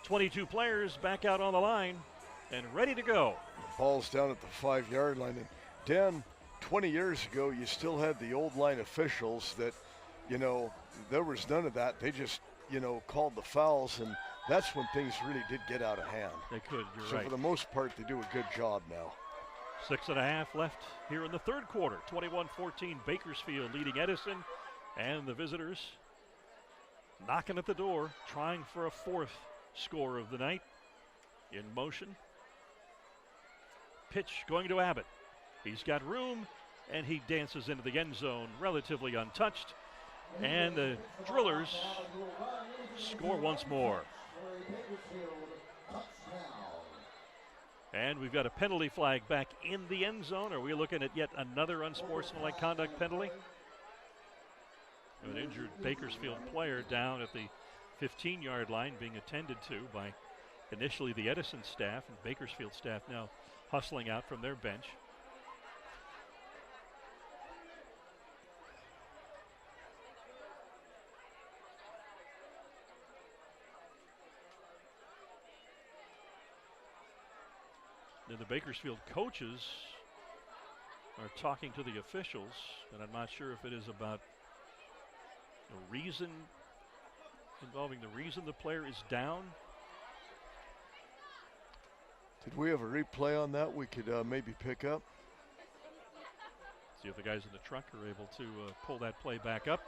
22 players back out on the line and ready to go. The ball's down at the 5-yard line. And Dan, 20 years ago, you still had the old line officials that, there was none of that. They just, called the fouls, and that's when things really did get out of hand. They could, you're so right. For the most part, they do a good job now. 6.5 left here in the third quarter. 21-14, Bakersfield leading Edison, and the visitors knocking at the door, trying for a fourth score of the night. In motion. Pitch going to Abbott. He's got room, and he dances into the end zone relatively untouched. And the Drillers score once more. And we've got a penalty flag back in the end zone. Are we looking at yet another unsportsmanlike conduct penalty? An injured Bakersfield player down at the 15-yard line being attended to by initially the Edison staff, and Bakersfield staff now hustling out from their bench. And the Bakersfield coaches are talking to the officials, and I'm not sure if it is about a reason involving the reason the player is down. Did we have a replay on that we could maybe pick up? See if the guys in the truck are able to pull that play back up.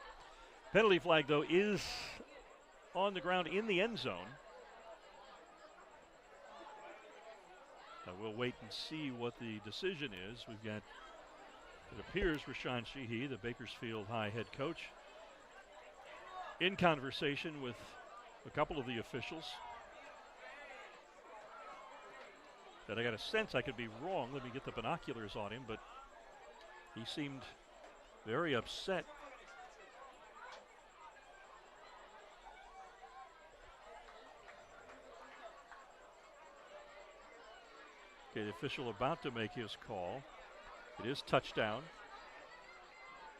Penalty flag, though, is on the ground in the end zone. We'll wait and see what the decision is. We've got, it appears, Rashawn Sheehy, the Bakersfield High head coach, in conversation with a couple of the officials. And I got a sense I could be wrong. Let me get the binoculars on him, but he seemed very upset. Okay, the official about to make his call. It is touchdown.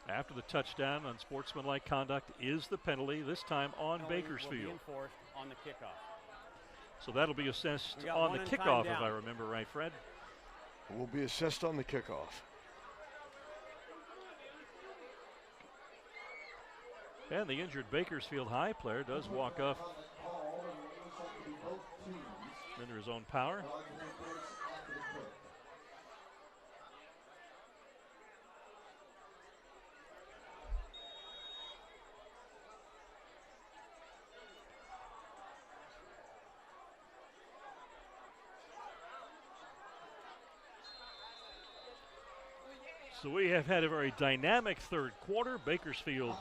After the touchdown, unsportsmanlike conduct is the penalty, this time on Bakersfield. Will be enforced on the kickoff. So that'll be assessed on the kickoff, if I remember right, Fred. It will be assessed on the kickoff. And the injured Bakersfield High player does walk off under his own power. So we have had a very dynamic third quarter. Bakersfield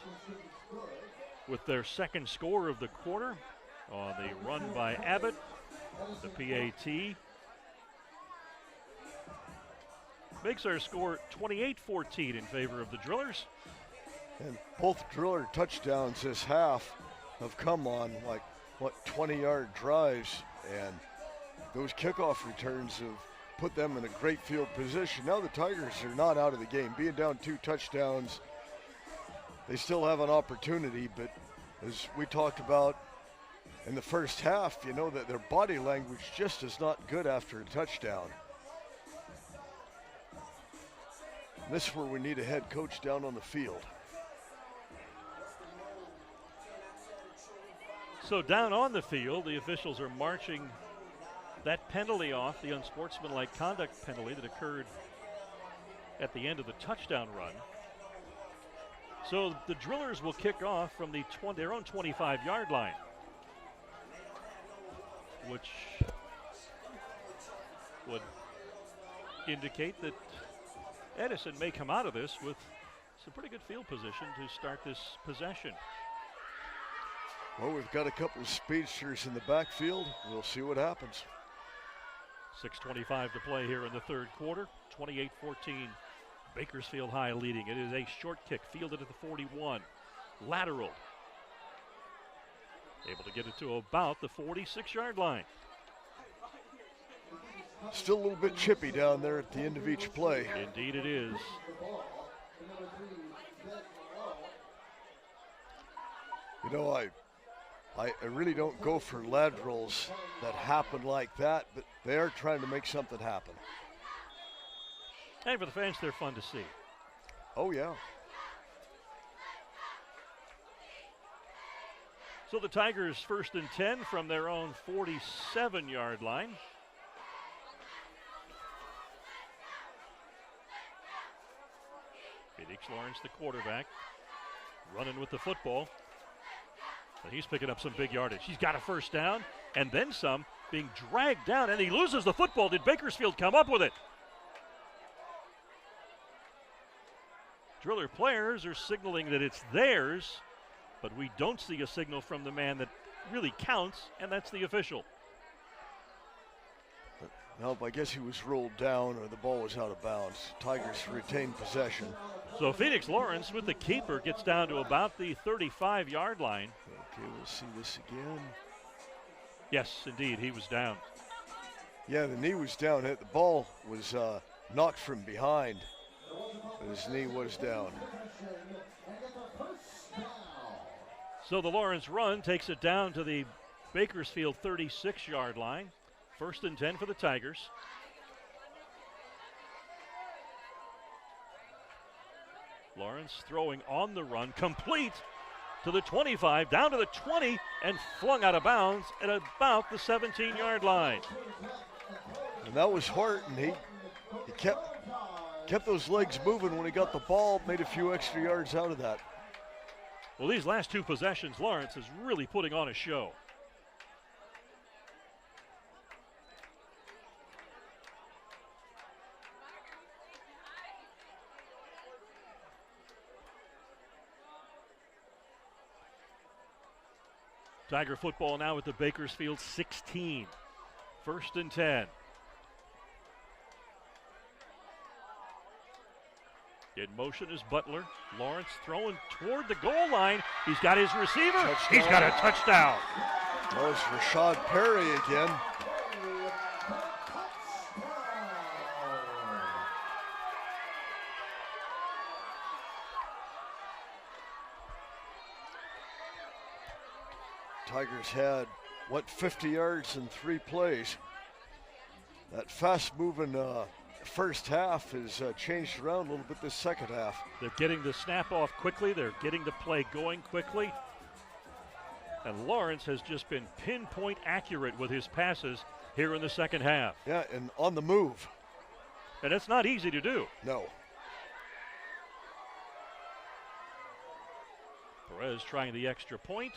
with their second score of the quarter on the run by Abbott, the PAT. Makes our score 28-14 in favor of the Drillers. And both Driller touchdowns this half have come on 20-yard drives, and those kickoff returns have put them in a great field position. Now the Tigers are not out of the game. Being down 2 touchdowns, they still have an opportunity, but as we talked about in the first half, you know that their body language just is not good after a touchdown. And this is where we need a head coach down on the field. So down on the field, the officials are marching that penalty off, the unsportsmanlike conduct penalty that occurred at the end of the touchdown run. So the Drillers will kick off from their own 25-yard line, which would indicate that Edison may come out of this with some pretty good field position to start this possession. Well, we've got a couple of speedsters in the backfield. We'll see what happens. 6:25 to play here in the third quarter. 28-14, Bakersfield High leading. It is a short kick, fielded at the 41. Lateral. Able to get it to about the 46-yard line. Still a little bit chippy down there at the end of each play. Indeed it is. You know, I really don't go for laterals that happen like that, but they are trying to make something happen. And for the fans, they're fun to see. Oh, yeah. So the Tigers 1st and 10 from their own 47-yard line. Phoenix Lawrence, the quarterback, running with the football. And he's picking up some big yardage. He's got a first down and then some, being dragged down, and he loses the football. Did Bakersfield come up with it? Driller players are signaling that it's theirs, but we don't see a signal from the man that really counts, and that's the official. Nope, I guess he was rolled down or the ball was out of bounds. Tigers retain possession. So Phoenix Lawrence with the keeper gets down to about the 35-yard line. Okay, we'll see this again. Yes, indeed, he was down. Yeah, the knee was down. The ball was knocked from behind, but his knee was down. So the Lawrence run takes it down to the Bakersfield 36-yard line. 1st and 10 for the Tigers. Lawrence throwing on the run, complete to the 25, down to the 20, and flung out of bounds at about the 17-yard line. And that was Horton. He kept those legs moving when he got the ball, made a few extra yards out of that. Well, these last two possessions, Lawrence is really putting on a show. Tiger football now at the Bakersfield 16. 1st and 10. In motion is Butler. Lawrence throwing toward the goal line. He's got his receiver. Touchdown. He's got a touchdown. That was Rashad Perry again. Tigers went 50 yards in 3 plays. That fast-moving first half has changed around a little bit this second half. They're getting the snap off quickly. They're getting the play going quickly. And Lawrence has just been pinpoint accurate with his passes here in the second half. Yeah, and on the move. And it's not easy to do. No. Perez trying the extra point.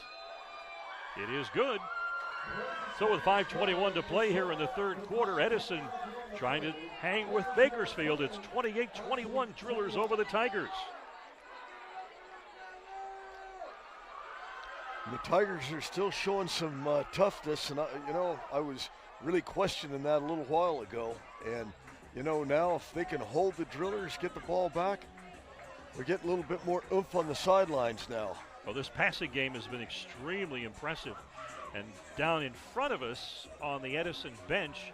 It is good. So with 5:21 to play here in the third quarter, Edison trying to hang with Bakersfield. It's 28-21 Drillers over the Tigers. The Tigers are still showing some toughness, and I was really questioning that a little while ago. And now if they can hold the Drillers, get the ball back, they're getting a little bit more oomph on the sidelines now. Well, this passing game has been extremely impressive. And down in front of us on the Edison bench,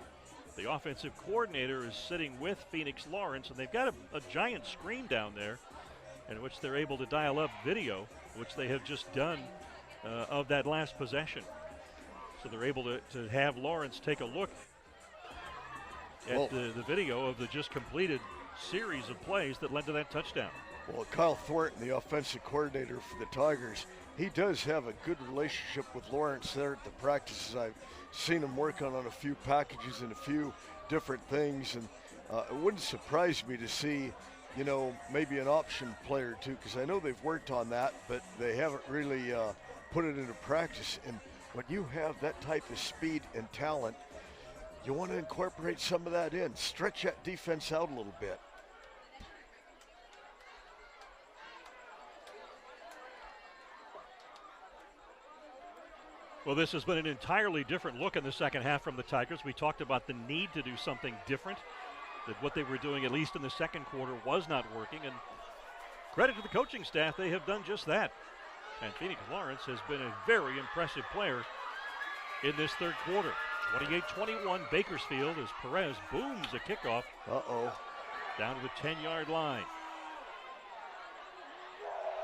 the offensive coordinator is sitting with Phoenix Lawrence, and they've got a giant screen down there in which they're able to dial up video, which they have just done of that last possession. So they're able to have Lawrence take a look at the video of the just completed series of plays that led to that touchdown. Well, Kyle Thornton, the offensive coordinator for the Tigers, he does have a good relationship with Lawrence there at the practices. I've seen him work on a few packages and a few different things, and it wouldn't surprise me to see, maybe an option player or two, because I know they've worked on that, but they haven't really put it into practice. And when you have that type of speed and talent, you want to incorporate some of that in, stretch that defense out a little bit. Well, this has been an entirely different look in the second half from the Tigers. We talked about the need to do something different, that what they were doing, at least in the second quarter, was not working. And credit to the coaching staff, they have done just that. And Phoenix Lawrence has been a very impressive player in this third quarter. 28-21 Bakersfield as Perez booms a kickoff. Down to the 10-yard line.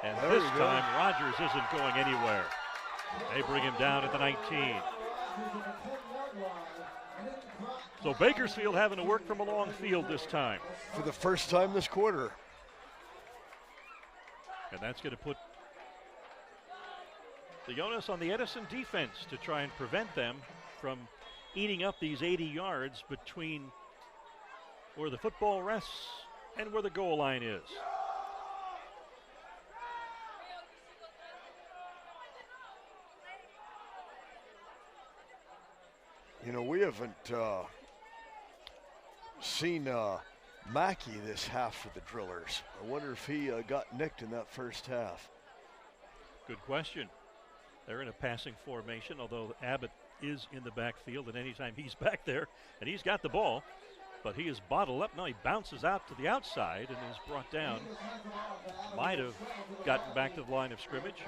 And There this we go. time, Rogers isn't going anywhere. They bring him down at the 19. So Bakersfield having to work from a long field this time. For the first time this quarter. And that's going to put the onus on the Edison defense to try and prevent them from eating up these 80 yards between where the football rests and where the goal line is. We haven't seen Mackey this half for the Drillers. I wonder if he got nicked in that first half. Good question. They're in a passing formation, although Abbott is in the backfield, and anytime he's back there, and he's got the ball, but he is bottled up. Now he bounces out to the outside and is brought down. Might have gotten back to the line of scrimmage.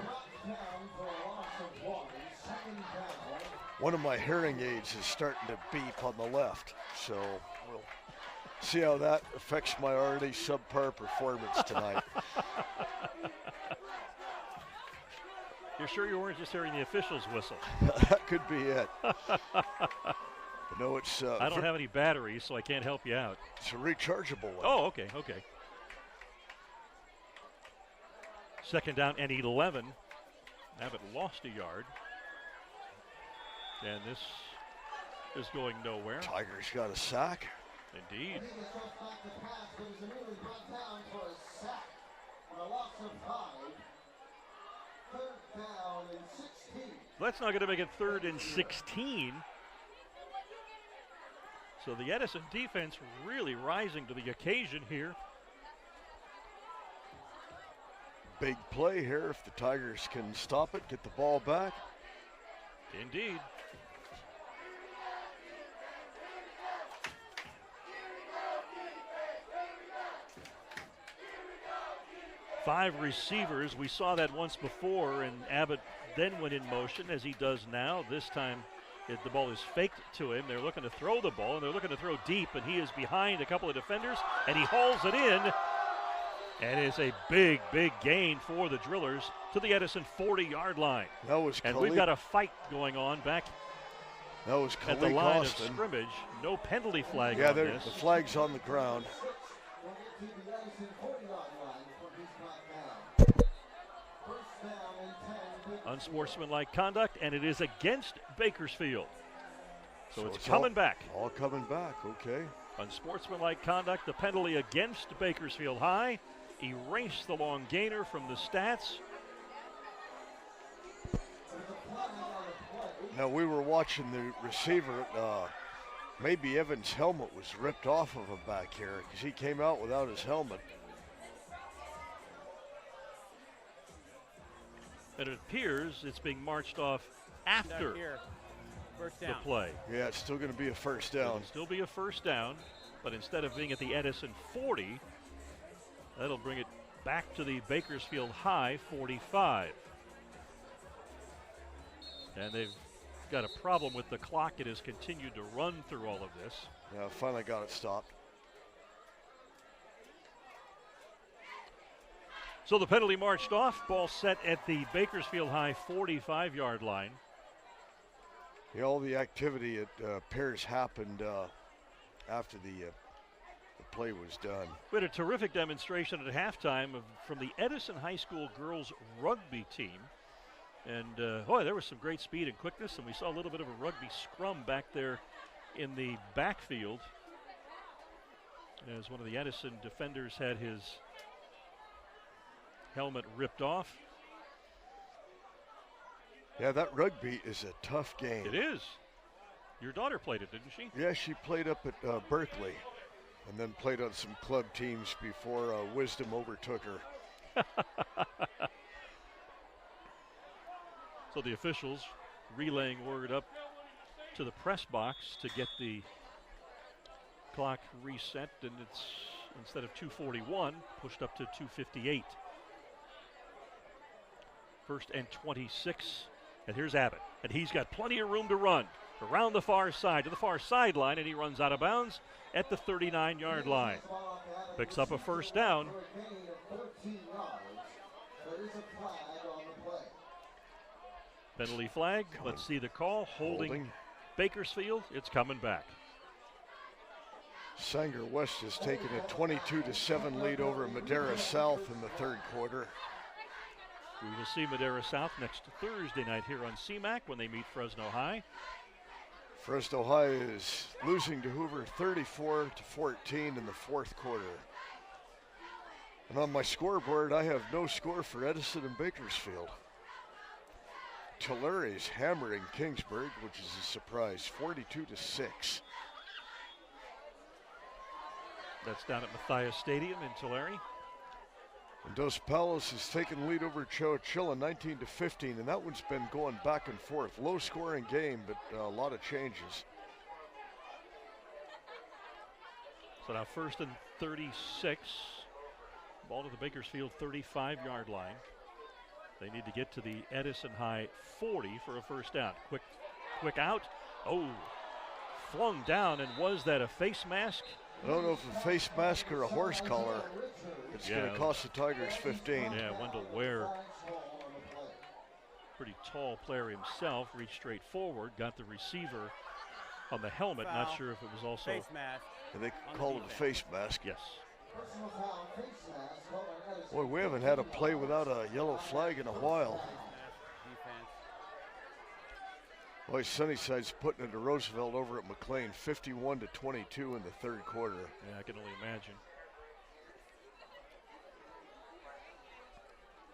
One of my hearing aids is starting to beep on the left, so we'll see how that affects my already subpar performance tonight. You're sure you weren't just hearing the official's whistle? That could be it. No, it's. I don't have any batteries, so I can't help you out. It's a rechargeable one. Oh, okay. Second down and 11. Abbott lost a yard. And this is going nowhere. Tigers got a sack. Indeed. That's not going to make it 3rd and 16. So the Edison defense really rising to the occasion here. Big play here if the Tigers can stop it, get the ball back. Indeed. 5 receivers. We saw that once before, and Abbott then went in motion as he does now. This time the ball is faked to him. They're looking to throw the ball, and they're looking to throw deep, and he is behind a couple of defenders, and he hauls it in. And it's a big, big gain for the Drillers to the Edison 40-yard line. That was and we've got a fight going on back at the line of scrimmage. No penalty flag on this. The flag's on the ground. Unsportsmanlike conduct, and it is against Bakersfield. So it's coming back. All coming back, okay. Unsportsmanlike conduct, the penalty against Bakersfield High. Erase the long gainer from the stats. Now we were watching the receiver. Maybe Evans' helmet was ripped off of him back here because he came out without his helmet. And it appears it's being marched off after the play. Yeah, it's still going to be a first down. It'll still be a first down, but instead of being at the Edison 40, that'll bring it back to the Bakersfield High 45. And they've got a problem with the clock. It has continued to run through all of this. Yeah, finally got it stopped. So the penalty marched off. Ball set at the Bakersfield High 45-yard line. Yeah, all the activity appears happened after the play was done. We had a terrific demonstration at halftime from the Edison High School girls rugby team. And boy, there was some great speed and quickness, and we saw a little bit of a rugby scrum back there in the backfield as one of the Edison defenders had his helmet ripped off. Yeah, that rugby is a tough game. It is. Your daughter played it, didn't she? Yeah, she played up at Berkeley and then played on some club teams before Wisdom overtook her. So the officials relaying word up to the press box to get the clock reset, and it's instead of 2:41 pushed up to 2:58. First and 26, and here's Abbott, and he's got plenty of room to run around the far side to the far sideline, and he runs out of bounds at the 39-yard line. Picks up a first down. Penalty flag. Let's see the call. Holding Bakersfield. It's coming back. Sanger West has taken a 22-7 lead over Madera South in the third quarter. We will see Madera South next Thursday night here on CMAC when they meet Fresno High. Fresno High is losing to Hoover 34-14 in the fourth quarter. And on my scoreboard, I have no score for Edison and Bakersfield. Tulare is hammering Kingsburg, which is a surprise, 42-6. That's down at Matthias Stadium in Tulare. And Dos Palos has taken the lead over Chowchilla 19-15, and that one's been going back and forth. Low scoring game, but a lot of changes. So now first and 36. Ball to the Bakersfield 35-yard line. They need to get to the Edison High 40 for a first down. Quick out. Oh, flung down, and was that a face mask? I don't know if a face mask or a horse collar. It's going to cost the Tigers 15. Yeah, Wendell Ware, pretty tall player himself, reached straight forward, got the receiver on the helmet. Foul. Not sure if it was also. Face mask. And they call it a face mask. Yes. Boy, we haven't had a play without a yellow flag in a while. Boy, Sunnyside's putting it to Roosevelt over at McLean, 51-22 in the third quarter. Yeah, I can only imagine.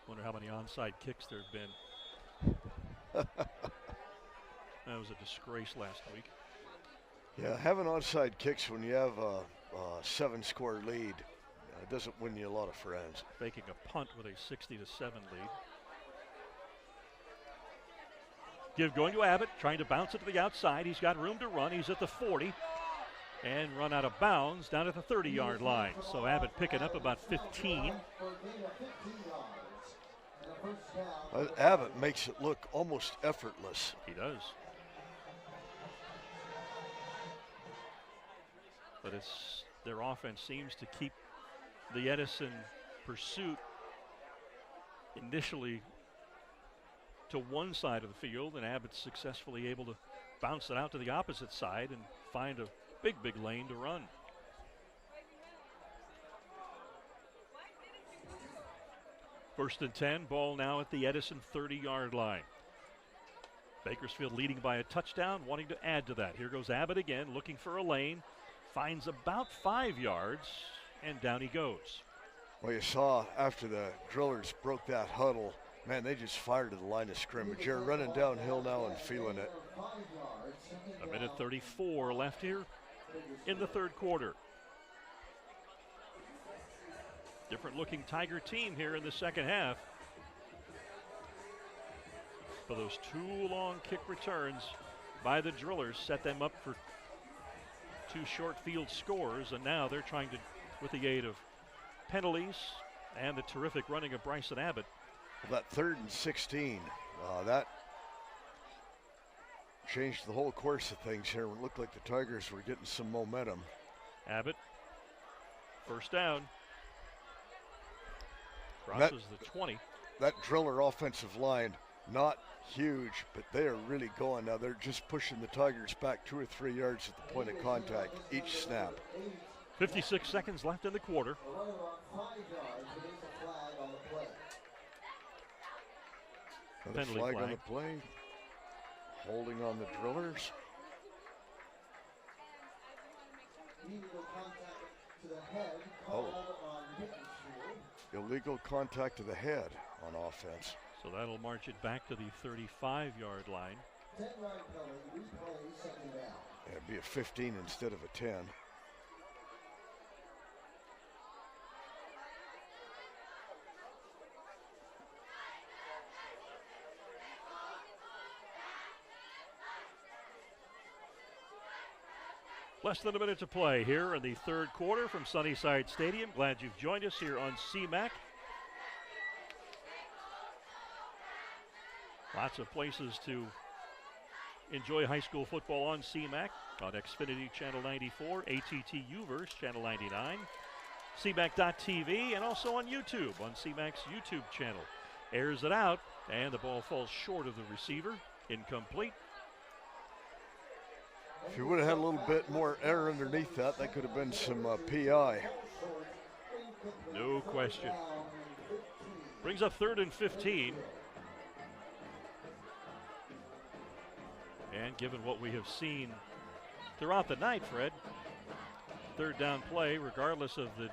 Wonder how many onside kicks there have been. That was a disgrace last week. Yeah, having onside kicks when you have a 7-score lead doesn't win you a lot of friends. Making a punt with a 60-7 lead. Going to Abbott, trying to bounce it to the outside. He's got room to run. He's at the 40. and run out of bounds down at the 30-yard line. So Abbott picking up about 15. Abbott makes it look almost effortless. He does. But their offense seems to keep the Edison pursuit initially to one side of the field, and Abbott's successfully able to bounce it out to the opposite side and find a big lane to run. First and 10, ball now at the Edison 30-yard line. Bakersfield leading by a touchdown, wanting to add to that. Here goes Abbott again, looking for a lane, finds about 5 yards, and down he goes. Well, you saw after the Drillers broke that huddle, man, they just fired to the line of scrimmage. They're running downhill now and feeling it. A minute 34 left here in the third quarter. Different looking Tiger team here in the second half. But those 2 long kick returns by the Drillers set them up for 2 short field scores, and now they're trying to, with the aid of penalties and the terrific running of Bryson Abbott. Well, that 3rd and 16, that changed the whole course of things here. It looked like the Tigers were getting some momentum. Abbott, first down. Crosses the 20. That Driller offensive line, not huge, but they are really going. Now they're just pushing the Tigers back 2 or 3 yards at the point of contact each snap. 56 seconds left in the quarter. Another flag on the play. Holding on the Drillers. Oh. Illegal contact to the head on offense. So that'll march it back to the 35-yard line. It'd be a 15 instead of a 10. Less than a minute to play here in the third quarter from Sunnyside Stadium. Glad you've joined us here on CMAC. Lots of places to enjoy high school football on CMAC, on Xfinity Channel 94, ATT Uverse Channel 99, CMAC.tv, and also on YouTube, on CMAC's YouTube channel. Airs it out, and the ball falls short of the receiver. Incomplete. If you would have had a little bit more air underneath that, that could have been some PI. No question. Brings up 3rd and 15. And given what we have seen throughout the night, Fred, 3rd down play, regardless of the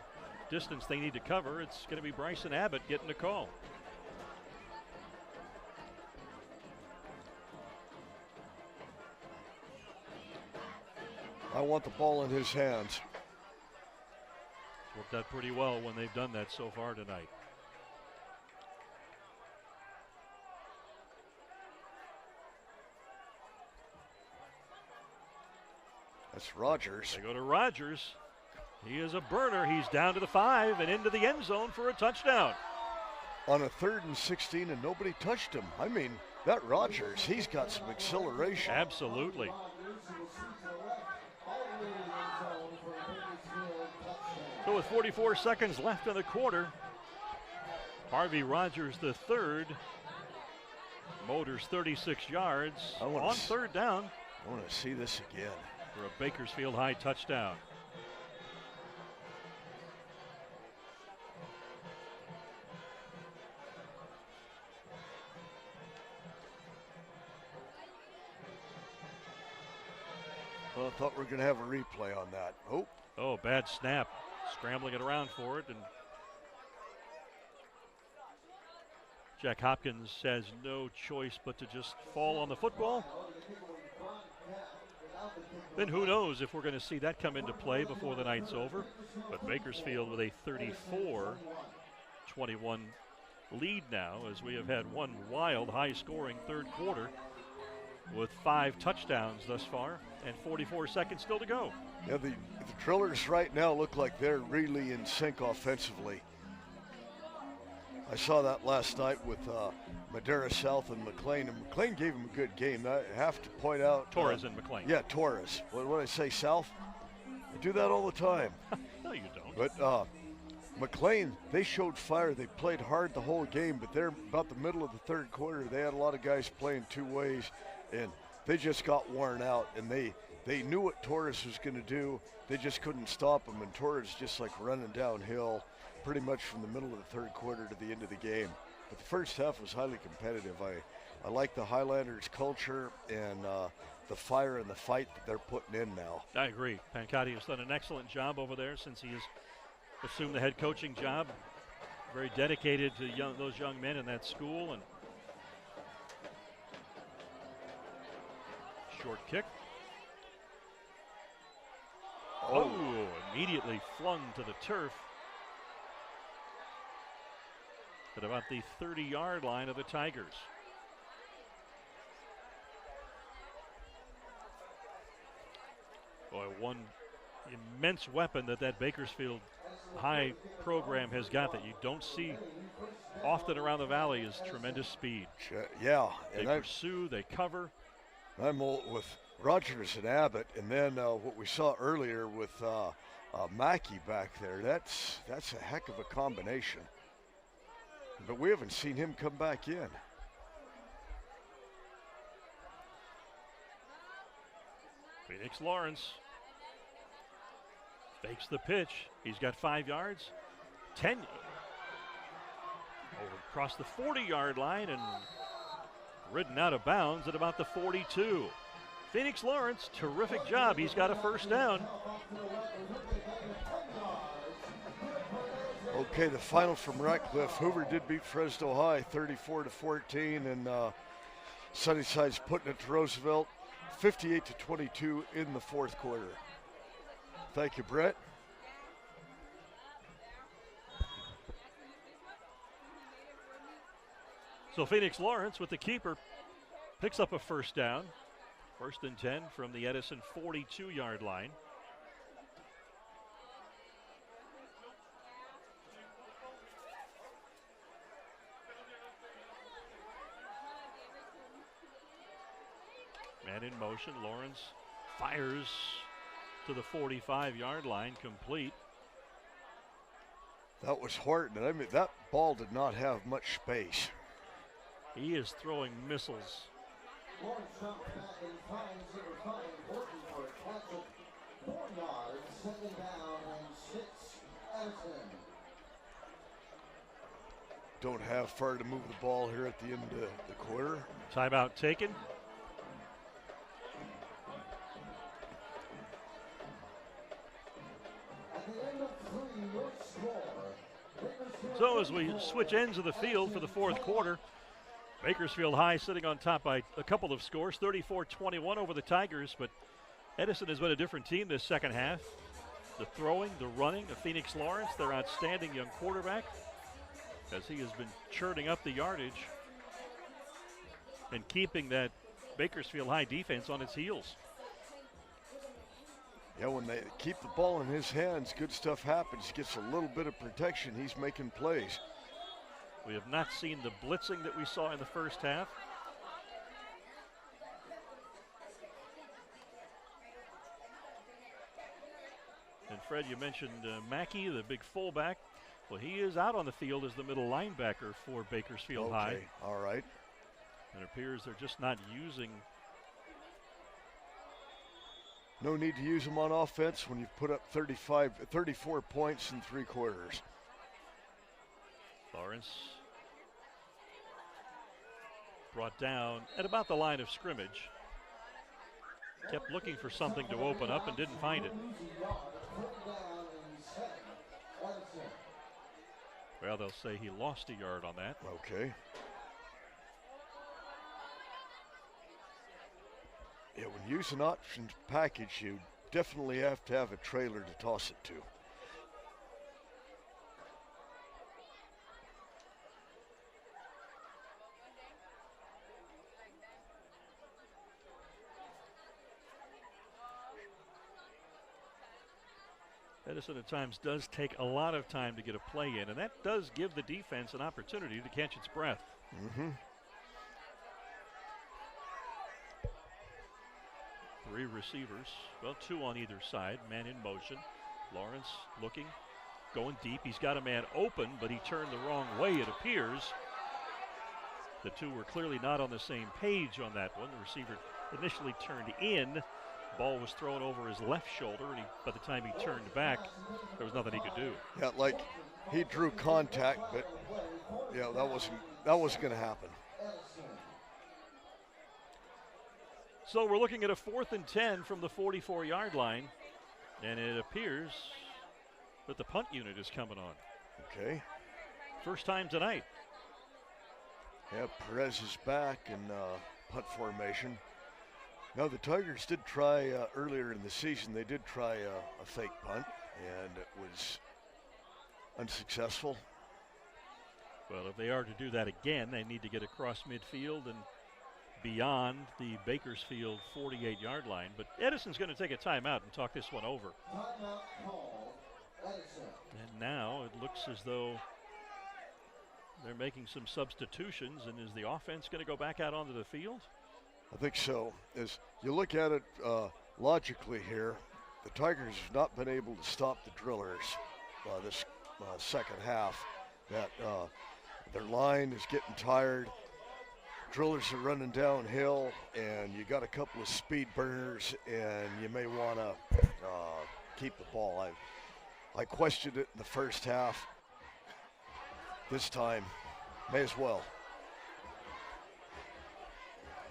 distance they need to cover, it's going to be Bryson Abbott getting the call. I want the ball in his hands. It's worked out pretty well when they've done that so far tonight. That's Rogers. They go to Rogers. He is a burner. He's down to the 5 and into the end zone for a touchdown. On a 3rd and 16 and nobody touched him. I mean, that Rogers, he's got some acceleration. Absolutely. So with 44 seconds left in the quarter, Harvey Rogers III motors 36 yards on 3rd down. I want to see this again. For a Bakersfield High touchdown. Well, I thought we were going to have a replay on that. Oh, bad snap. Scrambling it around for it, and Jack Hopkins has no choice but to just fall on the football. Then who knows if we're going to see that come into play before the night's over. But Bakersfield with a 34-21 lead now, as we have had one wild high-scoring third quarter with 5 touchdowns thus far and 44 seconds still to go. Yeah, the Drillers right now look like they're really in sync offensively. I saw that last night with Madera South and McLean, and McLean gave him a good game. I have to point out Torres and McLean. Yeah, Torres. What did I say, South? I do that all the time. No, you don't. But McLean, they showed fire. They played hard the whole game, but they're about the middle of the third quarter. They had a lot of guys playing two ways, and they just got worn out, and they knew what Torres was going to do. They just couldn't stop him, and Torres just like running downhill pretty much from the middle of the third quarter to the end of the game. But the first half was highly competitive. I like the Highlanders' culture and the fire and the fight that they're putting in now. I agree. Pancotti has done an excellent job over there since he has assumed the head coaching job. Very dedicated to those young men in that school. And short kick. Oh, immediately flung to the turf at about the 30-yard line of the Tigers. Boy, one immense weapon that Bakersfield High program has got that you don't see often around the valley is tremendous speed. Yeah. They pursue, they cover. I'm with Rogers and Abbott, and then what we saw earlier with Mackey back there, that's a heck of a combination. But we haven't seen him come back in. Phoenix Lawrence fakes the pitch. He's got 5 yards. 10 over across the 40-yard line and ridden out of bounds at about the 42. Phoenix Lawrence, terrific job. He's got a first down. Okay, the final from Ratcliffe. Hoover did beat Fresno High 34-14, and Sunnyside's putting it to Roosevelt 58-22 in the fourth quarter. Thank you, Brett. So Phoenix Lawrence with the keeper picks up a first down. First and 10 from the Edison 42-yard line. Man in motion. Lawrence fires to the 45-yard line, complete. That was Horton. I mean, that ball did not have much space. He is throwing missiles. Don't have far to move the ball here at the end of the quarter. Timeout taken. So as we switch ends of the field for the fourth quarter, Bakersfield High sitting on top by a couple of scores, 34-21 over the Tigers, but Edison has been a different team this second half. The throwing, the running of Phoenix Lawrence, their outstanding young quarterback, as he has been churning up the yardage and keeping that Bakersfield High defense on its heels. Yeah, when they keep the ball in his hands, good stuff happens. He gets a little bit of protection. He's making plays. We have not seen the blitzing that we saw in the first half. And Fred, you mentioned Mackey, the big fullback. Well, he is out on the field as the middle linebacker for Bakersfield High. Okay, all right. It appears they're just not using. No need to use him on offense when you've put up 34 points in 3 quarters. Lawrence brought down at about the line of scrimmage. Kept looking for something to open up and didn't find it. Well, they'll say he lost a yard on that. Okay. Yeah, when using options package, you definitely have to have a trailer to toss it to. Edison at times does take a lot of time to get a play in, and that does give the defense an opportunity to catch its breath. Mm-hmm. 3 receivers, well, 2 on either side, man in motion. Lawrence looking, going deep. He's got a man open, but he turned the wrong way, it appears. The 2 were clearly not on the same page on that one. The receiver initially turned in. Ball was thrown over his left shoulder, and by the time he turned back, there was nothing he could do. Yeah, like he drew contact, but yeah, that wasn't going to happen. So we're looking at a 4th and 10 from the 44-yard line, and it appears that the punt unit is coming on. Okay. First time tonight. Yeah, Perez is back in punt formation. Now the Tigers did try earlier in the season. They did try a fake punt, and it was unsuccessful. Well, if they are to do that again, they need to get across midfield and beyond the Bakersfield 48-yard line. But Edison's going to take a timeout and talk this one over. And now it looks as though they're making some substitutions. And is the offense going to go back out onto the field? I think so. As you look at it logically here, the Tigers have not been able to stop the Drillers this second half. That their line is getting tired. Drillers are running downhill, and you got a couple of speed burners, and you may want to keep the ball. I questioned it in the first half. This time, may as well.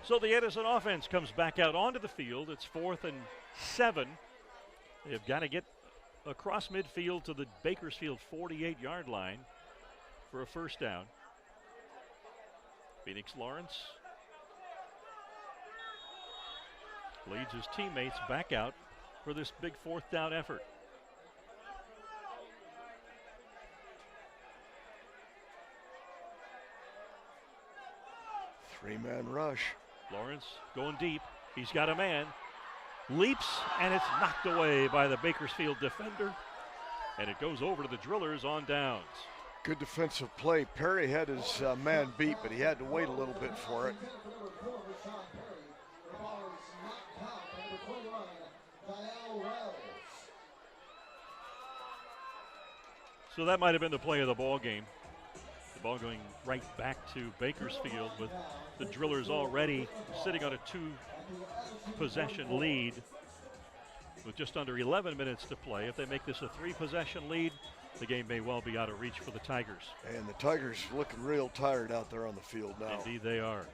So the Edison offense comes back out onto the field. It's 4th and 7. They've got to get across midfield to the Bakersfield 48-yard line for a first down. Phoenix Lawrence leads his teammates back out for this big 4th down effort. Three-man rush. Lawrence going deep. He's got a man. Leaps, and it's knocked away by the Bakersfield defender. And it goes over to the Drillers on downs. Good defensive play. Perry had his man beat, but he had to wait a little bit for it. So that might have been the play of the ball game. The ball going right back to Bakersfield with the Drillers already sitting on a 2-possession lead with just under 11 minutes to play. If they make this a 3-possession lead, the game may well be out of reach for the Tigers. And the Tigers looking real tired out there on the field now. Indeed they are.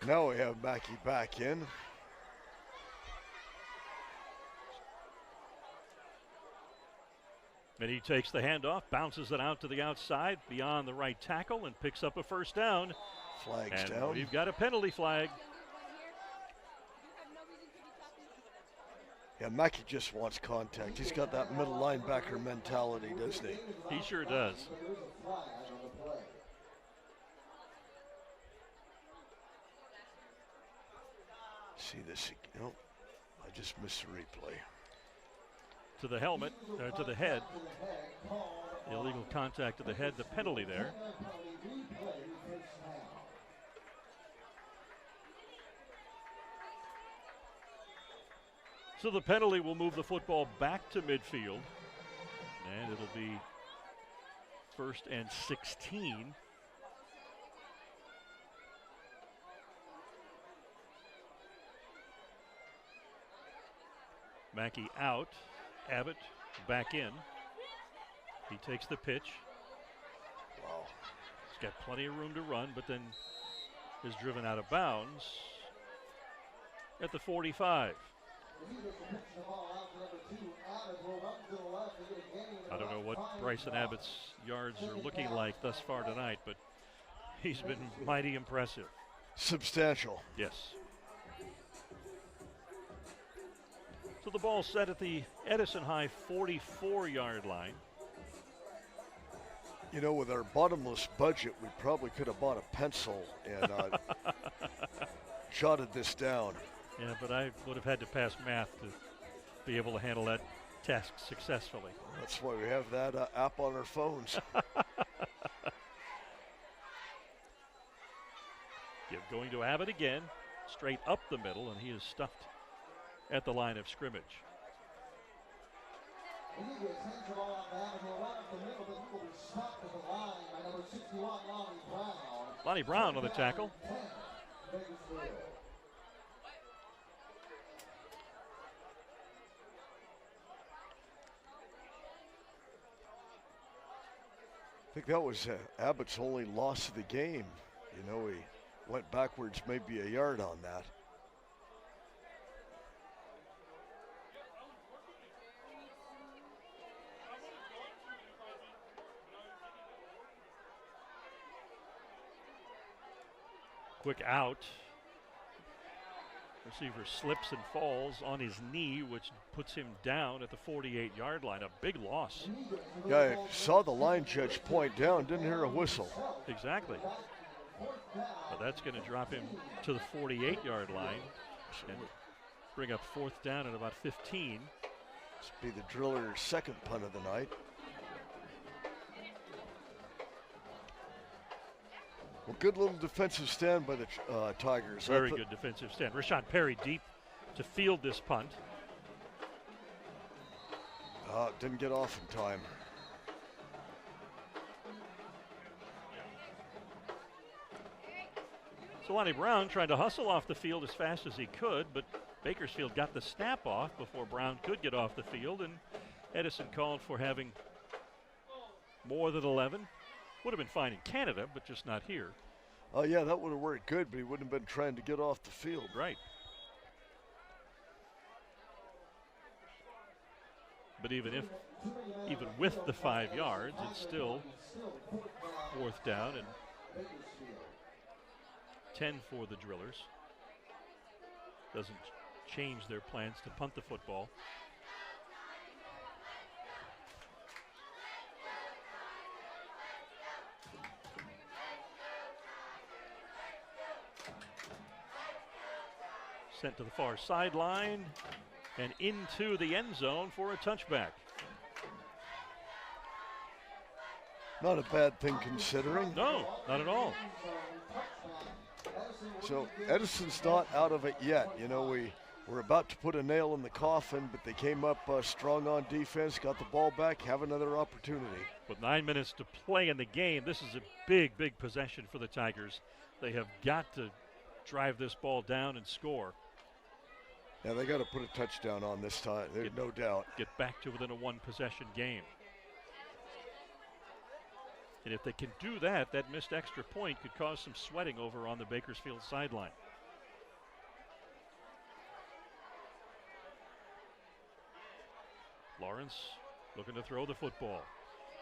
Now we have Mackey back in. And he takes the handoff, bounces it out to the outside beyond the right tackle, and picks up a first down. Flags and down. We've got a penalty flag. Yeah, Mackey just wants contact. He's got that middle linebacker mentality, doesn't he? He sure does. See this? Nope. I just missed the replay. To the helmet, to the head. Illegal contact to the head, the penalty there. So the penalty will move the football back to midfield. And it'll be 1st and 16. Mackey out. Abbott back in. He takes the pitch. Wow. He's got plenty of room to run, but then is driven out of bounds at the 45. I don't know what Bryson Abbott's yards are looking like thus far tonight, but he's been mighty impressive. Substantial. Yes. So the ball set at the Edison High 44-yard line. You know, with our bottomless budget, we probably could have bought a pencil and jotted this down. Yeah, but I would have had to pass math to be able to handle that task successfully. That's why we have that app on our phones. Give going to Abbott again, straight up the middle, and he is stuffed at the line of scrimmage. Lonnie Brown on the tackle. I think that was Abbott's only loss of the game. You know, he went backwards maybe a yard on that. Quick out. Receiver slips and falls on his knee, which puts him down at the 48-yard line. A big loss. Yeah, I saw the line judge point down, didn't hear a whistle. Exactly. But that's going to drop him to the 48-yard line and bring up fourth down at about 15. This will be the driller's second punt of the night. Well, good little defensive stand by the Tigers. Very good defensive stand. Rashawn Perry deep to field this punt. Didn't get off in time. So Lonnie Brown trying to hustle off the field as fast as he could, but Bakersfield got the snap off before Brown could get off the field, and Edison called for having more than 11. Would have been fine in Canada, but just not here. Oh, yeah, that would have worked good, but he wouldn't have been trying to get off the field. Right. But even with the 5 yards, it's still fourth down and 10 for the Drillers. Doesn't change their plans to punt the football. Sent to the far sideline and into the end zone for a touchback. Not a bad thing considering. No, not at all. So Edison's not out of it yet. You know, we're about to put a nail in the coffin, but they came up strong on defense, got the ball back, have another opportunity. With 9 minutes to play in the game, this is a big, big possession for the Tigers. They have got to drive this ball down and score. Yeah, they got to put a touchdown on this time, there's no doubt. Get back to within a one-possession game. And if they can do that, that missed extra point could cause some sweating over on the Bakersfield sideline. Lawrence looking to throw the football.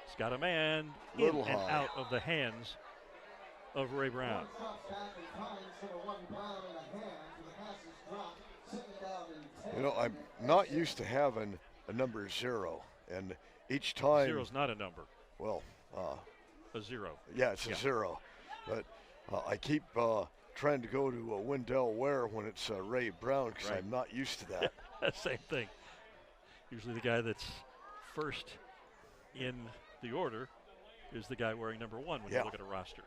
He's got a man in and out of the hands of Ray Brown. You know, I'm not used to having a number 0, and each time... Zero's not a number. Well, a 0. Yeah, it's a 0. But I keep trying to go to Wendell Ware when it's Ray Brown because I'm not used to that. Same thing. Usually the guy that's first in the order is the guy wearing number 1 when you look at a roster.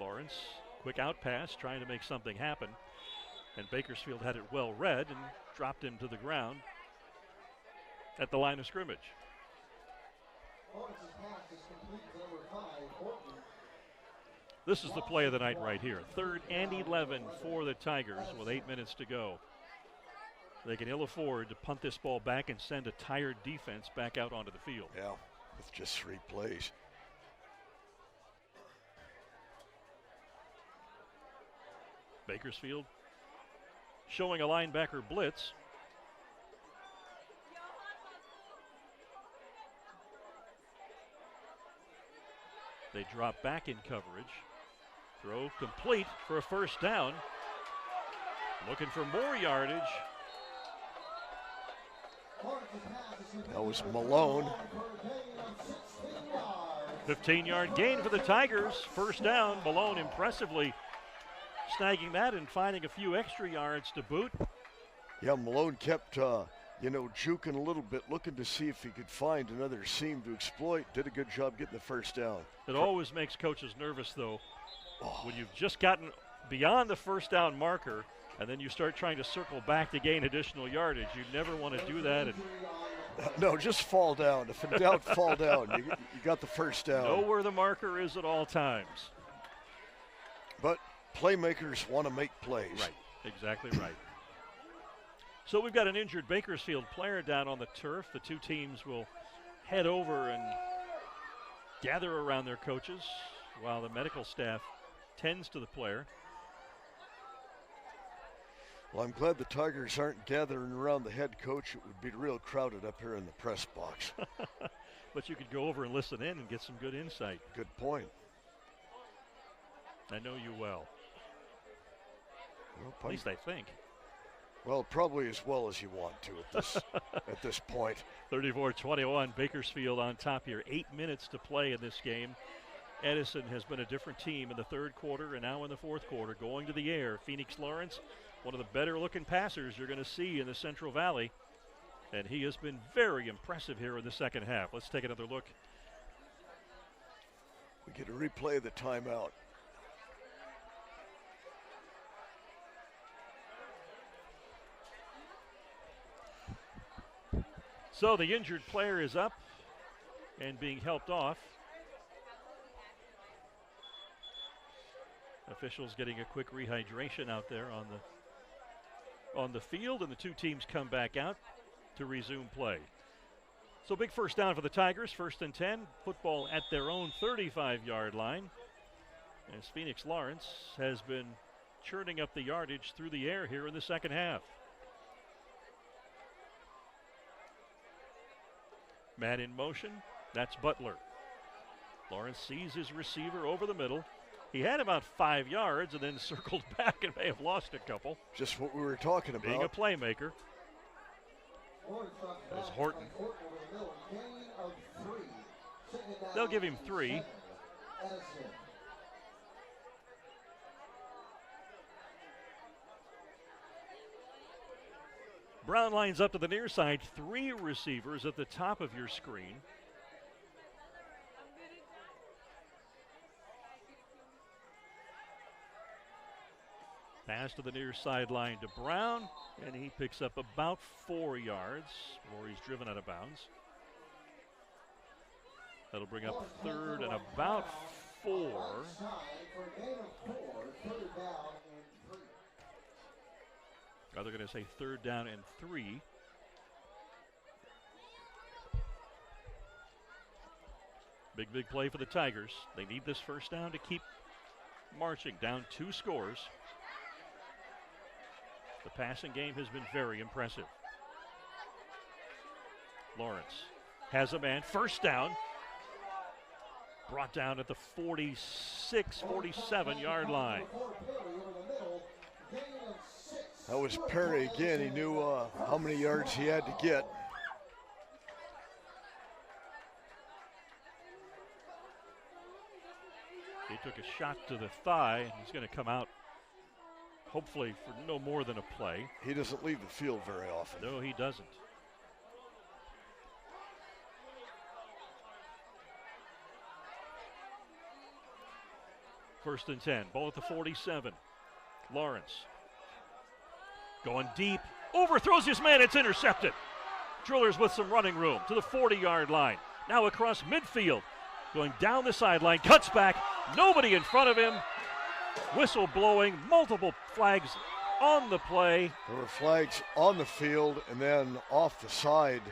Lawrence, quick out pass, trying to make something happen. And Bakersfield had it well read and dropped him to the ground at the line of scrimmage. This is the play of the night right here. 3rd and 11 for the Tigers with 8 minutes to go. They can ill afford to punt this ball back and send a tired defense back out onto the field. Yeah, with just 3 plays. Bakersfield showing a linebacker blitz. They drop back in coverage. Throw complete for a first down. Looking for more yardage. That was Malone. 15-yard gain for the Tigers. First down. Malone impressively snagging that and finding a few extra yards to boot. Yeah, Malone kept, juking a little bit, looking to see if he could find another seam to exploit. Did a good job getting the first down. It always makes coaches nervous, though, when you've just gotten beyond the first down marker and then you start trying to circle back to gain additional yardage. You never want to do that. And no, just fall down. If in doubt, fall down. You got the first down. Know where the marker is at all times. But playmakers want to make plays. Right, exactly right. So we've got an injured Bakersfield player down on the turf. The two teams will head over and gather around their coaches while the medical staff tends to the player. Well, I'm glad the Tigers aren't gathering around the head coach. It would be real crowded up here in the press box. But you could go over and listen in and get some good insight. Good point. I know you well. At least I think. Well, probably as well as you want to at this point. 34-21, Bakersfield on top here. 8 minutes to play in this game. Edison has been a different team in the third quarter and now in the fourth quarter. Going to the air, Phoenix Lawrence, one of the better looking passers you're going to see in the Central Valley. And he has been very impressive here in the second half. Let's take another look. We get a replay of the timeout. So the injured player is up and being helped off. Officials getting a quick rehydration out there on the field, and the two teams come back out to resume play. So big first down for the Tigers, 1st and 10. Football at their own 35-yard line. As Phoenix Lawrence has been churning up the yardage through the air here in the second half. Man in motion, that's Butler. Lawrence sees his receiver over the middle. He had about 5 yards and then circled back and may have lost a couple. Just what we were talking about. Being a playmaker. There's Horton. They'll give him 3. Brown lines up to the near side. 3 receivers at the top of your screen. Pass to the near sideline to Brown, and he picks up about 4 yards, or he's driven out of bounds. That'll bring up 3rd and about 4. They're going to say 3rd down and 3. Big play for the Tigers. They need this first down to keep marching, down 2 scores. The passing game has been very impressive. Lawrence has a man, first down. Brought down at the 46, 47-yard line. That was Perry again. He knew how many yards he had to get. He took a shot to the thigh, and he's going to come out hopefully for no more than a play. He doesn't leave the field very often. No, he doesn't. First and 10, ball at the 47. Lawrence going deep, overthrows his man, it's intercepted. Drillers with some running room to the 40-yard line. Now across midfield, going down the sideline, cuts back, nobody in front of him. Whistle blowing, multiple flags on the play. There were flags on the field and then off the side.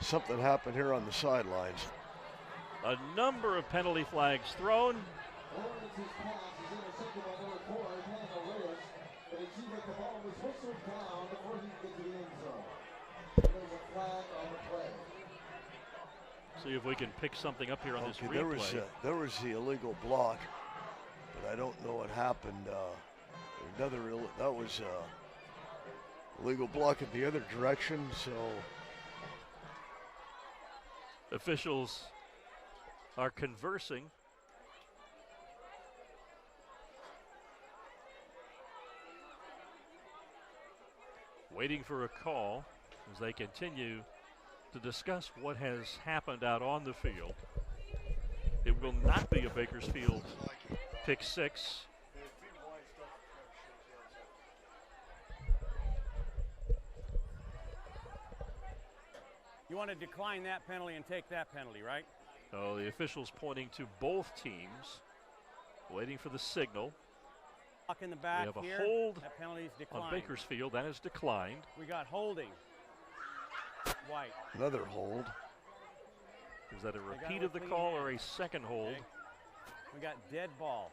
Something happened here on the sidelines. A number of penalty flags thrown. See if we can pick something up here on this replay. There was the illegal block, but I don't know what happened. That was illegal block in the other direction. So officials are conversing. Waiting for a call as they continue to discuss what has happened out on the field. It will not be a Bakersfield pick six. You want to decline that penalty and take that penalty, right? Oh, the officials pointing to both teams, waiting for the signal. In the back we have a here, hold that penalty's declined. on Bakersfield. That is declined. We got holding. White. Another hold. Is that a repeat of the call or a second hold? Okay. We got dead ball.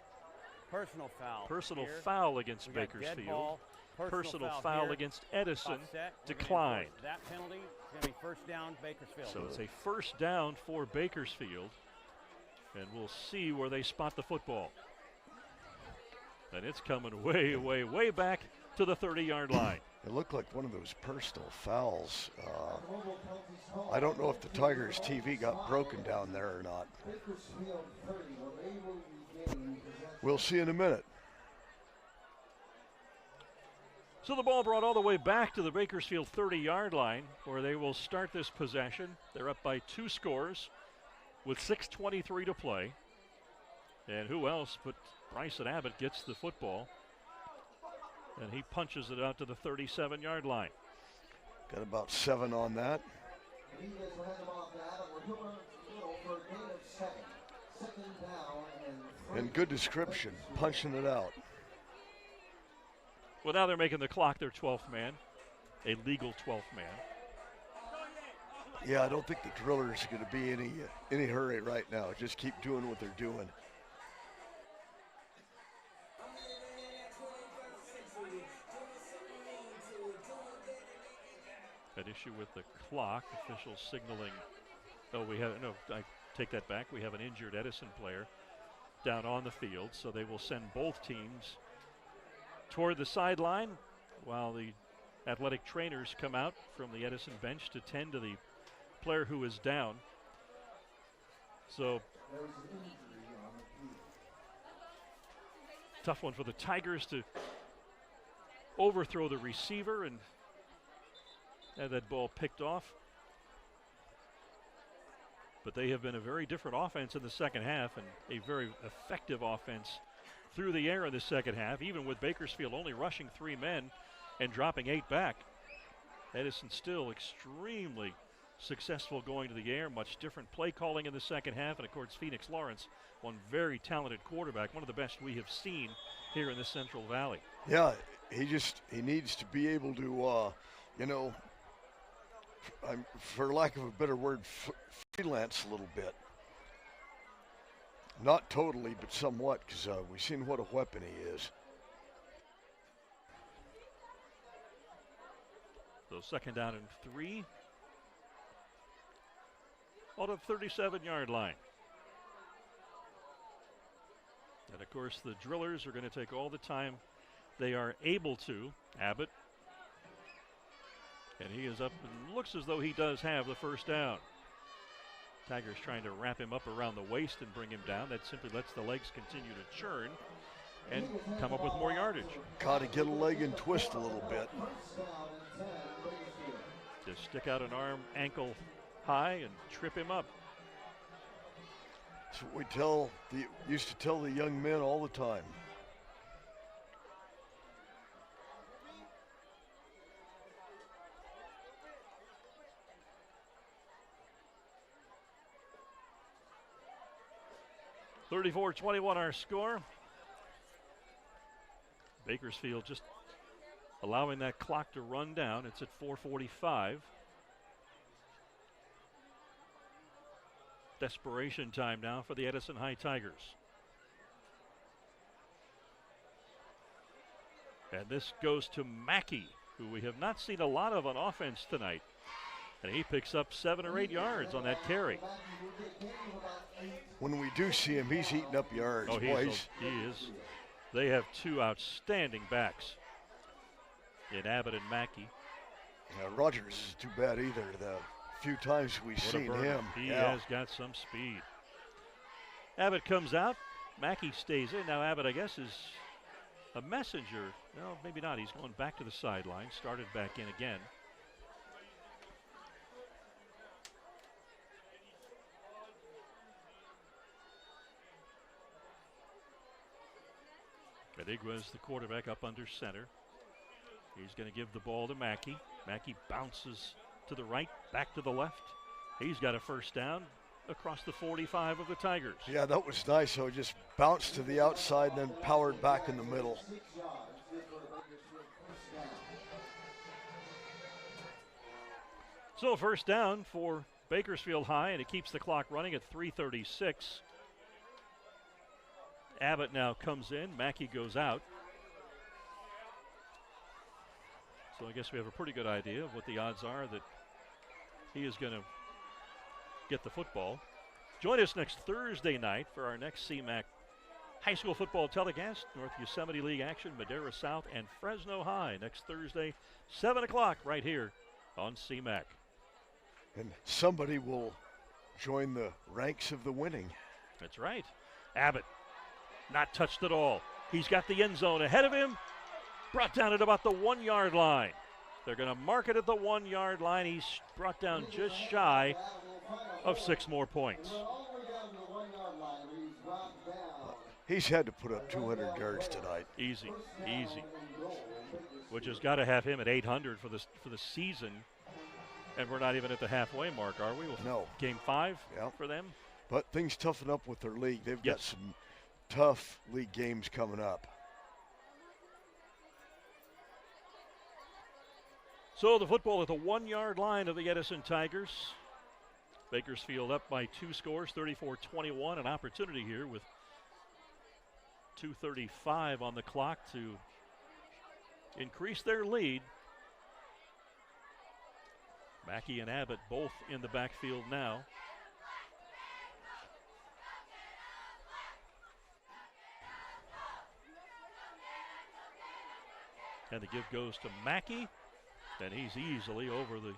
Personal foul. Personal here. foul against We got dead Bakersfield. ball. Personal foul here. against Edison. Offset. Declined. That penalty is going to be first down Bakersfield. So it's a first down for Bakersfield. And we'll see where they spot the football. And it's coming way, way, way back to the 30-yard line. It looked like one of those personal fouls. I don't know if the Tigers TV got broken down there or not. We'll see in a minute. So the ball brought all the way back to the Bakersfield 30-yard line where they will start this possession. They're up by 2 scores with 6:23 to play. And who else but Bryson Abbott gets the football. And he punches it out to the 37-yard line. Got about 7 on that. And good description, punching it out. Well, now they're making the clock their 12th man, a legal 12th man. Yeah, I don't think the drillers are going to be in any hurry right now. Just keep doing what they're doing. An issue with the clock, officials signaling. Oh, we have, no, I take that back. We have an injured Edison player down on the field, so they will send both teams toward the sideline while the athletic trainers come out from the Edison bench to tend to the player who is down. So, tough one for the Tigers to overthrow the receiver and have that ball picked off. But they have been a very different offense in the second half and a very effective offense through the air in the second half, even with Bakersfield only rushing 3 men and dropping 8 back. Edison still extremely successful going to the air, much different play calling in the second half, and of course Phoenix Lawrence, one very talented quarterback, one of the best we have seen here in the Central Valley. Yeah, he needs to be able to, for lack of a better word, freelance a little bit. Not totally, but somewhat, because we've seen what a weapon he is. So second down and 3. On the 37-yard line. And of course the drillers are going to take all the time they are able to. Abbott. And he is up and looks as though he does have the first down. Tigers trying to wrap him up around the waist and bring him down. That simply lets the legs continue to churn and come up with more yardage. Got to get a leg and twist a little bit. Just stick out an arm, ankle high, and trip him up. That's what we used to tell the young men all the time. (34-21) our score. Bakersfield just allowing that clock to run down. It's at 4:45. Desperation time now for the Edison High Tigers. And this goes to Mackey, who we have not seen a lot of on offense tonight. And he picks up 7 or 8 yards on that carry. When we do see him, he's eating up yards. Oh, he is. They have 2 outstanding backs in Abbott and Mackey. Rogers is too bad either. The few times we've seen him. He has got some speed. Abbott comes out. Mackey stays in. Now Abbott, I guess, is a messenger. No, maybe not. He's going back to the sideline. Started back in again. Cadigua's the quarterback up under center. He's going to give the ball to Mackey. Mackey bounces to the right, back to the left. He's got a first down across the 45 of the Tigers. Yeah, that was nice. So it just bounced to the outside and then powered back in the middle. So first down for Bakersfield High, and it keeps the clock running at 3:36. Abbott now comes in. Mackey goes out. So I guess we have a pretty good idea of what the odds are that he is going to get the football. Join us next Thursday night for our next CMAC High School football telecast. North Yosemite League action, Madera South and Fresno High next Thursday, 7 o'clock right here on CMAC. And somebody will join the ranks of the winning. That's right. Abbott, not touched at all. He's got the end zone ahead of him. Brought down at about the 1 yard line. They're going to mark it at the 1 yard line. He's brought down just shy of 6 more points. He's had to put up 200 yards tonight. Easy, easy. Which has got to have him at 800 for the season. And we're not even at the halfway mark, are we? No. Game 5 for them. But things toughen up with their league. They've got some tough league games coming up. So the football at the 1 yard line of the Edison Tigers. Bakersfield up by 2 scores, 34-21. An opportunity here with 2:35 on the clock to increase their lead. Mackey and Abbott both in the backfield now. And the give goes to Mackey. And he's easily over the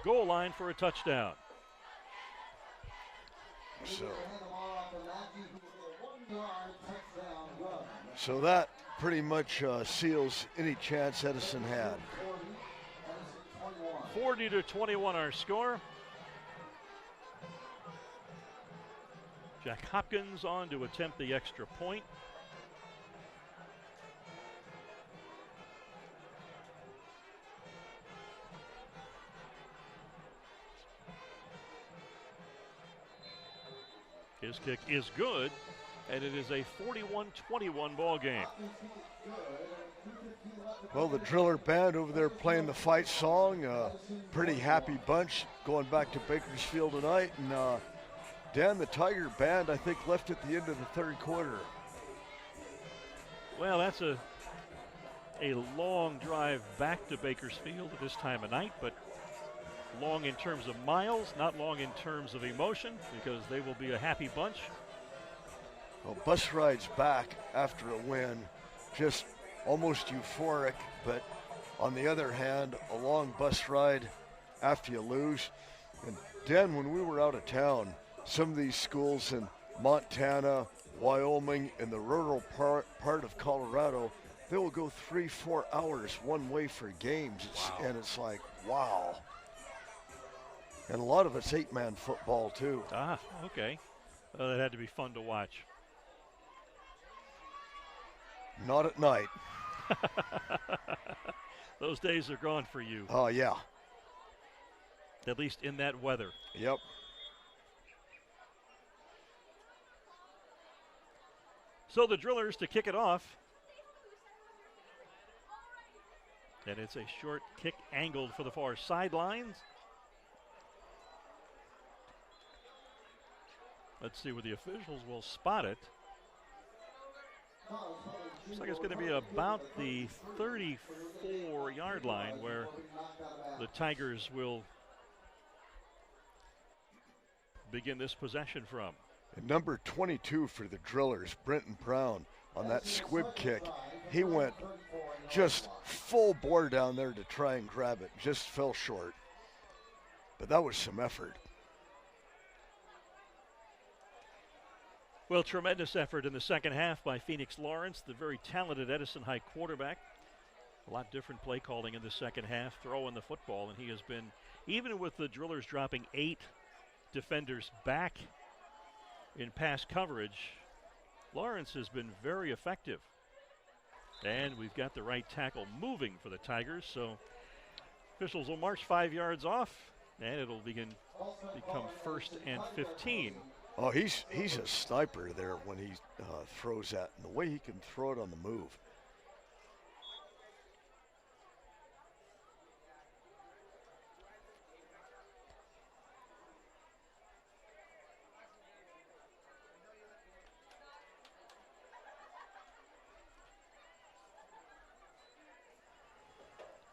goal line for a touchdown. So that pretty much seals any chance Edison had. 40-21 our score. Jack Hopkins on to attempt the extra point. His kick is good, and it is a 41-21 ball game. Well, the Driller Band over there playing the fight song. Pretty happy bunch going back to Bakersfield tonight. And Dan, the Tiger Band, I think, left at the end of the third quarter. Well, that's a long drive back to Bakersfield at this time of night, but long in terms of miles, not long in terms of emotion, because they will be a happy bunch. Well, bus rides back after a win, just almost euphoric, but on the other hand, a long bus ride after you lose. And Dan, when we were out of town, some of these schools in Montana, Wyoming, and the rural part of Colorado, they will go 3-4 hours one way for games. And it's like, wow. And a lot of it's 8-man football, too. Ah, okay. Well, that had to be fun to watch. Not at night. Those days are gone for you. Oh, yeah. At least in that weather. Yep. So the Drillers to kick it off. And it's a short kick angled for the far sidelines. Let's see where the officials will spot it. Looks like it's going to be about the 34-yard line where the Tigers will begin this possession from. And number 22 for the Drillers, Brenton Brown, on that squib kick. He went just full bore down there to try and grab it. Just fell short. But that was some effort. Well, tremendous effort in the second half by Phoenix Lawrence, the very talented Edison High quarterback. A lot different play calling in the second half, throwing the football, and he has been, even with the Drillers dropping 8 defenders back in pass coverage, Lawrence has been very effective. And we've got the right tackle moving for the Tigers, so officials will march 5 yards off, and it'll become 1st and 15. Oh, he's a sniper there when he throws that, and the way he can throw it on the move.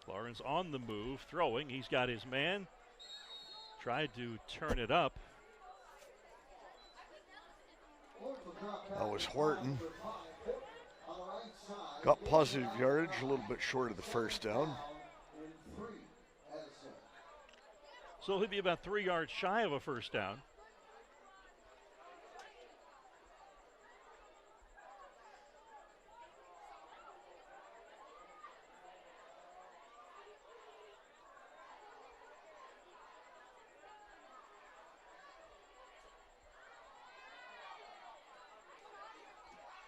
Lawrence on the move, throwing. He's got his man. Tried to turn it up. That was Horton. Got positive yardage, a little bit short of the first down. So he'll be about 3 yards shy of a first down.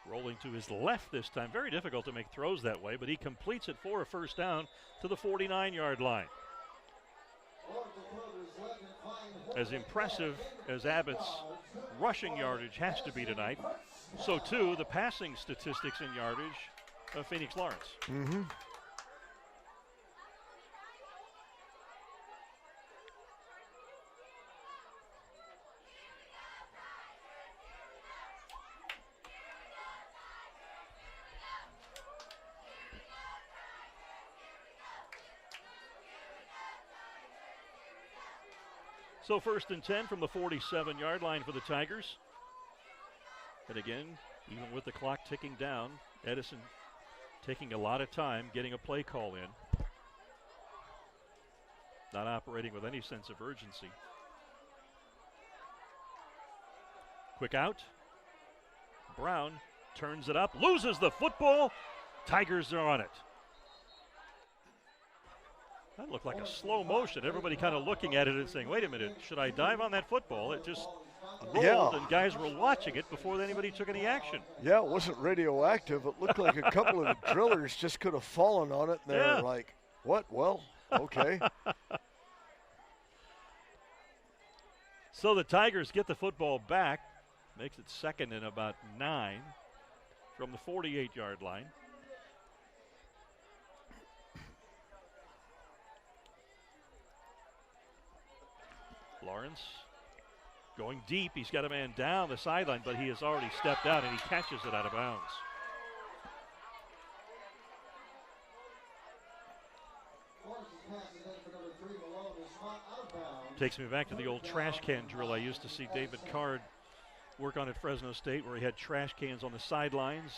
Rolling to his left this time. Very difficult to make throws that way, but he completes it for a first down to the 49-yard line. As impressive as Abbott's rushing yardage has to be tonight, so too the passing statistics and yardage of Phoenix Lawrence. Mm-hmm. So 1st and 10 from the 47-yard line for the Tigers. And again, even with the clock ticking down, Edison taking a lot of time getting a play call in. Not operating with any sense of urgency. Quick out. Brown turns it up, loses the football. Tigers are on it. That looked like a slow motion. Everybody kind of looking at it and saying, wait a minute, should I dive on that football? It just rolled, and guys were watching it before anybody took any action. Yeah, it wasn't radioactive. It looked like a couple of the drillers just could have fallen on it, and they're like, what? Well, okay. So the Tigers get the football back. Makes it 2nd and about 9 from the 48-yard line. Lawrence going deep. He's got a man down the sideline, but he has already stepped out and he catches it out of bounds. Takes me back to the old trash can drill I used to see David Card work on at Fresno State, where he had trash cans on the sidelines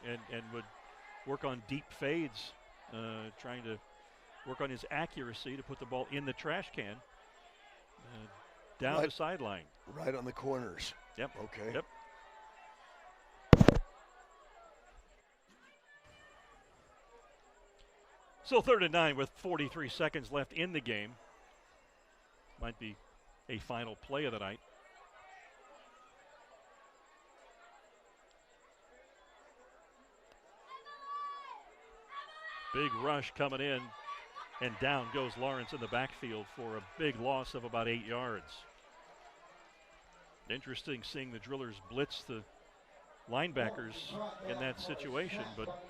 and would work on deep fades, trying to work on his accuracy to put the ball in the trash can. Down the sideline. Right on the corners. Yep. Okay. Yep. So 3rd and 9 with 43 seconds left in the game. Might be a final play of the night. Big rush coming in. And down goes Lawrence in the backfield for a big loss of about 8 yards. Interesting seeing the Drillers blitz the linebackers in that situation, but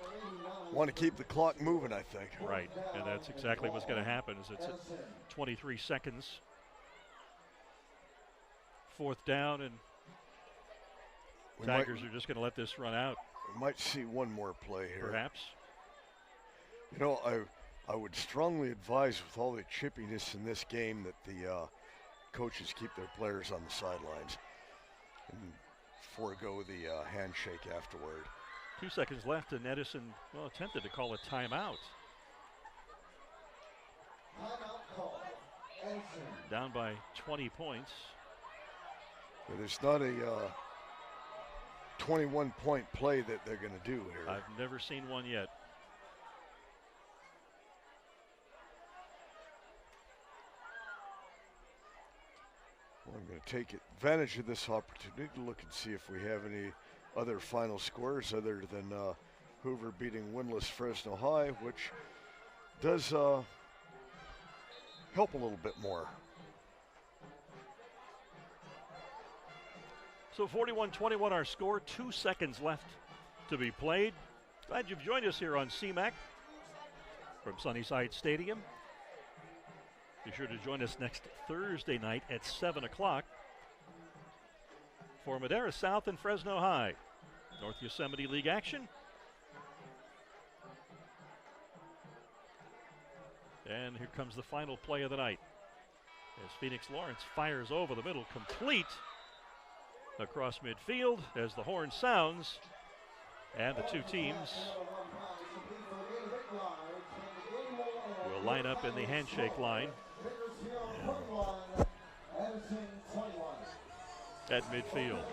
want to keep the clock moving, I think. Right, and that's exactly what's going to happen. Is it's at 23 seconds, 4th down, and Tigers are just going to let this run out. We might see one more play here. Perhaps. You know, I would strongly advise, with all the chippiness in this game, that the coaches keep their players on the sidelines and forego the handshake afterward. 2 seconds left, and Edison, well, attempted to call a timeout. Down by 20 points. Yeah, there's not a 21-point play that they're going to do here. I've never seen one yet. Well, I'm going to take advantage of this opportunity to look and see if we have any other final scores other than Hoover beating winless Fresno High, which does help a little bit more. So 41-21 our score, 2 seconds left to be played. Glad you've joined us here on CMAC from Sunnyside Stadium. Be sure to join us next Thursday night at 7 o'clock for Madera South and Fresno High. North Yosemite League action. And here comes the final play of the night as Phoenix Lawrence fires over the middle, complete across midfield as the horn sounds, and the two teams will line up in the handshake line at midfield.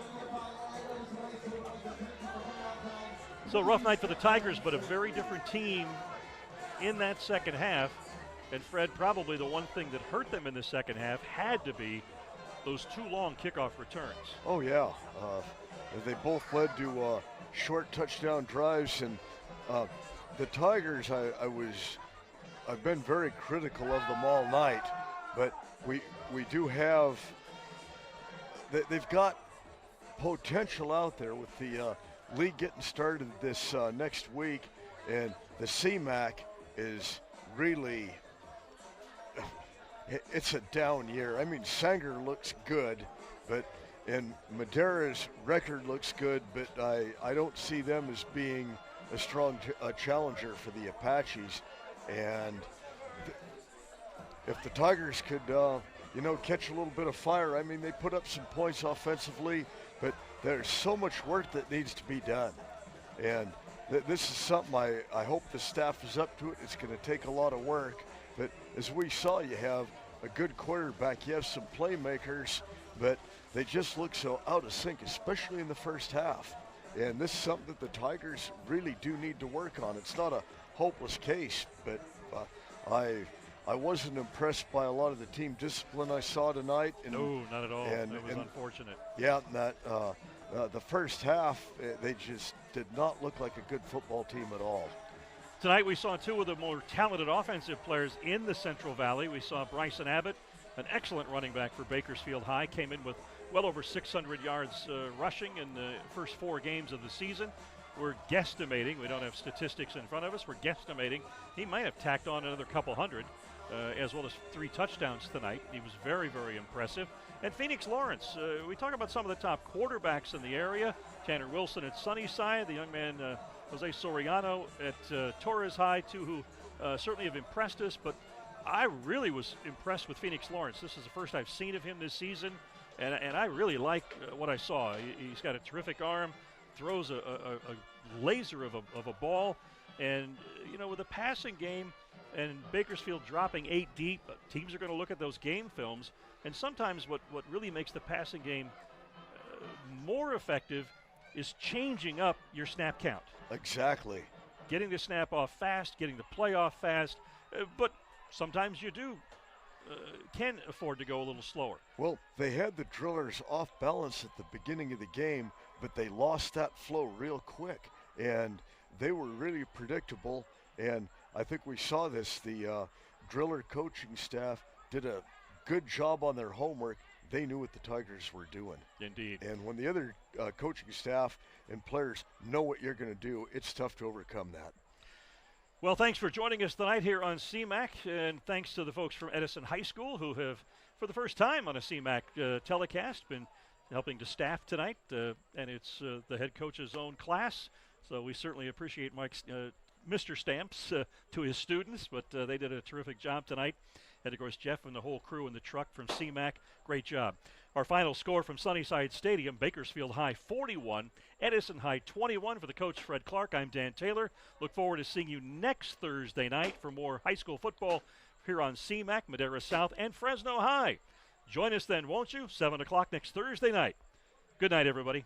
So rough night for the Tigers, but a very different team in that second half. And Fred, probably the one thing that hurt them in the second half had to be those 2 long kickoff returns. Oh yeah, they both led to short touchdown drives, and the Tigers, I've been very critical of them all night, but we do have, they've got potential out there with the league getting started this next week, and the CMAC is really, it's a down year. I mean, Sanger looks good, and Madera's record looks good, but I don't see them as being a strong challenger for the Apaches. And if the Tigers could, catch a little bit of fire, I mean, they put up some points offensively, but there's so much work that needs to be done. And this is something I hope the staff is up to it. It's going to take a lot of work. But as we saw, you have a good quarterback, you have some playmakers, but they just look so out of sync, especially in the first half. And this is something that the Tigers really do need to work on. It's not a hopeless case, but I wasn't impressed by a lot of the team discipline I saw tonight. No, not at all. It was unfortunate. Yeah, the first half, they just did not look like a good football team at all. Tonight we saw 2 of the more talented offensive players in the Central Valley. We saw Bryson Abbott, an excellent running back for Bakersfield High, came in with well over 600 yards rushing in the first 4 games of the season. We're guesstimating, we don't have statistics in front of us, we're guesstimating he might have tacked on another couple hundred, as well as 3 touchdowns tonight. He was very, very impressive. And Phoenix Lawrence, we talk about some of the top quarterbacks in the area. Tanner Wilson at Sunnyside, the young man Jose Soriano at Torres High, 2 who certainly have impressed us, but I really was impressed with Phoenix Lawrence. This is the first I've seen of him this season, and I really like what I saw. He's got a terrific arm, throws a laser of a ball, and with the passing game and Bakersfield dropping 8 deep, teams are going to look at those game films, and sometimes what really makes the passing game more effective is changing up your snap count. Exactly. Getting the snap off fast, getting the play off fast, but sometimes you can afford to go a little slower. Well, they had the drillers off balance at the beginning of the game, but they lost that flow real quick, and they were really predictable, and I think we saw this. The driller coaching staff did a good job on their homework. They knew what the Tigers were doing. Indeed. And when the other coaching staff and players know what you're going to do, it's tough to overcome that. Well, thanks for joining us tonight here on CMAC, and thanks to the folks from Edison High School who have, for the first time on a CMAC telecast, been helping to staff tonight, and it's the head coach's own class, so we certainly appreciate Mike's Mr. Stamps to his students, but they did a terrific job tonight. And, of course, Jeff and the whole crew in the truck from CMAC, great job. Our final score from Sunnyside Stadium, Bakersfield High 41, Edison High 21. For the coach, Fred Clark, I'm Dan Taylor. Look forward to seeing you next Thursday night for more high school football here on CMAC, Madera South, and Fresno High. Join us then, won't you? 7 o'clock next Thursday night. Good night, everybody.